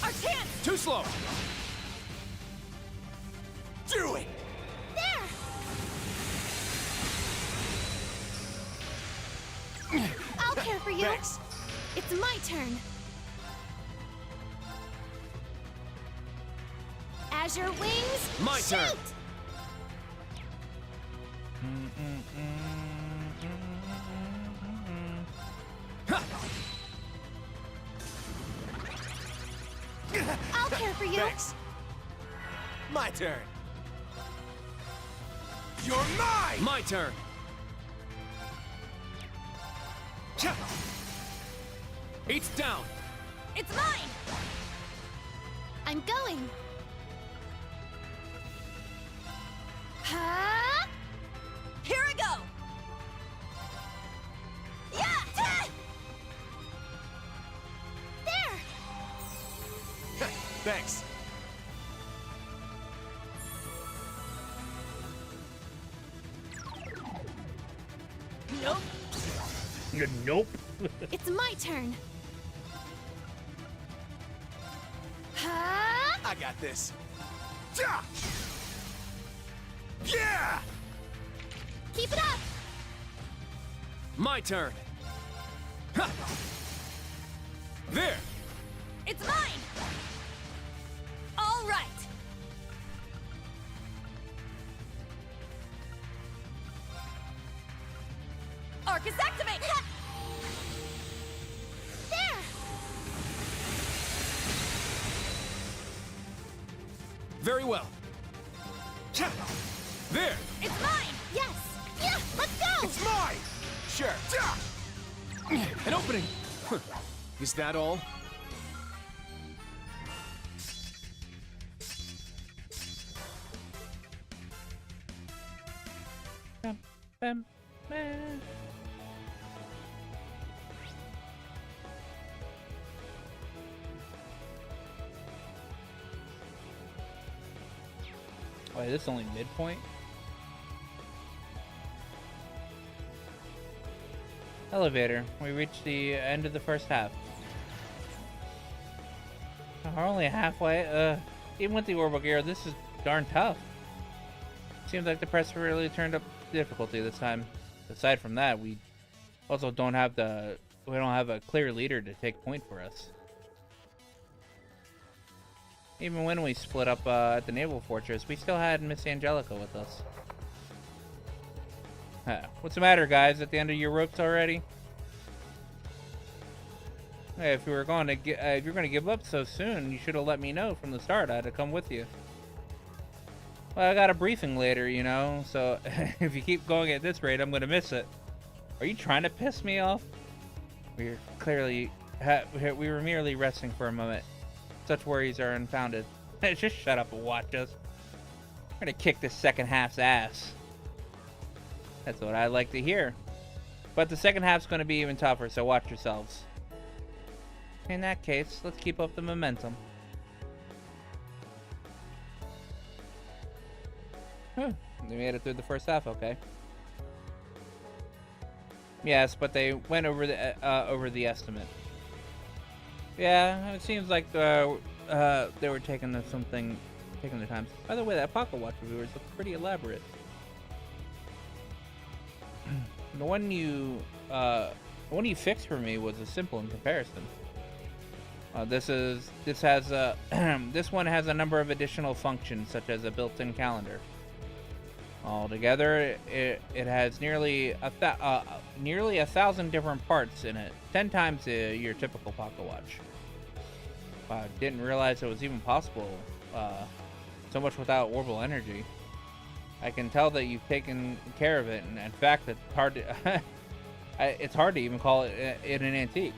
Arcan! Too slow. Do it! There! I'll care for you. Thanks. It's my turn. Azure wings. My shoot! turn. I'll care for you. Thanks. My turn. You're mine! My turn. It's down. It's mine. I'm going. Ha! Here I go. Yeah! Ah! There. Thanks. Nope. Nope. It's my turn. Ha! I got this. Yeah! Yeah! Keep it up. My turn. Ha! There. It's mine. All right. Arcus activate. Ha! There. Very well. There. It's mine. Yes. Yeah. Let's go. It's mine. Sure. An opening. Is that all? Wait, this is only midpoint? Elevator. We reached the end of the first half. We're only halfway. Even with the orbital gear, this is darn tough. Seems like the press really turned up the difficulty this time. Aside from that, we also don't have a clear leader to take point for us. Even when we split up at the Naval Fortress, we still had Miss Angelica with us. What's the matter, guys? At the end of your ropes already? Hey, if you're going to give up so soon, you should have let me know from the start. I had to come with you. Well, I got a briefing later, you know, so if you keep going at this rate, I'm going to miss it. Are you trying to piss me off? We were merely resting for a moment. Such worries are unfounded. Just shut up and watch us. We're going to kick this second half's ass. That's what I like to hear. But the second half's going to be even tougher, so watch yourselves. In that case, let's keep up the momentum. They made it through the first half, okay. Yes, but they went over the estimate. Yeah, it seems like they were taking their time. By the way, that pocket watch of yours looks pretty elaborate. The one you fixed for me was a simple in comparison. This one has a number of additional functions, such as a built-in calendar. Altogether, it has nearly 1,000 different parts in it, 10 times your typical pocket watch. I didn't realize it was even possible, so much without orbital energy. I can tell that you've taken care of it, and in fact, it's hard to it's hard to even call it an antique.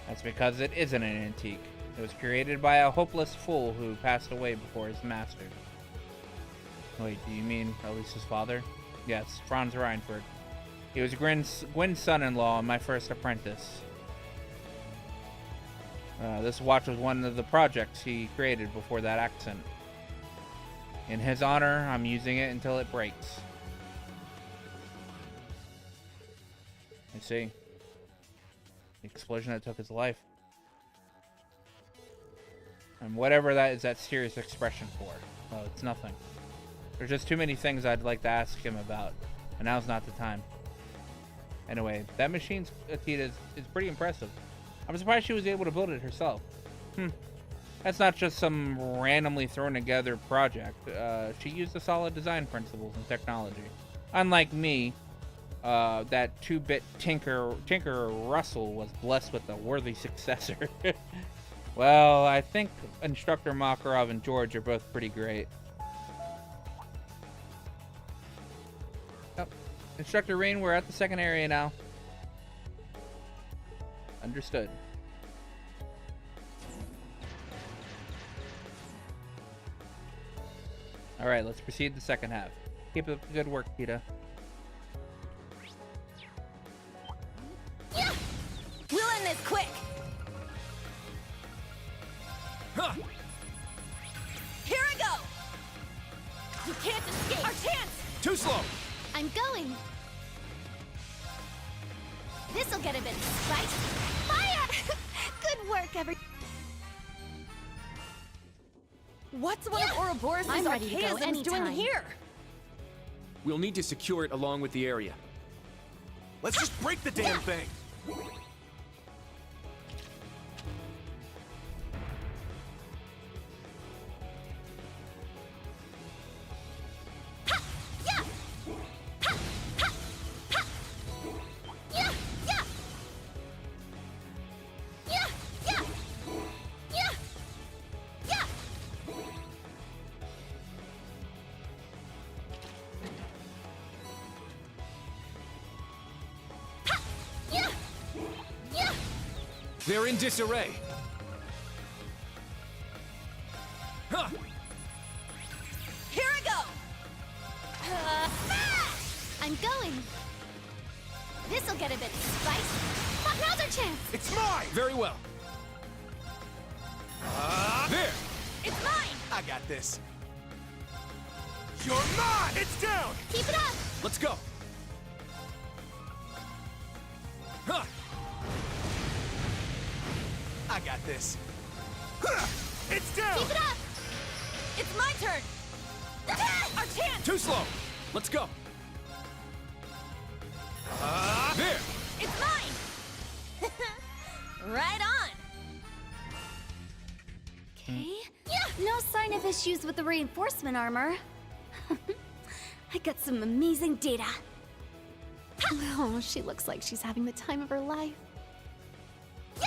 That's because it isn't an antique. It was created by a hopeless fool who passed away before his master. Wait, do you mean Elisa's father? Yes, Franz Reinford. He was Gwyn's son-in-law and my first apprentice. This watch was one of the projects he created before that accident. In his honor, I'm using it until it breaks. I see. The explosion that took his life. And whatever that is that serious expression for. Oh, it's nothing. There's just too many things I'd like to ask him about, and now's not the time. Anyway, that machine's Tita is pretty impressive. I'm surprised she was able to build it herself. That's not just some randomly thrown together project. She used the solid design principles and technology. Unlike me, that 2-bit Tinker Russell was blessed with a worthy successor. Well, I think Instructor Makarov and George are both pretty great. Oh, Instructor Rain, we're at the second area now. Understood. Alright, let's proceed to the second half. Keep up the good work, Tita. Yeah! We'll end this quick! Huh. Here I go! You can't escape! Our chance! Too slow! I'm going. This'll get a bit of spice. Fire! Good work, What's one of Ouroboros' I'm ready to go archaisms doing anytime. here? We'll need to secure it along with the area. Let's just break the damn thing! They're in disarray. Huh. Here I go! I'm going. This'll get a bit of spice. Now's our chance. It's mine! Very well. There! It's mine! I got this. You're mine! It's down! Keep it up. Let's go. Huh. I got this. It's down! Keep it up. It's my turn! Our chance! Too slow. Let's go. There! It's mine! Right on! Okay. No sign of issues with the reinforcement armor. I got some amazing data. Oh, she looks like she's having the time of her life.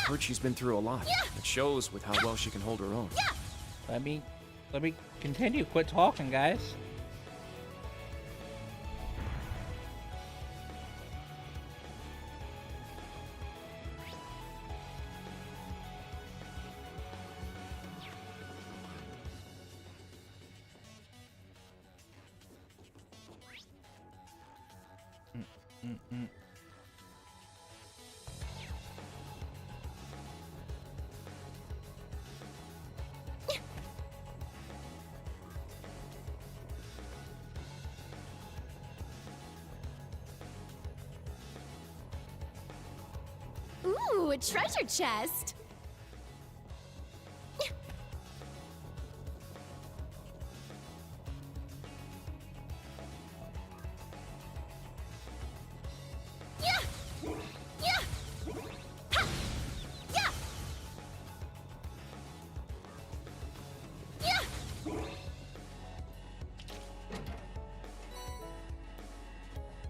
Heard she's been through a lot. It shows with how well she can hold her own. Let me continue. Quit talking, guys. Ooh, a treasure chest.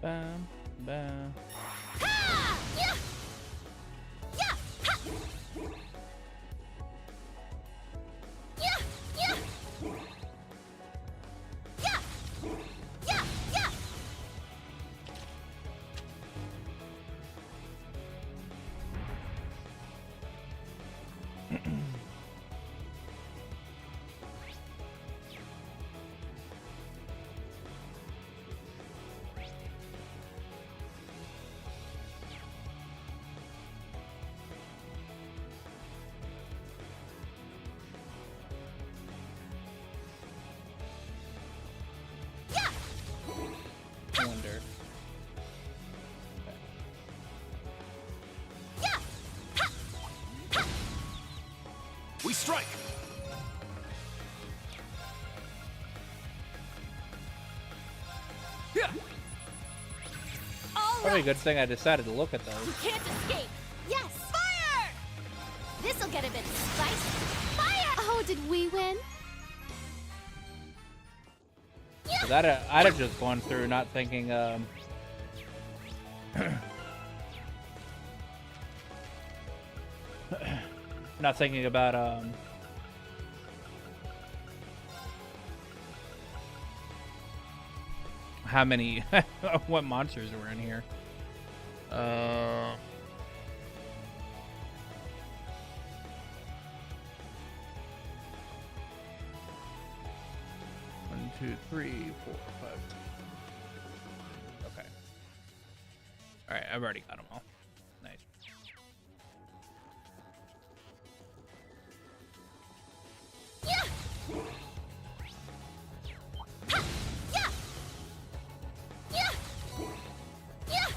Bam, bam. Wonder. We strike! All Probably a good thing I decided to look at those. You can't escape. Yes. Fire! This'll get a bit spicy. Fire! Oh, did we win? So that I'd have just gone through not thinking not thinking about how many what monsters were in here. 1, 2, 3, 4, 5. Okay. All right, I've already got them all. Nice. Yeah. Ha! Yeah. Yeah. Yeah.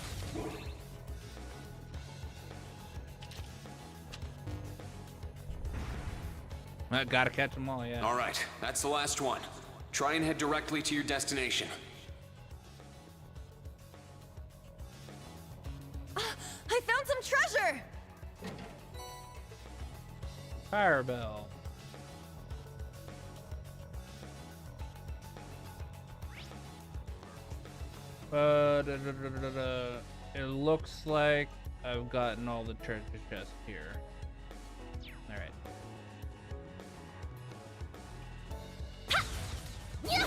I gotta catch them all, yeah. All right, that's the last one. Try and head directly to your destination. I found some treasure! Firebell. It looks like I've gotten all the treasure chests here. All right. Yeah.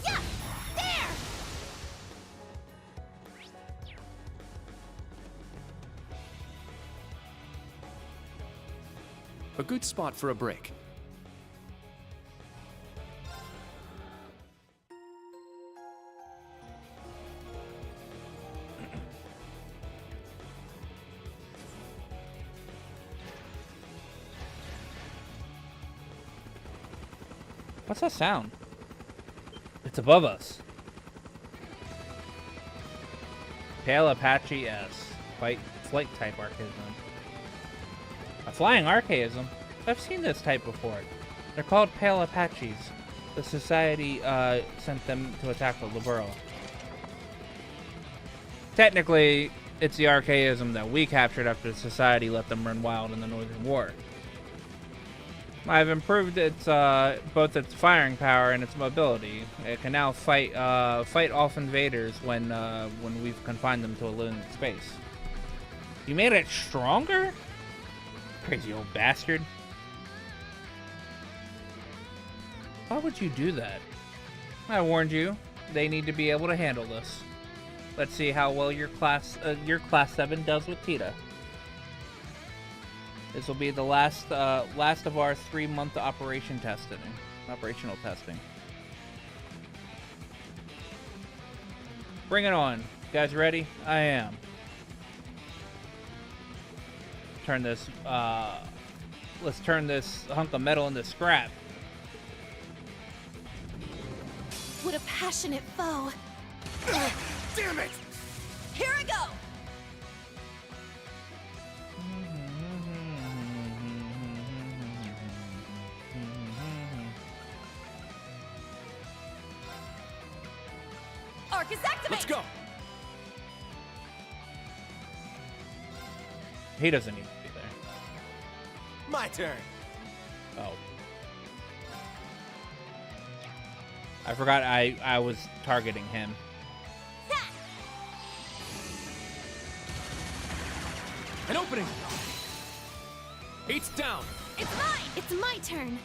Yeah. There. A good spot for a break. What's that sound? It's above us. Pale Apache S. Flight type archaism. A flying archaism? I've seen this type before. They're called Pale Apaches. The Society sent them to attack the Libero. Technically, it's the archaism that we captured after the Society let them run wild in the Northern War. I've improved its both its firing power and its mobility. It can now fight off invaders when we've confined them to a limited space. You made it stronger? Crazy old bastard. Why would you do that? I warned you. They need to be able to handle this. Let's see how well your class 7 does with Tita. This will be the last of our 3-month operational testing. Bring it on. You guys ready? I am. Let's turn this hunk of metal into scrap. What a passionate foe. Damn it! Here I go! Arcus activate! Let's go! He doesn't need to be there. My turn. Oh. I forgot I was targeting him. An opening! 8's down! It's mine! It's my turn!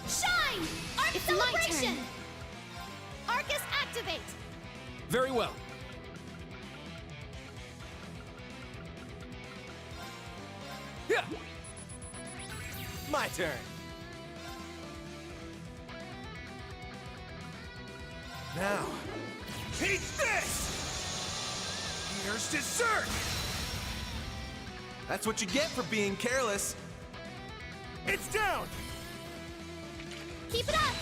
Shine! Arc It's celebration! my turn! Arcus activate! Very well. Yeah. My turn. Now, take this! Here's dessert! That's what you get for being careless. It's down! Keep it up!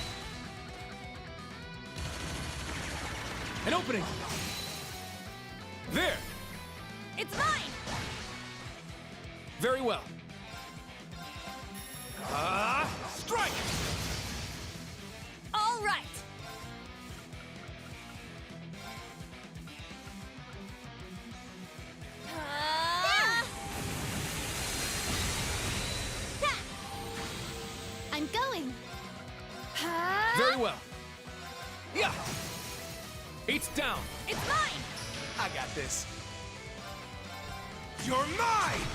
An opening! There! It's mine! Very well. Strike! All right! well. Yeah! Eight's down. It's mine! I got this. You're mine!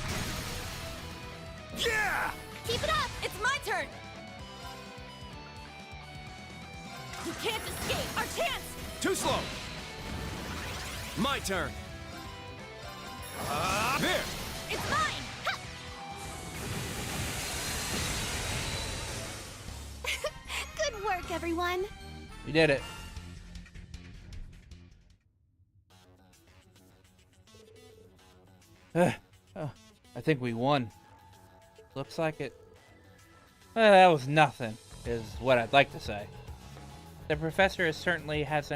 Yeah! Keep it up! It's my turn! You can't escape! Our chance! Too slow! My turn. There! It's mine! Ha! Good work, everyone. We did it. Oh, I think we won. Looks like it. That was nothing, is what I'd like to say. The professor certainly has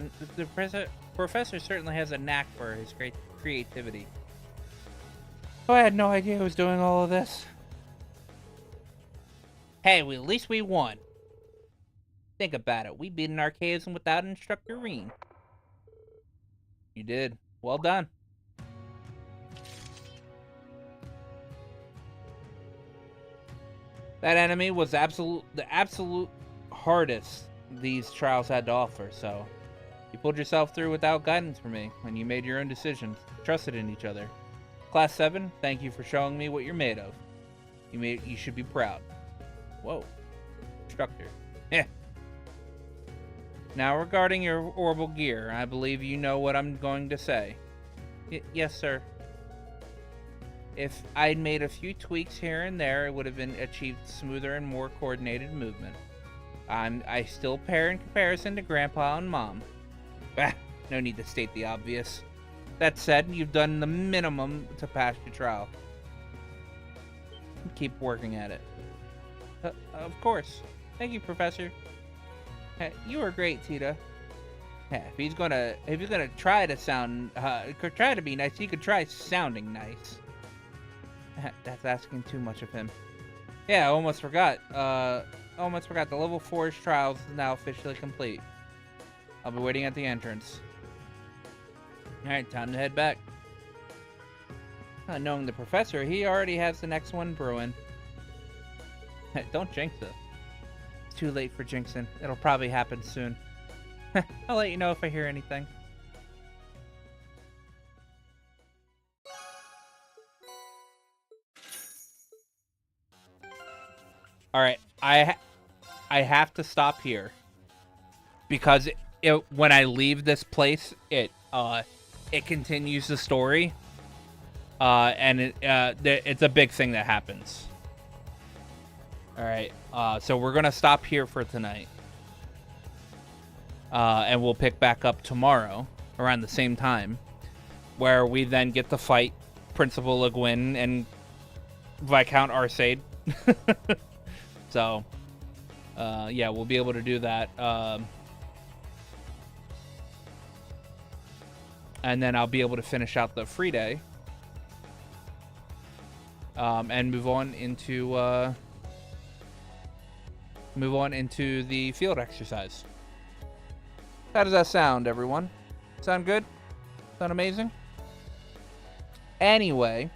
professor certainly has a knack for his great creativity. Oh, I had no idea he was doing all of this. Hey, at least we won. Think about it. We beat an archaism without Instructor Reen. You did. Well done. That enemy was the absolute hardest these trials had to offer, so you pulled yourself through without guidance from me, and you made your own decisions, trusted in each other. Class 7, thank you for showing me what you're made of. You should be proud. Whoa. Instructor. Yeah. Now regarding your orbital gear, I believe you know what I'm going to say. Yes, sir. If I'd made a few tweaks here and there, it would have been achieved smoother and more coordinated movement. I still pair in comparison to Grandpa and Mom. Bah, no need to state the obvious. That said, you've done the minimum to pass your trial. Keep working at it. Of course. Thank you, Professor. You were great, Tita. If he's gonna try to try to be nice, he could try sounding nice. That's asking too much of him. Yeah, I almost forgot. The level 4's trials is now officially complete. I'll be waiting at the entrance. Alright, time to head back. Knowing the professor, he already has the next one brewing. Don't jinx it. It's too late for jinxing. It'll probably happen soon. I'll let you know if I hear anything. Alright, I have to stop here. Because when I leave this place, it continues the story. And it's a big thing that happens. Alright, so we're gonna stop here for tonight. And we'll pick back up tomorrow, around the same time. Where we then get to fight Principal Le Guin and Viscount Arcade. So, yeah, we'll be able to do that. And then I'll be able to finish out the free day. And move on into the field exercise. How does that sound, everyone? Sound good? Sound amazing? Anyway,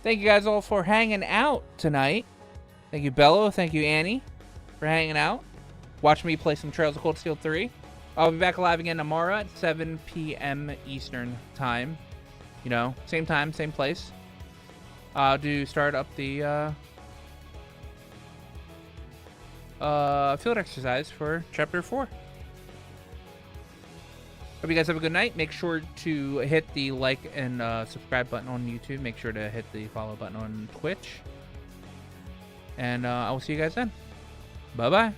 thank you guys all for hanging out tonight. Thank you, Bello. Thank you, Annie, for hanging out. Watch me play some Trails of Cold Steel 3. I'll be back live again tomorrow at 7 p.m. Eastern time. You know, same time, same place. To start up the field exercise for Chapter 4. Hope you guys have a good night. Make sure to hit the like and subscribe button on YouTube. Make sure to hit the follow button on Twitch. And I will see you guys then. Bye-bye.